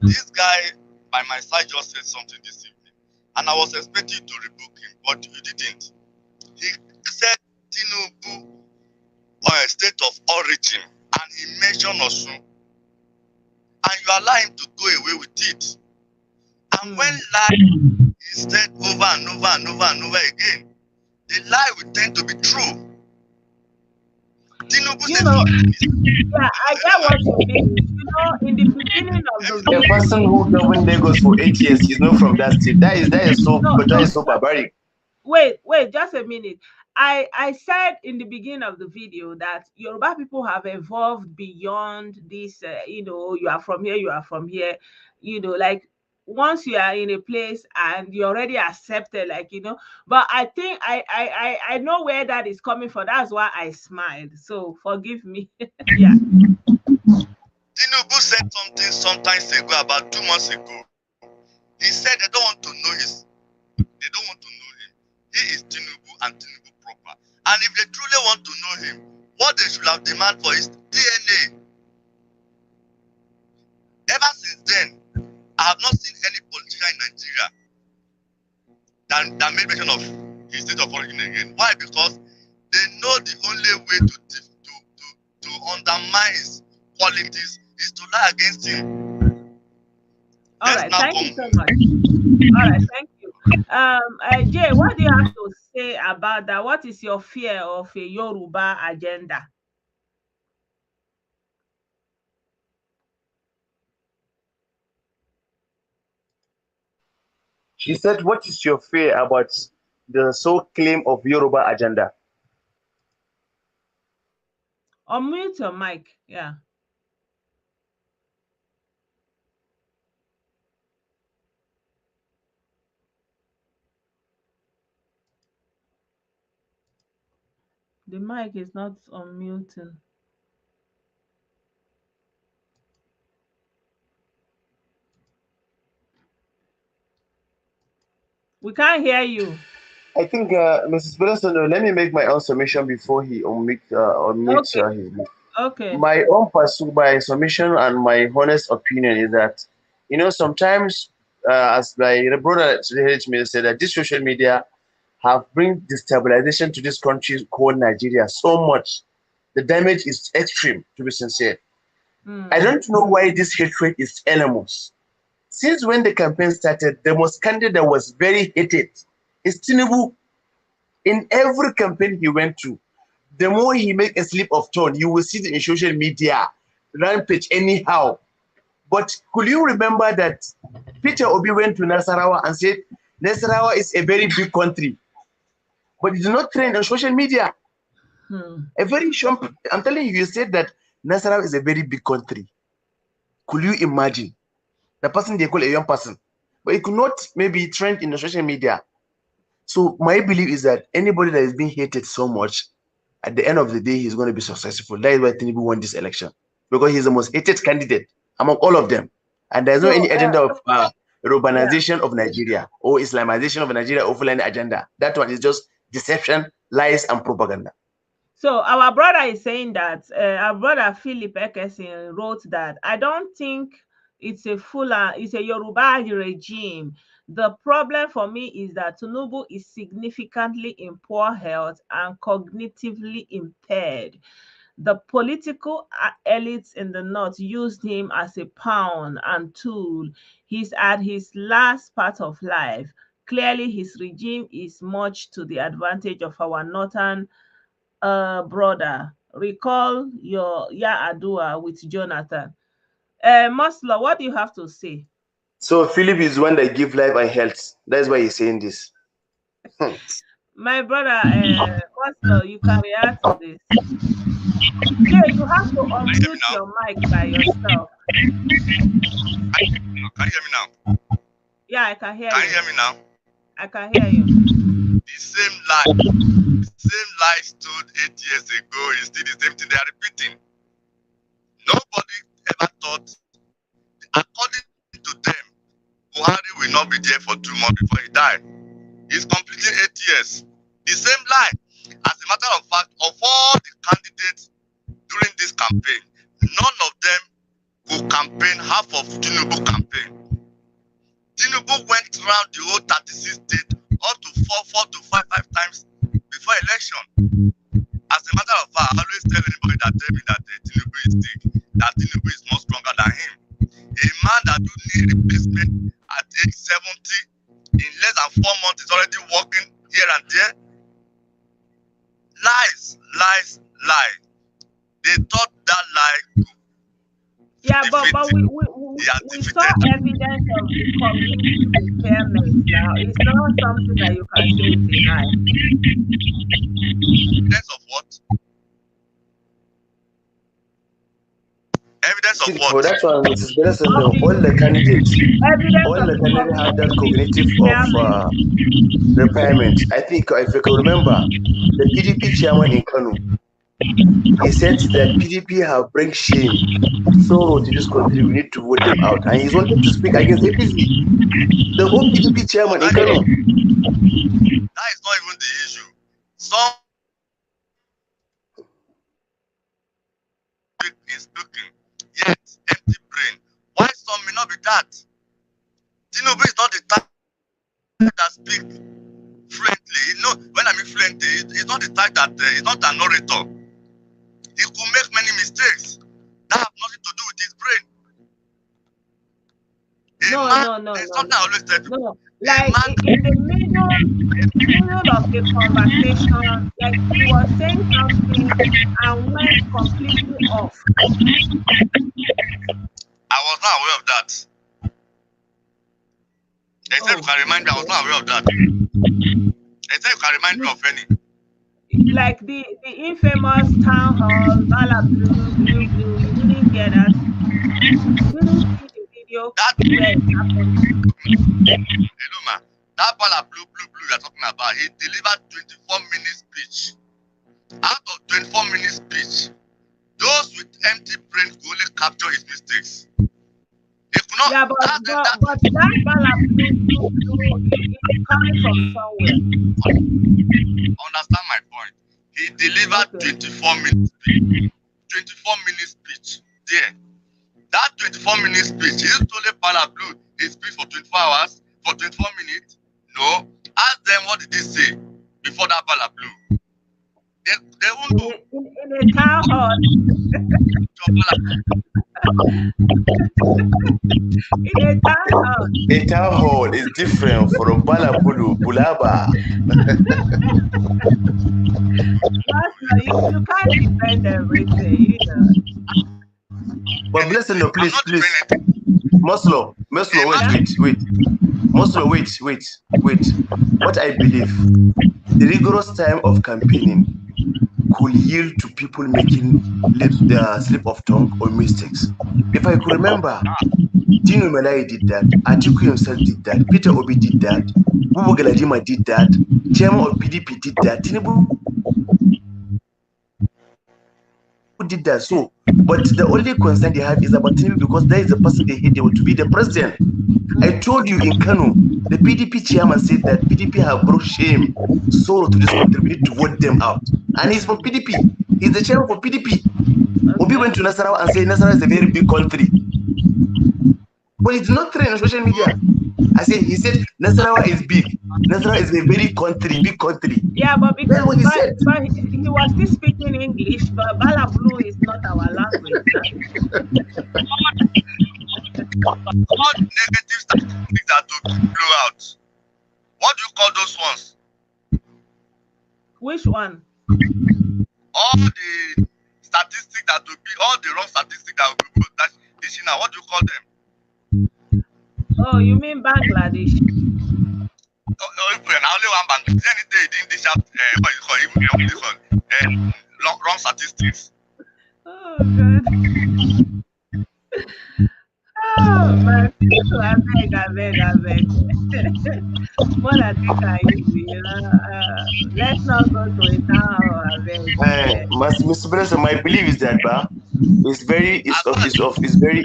Speaker 9: This guy by my side just said something this evening, and I was expecting you to rebuke him, but you didn't. He said Tinubu on a state of origin, and he mentioned Orsu, and you allow him to go away with it. And when lie is said over and over and over and over again, the lie will tend to be true. Tinubu said
Speaker 2: yeah, I get what you mean. In the beginning of the
Speaker 5: A person who governed Lagos for 8 years is not from that state. That is so barbaric.
Speaker 2: Wait, just a minute. I said in the beginning of the video that Yoruba people have evolved beyond this, you are from here, like once you are in a place and you're already accepted, but I think I know where that is coming from. That's why I smiled. So forgive me. Yeah.
Speaker 9: Tinubu said something sometimes ago, about 2 months ago. He said they don't want to know him. He is Tinubu and Tinubu proper. And if they truly want to know him, what they should have demanded for is DNA. Ever since then, I have not seen any politician in Nigeria that made mention of his state of origin again. Why? Because they know the only way to undermine his qualities is to lie against him.
Speaker 2: All right, thank you so much. All right, thank you. Jay, what do you have to say about that? What is your fear of a Yoruba agenda?
Speaker 5: She said, what is your fear about the sole claim of Yoruba agenda?
Speaker 2: Unmute your mic. Yeah. The mic is not unmuting. We can't hear you.
Speaker 5: I think, Mrs. Peterson, let me make my own submission before he unmutes his mic.
Speaker 2: Okay.
Speaker 5: My own submission and my honest opinion is that, sometimes, as my brother H8te said, that this social media have bring destabilization to this country called Nigeria so much. The damage is extreme, to be sincere. I don't know why this hatred is enormous. Since when the campaign started, the most candidate that was very hated is Tinubu. In every campaign he went to, the more he make a slip of tongue, you will see it in social media, rampage anyhow. But could you remember that Peter Obi went to Nasarawa and said, Nasarawa is a very big country, but it did not trend on social media. A very short, I'm telling you, you said that Nasarawa is a very big country. Could you imagine? The person they call a young person, but it could not maybe trend in the social media. So my belief is that anybody that is being hated so much, at the end of the day, he's going to be successful. That is why Tinubu won this election, because he's the most hated candidate among all of them. And there's no any agenda of urbanization of Nigeria or Islamization of Nigeria or Fulani agenda. That one is just deception, lies, and propaganda.
Speaker 2: So our brother is saying that, our brother Philip Ekesin wrote that, I don't think it's a Yoruba regime. The problem for me is that Tinubu is significantly in poor health and cognitively impaired. The political elites in the north used him as a pawn and tool. He's at his last part of life. Clearly, his regime is much to the advantage of our northern brother. Recall your Adua with Jonathan. Musla, what do you have to say?
Speaker 5: So Philip is one that give life and health. That's why he's saying this.
Speaker 2: My brother, Musla, you can react to this. Yeah, you have to unmute your mic by yourself.
Speaker 9: Can you hear me now?
Speaker 2: Yeah, I can hear you.
Speaker 9: Can you hear me now?
Speaker 2: I can hear you.
Speaker 9: The same lie stood 8 years ago is still the same thing they are repeating. Nobody ever thought will not be there for 2 months before he died. He's completing 8 years. The same lie. As a matter of fact, of all the candidates during this campaign, none of them could campaign half of Tinubu campaign. Tinubu went around the whole 36 states up to 4 to 5 times before election. As a matter of fact, I always tell anybody that tell me that Tinubu is sick, that Tinubu is more stronger than him. A man that do need replacement at age 70, in less than 4 months, is already working here and there. Lies. They thought that lie.
Speaker 2: Yeah, but we saw evidence of the cognitive impairment now. It's not something that you can say is a lie.
Speaker 9: Evidence of what? Evidence of what?
Speaker 5: For that one, Mrs. Benson, all the candidates have that cognitive of repairment. I think, if you can remember, the PDP chairman in Kanu, he said that PDP have bring shame, sorrow to this country. We need to vote them out, and he's wanted to speak against APC. The whole PDP chairman in Kanu.
Speaker 9: That is not even the issue. Some is speaking, yet empty brain. Why some may not be that? Tinubu is not the type that speak fluently. You know, when I mean fluently, he's not the type that he's not an orator. He could make many mistakes that have nothing to do with his brain.
Speaker 2: No.
Speaker 9: Something I always tell people.
Speaker 2: No. Like in the middle of the conversation, like he was saying something and went completely off.
Speaker 9: I was not aware of that. Except you can remind me, I was not aware of that. Except you can remind me of any.
Speaker 2: Like the infamous town hall, Bala Blue, you didn't get that. You didn't see the video
Speaker 9: That
Speaker 2: where it happened.
Speaker 9: Hello, man. That Bala Blue you're talking about, he delivered 24-minute speech. Out of 24-minute speech, those with empty brain could only capture his mistakes. He could not.
Speaker 2: Yeah, but that Bala Blue is coming from somewhere.
Speaker 9: Understand my point. He delivered 24-minute speech. 24-minute speech. There. That 24-minute speech, he told Bala Blue he speak for 24 hours, for 24 minutes. No. Ask them what did he say before that Bala Blue. They won't do.
Speaker 2: In a town hall. In a town hall.
Speaker 5: A town hall is different from Bala Bulu, Bulaba.
Speaker 2: You can't defend everything, you know.
Speaker 5: But listen, no, please. Moslo, wait. Moslo, wait. What I believe, the rigorous time of campaigning could yield to people making the slip of tongue or mistakes. If I could remember, Dino Melai did that, Atiku himself did that, Peter Obi did that, Bubu Galadima did that, Chairman of PDP did that, Tinubu did that. So, but the only concern they have is about Tinubu because that is the person they hate. They want to be the president. I told you in Kanu, the PDP chairman said that PDP have brought shame, sorrow to this country. We need to vote them out. And he's from PDP. He's the chairman for PDP. Obi went to Nasarawa and said Nasarawa is a very big country. But it's not true on social media. He said Nasarawa is big. Nasarawa is a very big country.
Speaker 2: Yeah, but because
Speaker 5: that's what he said.
Speaker 2: But he was still speaking English, but Bala Blue is not our language.
Speaker 9: All negative statistics that will blow out. What do you call those ones?
Speaker 2: Which one?
Speaker 9: All the statistics that will be, all the wrong statistics that will be put. That's now. What do you call them?
Speaker 2: Oh, you mean Bangladesh?
Speaker 9: Only one Bangladesh. Any day in this wrong statistics.
Speaker 2: Oh, good. Oh, my people, I beg. What I think I easy, let's not go to it now, I beg.
Speaker 5: Mr. President, my belief is that it's very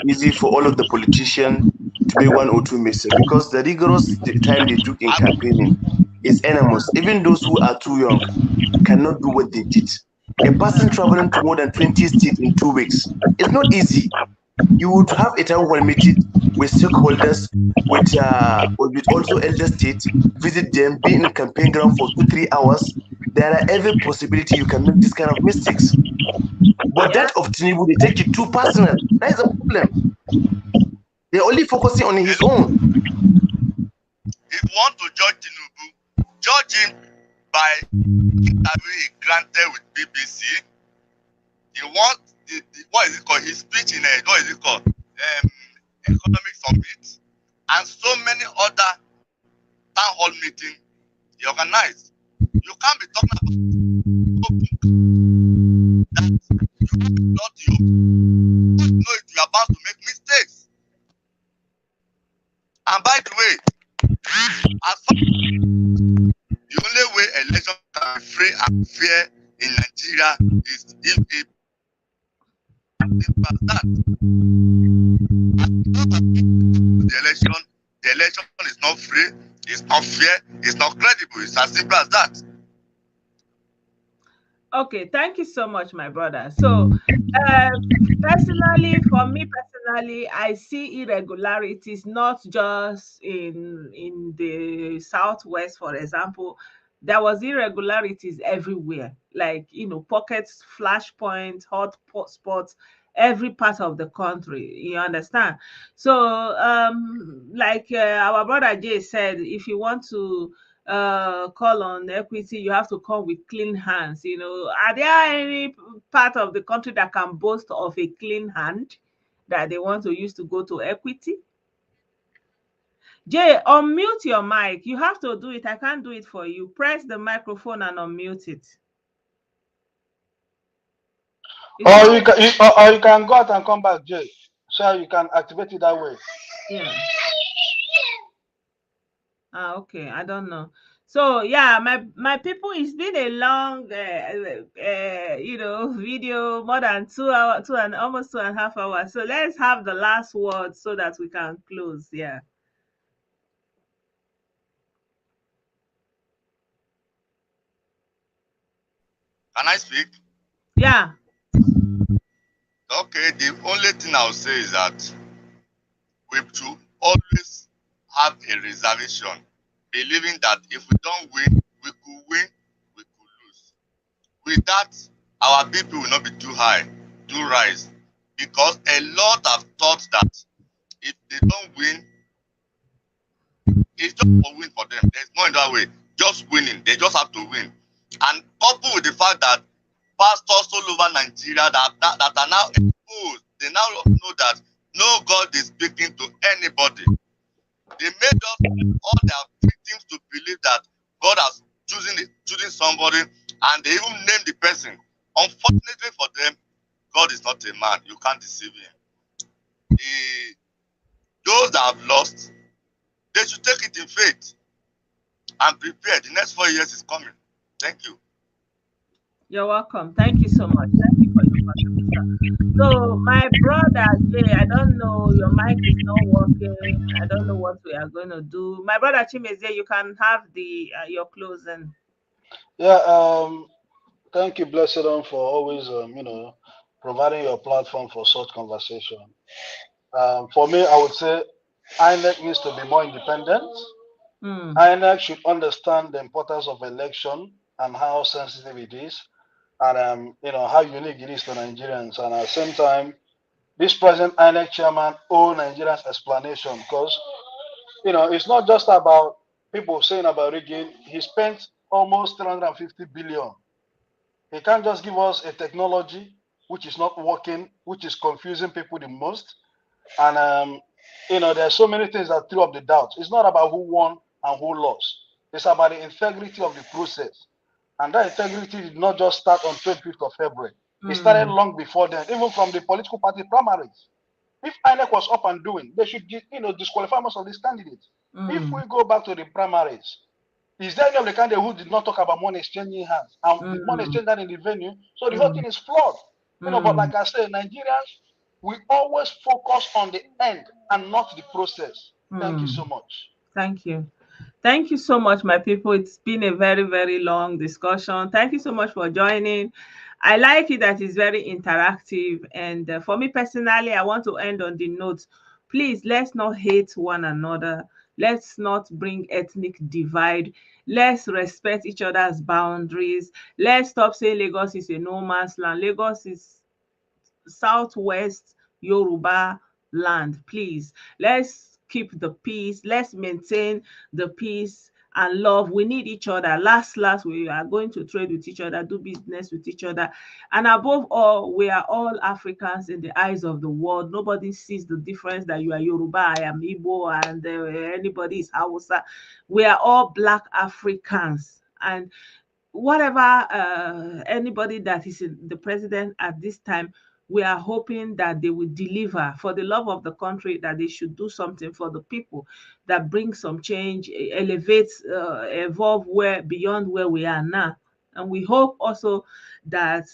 Speaker 5: easy for all of the politicians
Speaker 10: to make 1 or 2 mistakes, because the rigorous time they took in campaigning is enormous. Even those who are too young cannot do what they did. A person traveling to more than 20 states in 2 weeks, it's not easy. You would have a town hall meeting with stakeholders, with also elder states, visit them, be in campaign ground for 2-3 hours. There are every possibility you can make this kind of mistakes. But that of Tinubu, they take it too personal. That is a problem. They're only focusing on his own.
Speaker 9: If you want to judge Tinubu, judge him by interview he granted with BBC. You want what is it called? His speech in what is it called? Economic summit, and so many other town hall meetings he organized. You can't be talking about that. You have to not you know it, you are bound to make mistakes. And by the way, as far the only way election can be free and fair in Nigeria is if that the election is not free, it's not fair, it's not credible. It's as simple as that.
Speaker 2: Okay, thank you so much, my brother. So, personally, for me personally, I see irregularities not just in the southwest, for example. There was irregularities everywhere, like pockets, flashpoints, hot spots, every part of the country. You understand? So, like our brother Jay said, if you want to call on equity, you have to come with clean hands. Are there any part of the country that can boast of a clean hand that they want to use to go to equity? Jay, unmute your mic. You have to do it. I can't do it for you. Press the microphone and unmute it.
Speaker 4: Or you can go out and come back, Jay. So you can activate it that way.
Speaker 2: Yeah. Okay. I don't know. So yeah, my people, it's been a long video, more than 2 hours, almost 2.5 hours. So let's have the last word so that we can close. Yeah.
Speaker 9: Can I speak?
Speaker 2: Yeah.
Speaker 9: Okay, the only thing I'll say is that we should always have a reservation, believing that if we don't win, we could lose. With that, our BP will not be too high, too rise, because a lot have thought that if they don't win, it's just a win for them. There's no other way. Just winning. They just have to win. And coupled with the fact that pastors all over Nigeria that are now exposed, they now know that no God is speaking to anybody. They made us all their victims to believe that God has choosing somebody, and they even named the person. Unfortunately for them, God is not a man. You can't deceive him. Those that have lost, they should take it in faith and prepare. The next 4 years is coming. Thank you.
Speaker 2: You're welcome. Thank you so much. Thank you for your contribution. So, my brother Jay, I don't know, your mic is not working. I don't know what we are going to do. My brother Chimeze, you can have your closing.
Speaker 4: Yeah. Thank you, Blessed On, for always providing your platform for such conversation. For me, I would say INEC needs to be more independent. INEC should understand the importance of election and how sensitive it is, and how unique it is to Nigerians. And at the same time, this present INEC chairman owes Nigerians explanation, because it's not just about people saying about rigging. He spent almost 350 billion. He can't just give us a technology which is not working, which is confusing people the most. And there's so many things that throw up the doubts. It's not about who won and who lost. It's about the integrity of the process. And that integrity did not just start on 25th of February. It started long before then, even from the political party primaries. If INEC was up and doing, they should disqualify most of these candidates. If we go back to the primaries, is there any of the candidate who did not talk about money exchanging hands and the money exchanged that in the venue? So the whole thing is flawed. But like I said, Nigerians, we always focus on the end and not the process. Thank you so much.
Speaker 2: Thank you. Thank you so much, my people. It's been a very, very long discussion. Thank you so much for joining. I like it that it's very interactive. And for me personally, I want to end on the note, please, let's not hate one another. Let's not bring ethnic divide. Let's respect each other's boundaries. Let's stop saying Lagos is a no man's land. Lagos is Southwest Yoruba land. Please, let's keep the peace. Let's maintain the peace and love. We need each other. Last, we are going to trade with each other, do business with each other. And above all, we are all Africans in the eyes of the world. Nobody sees the difference that you are Yoruba, I am Igbo, and anybody is Hausa. We are all Black Africans. And whatever anybody that is the president at this time, we are hoping that they will deliver for the love of the country, that they should do something for the people, that brings some change, elevates, evolve beyond where we are now. And we hope also that,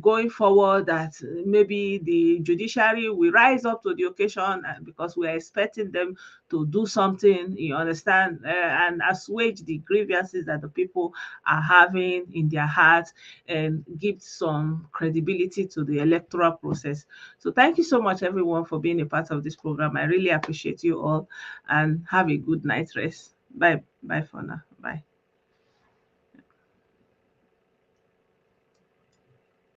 Speaker 2: going forward, that maybe the judiciary will rise up to the occasion, because we are expecting them to do something, you understand, and assuage the grievances that the people are having in their hearts, and give some credibility to the electoral process. So thank you so much, everyone, for being a part of this program. I really appreciate you all, and have a good night rest. Bye for now. Bye.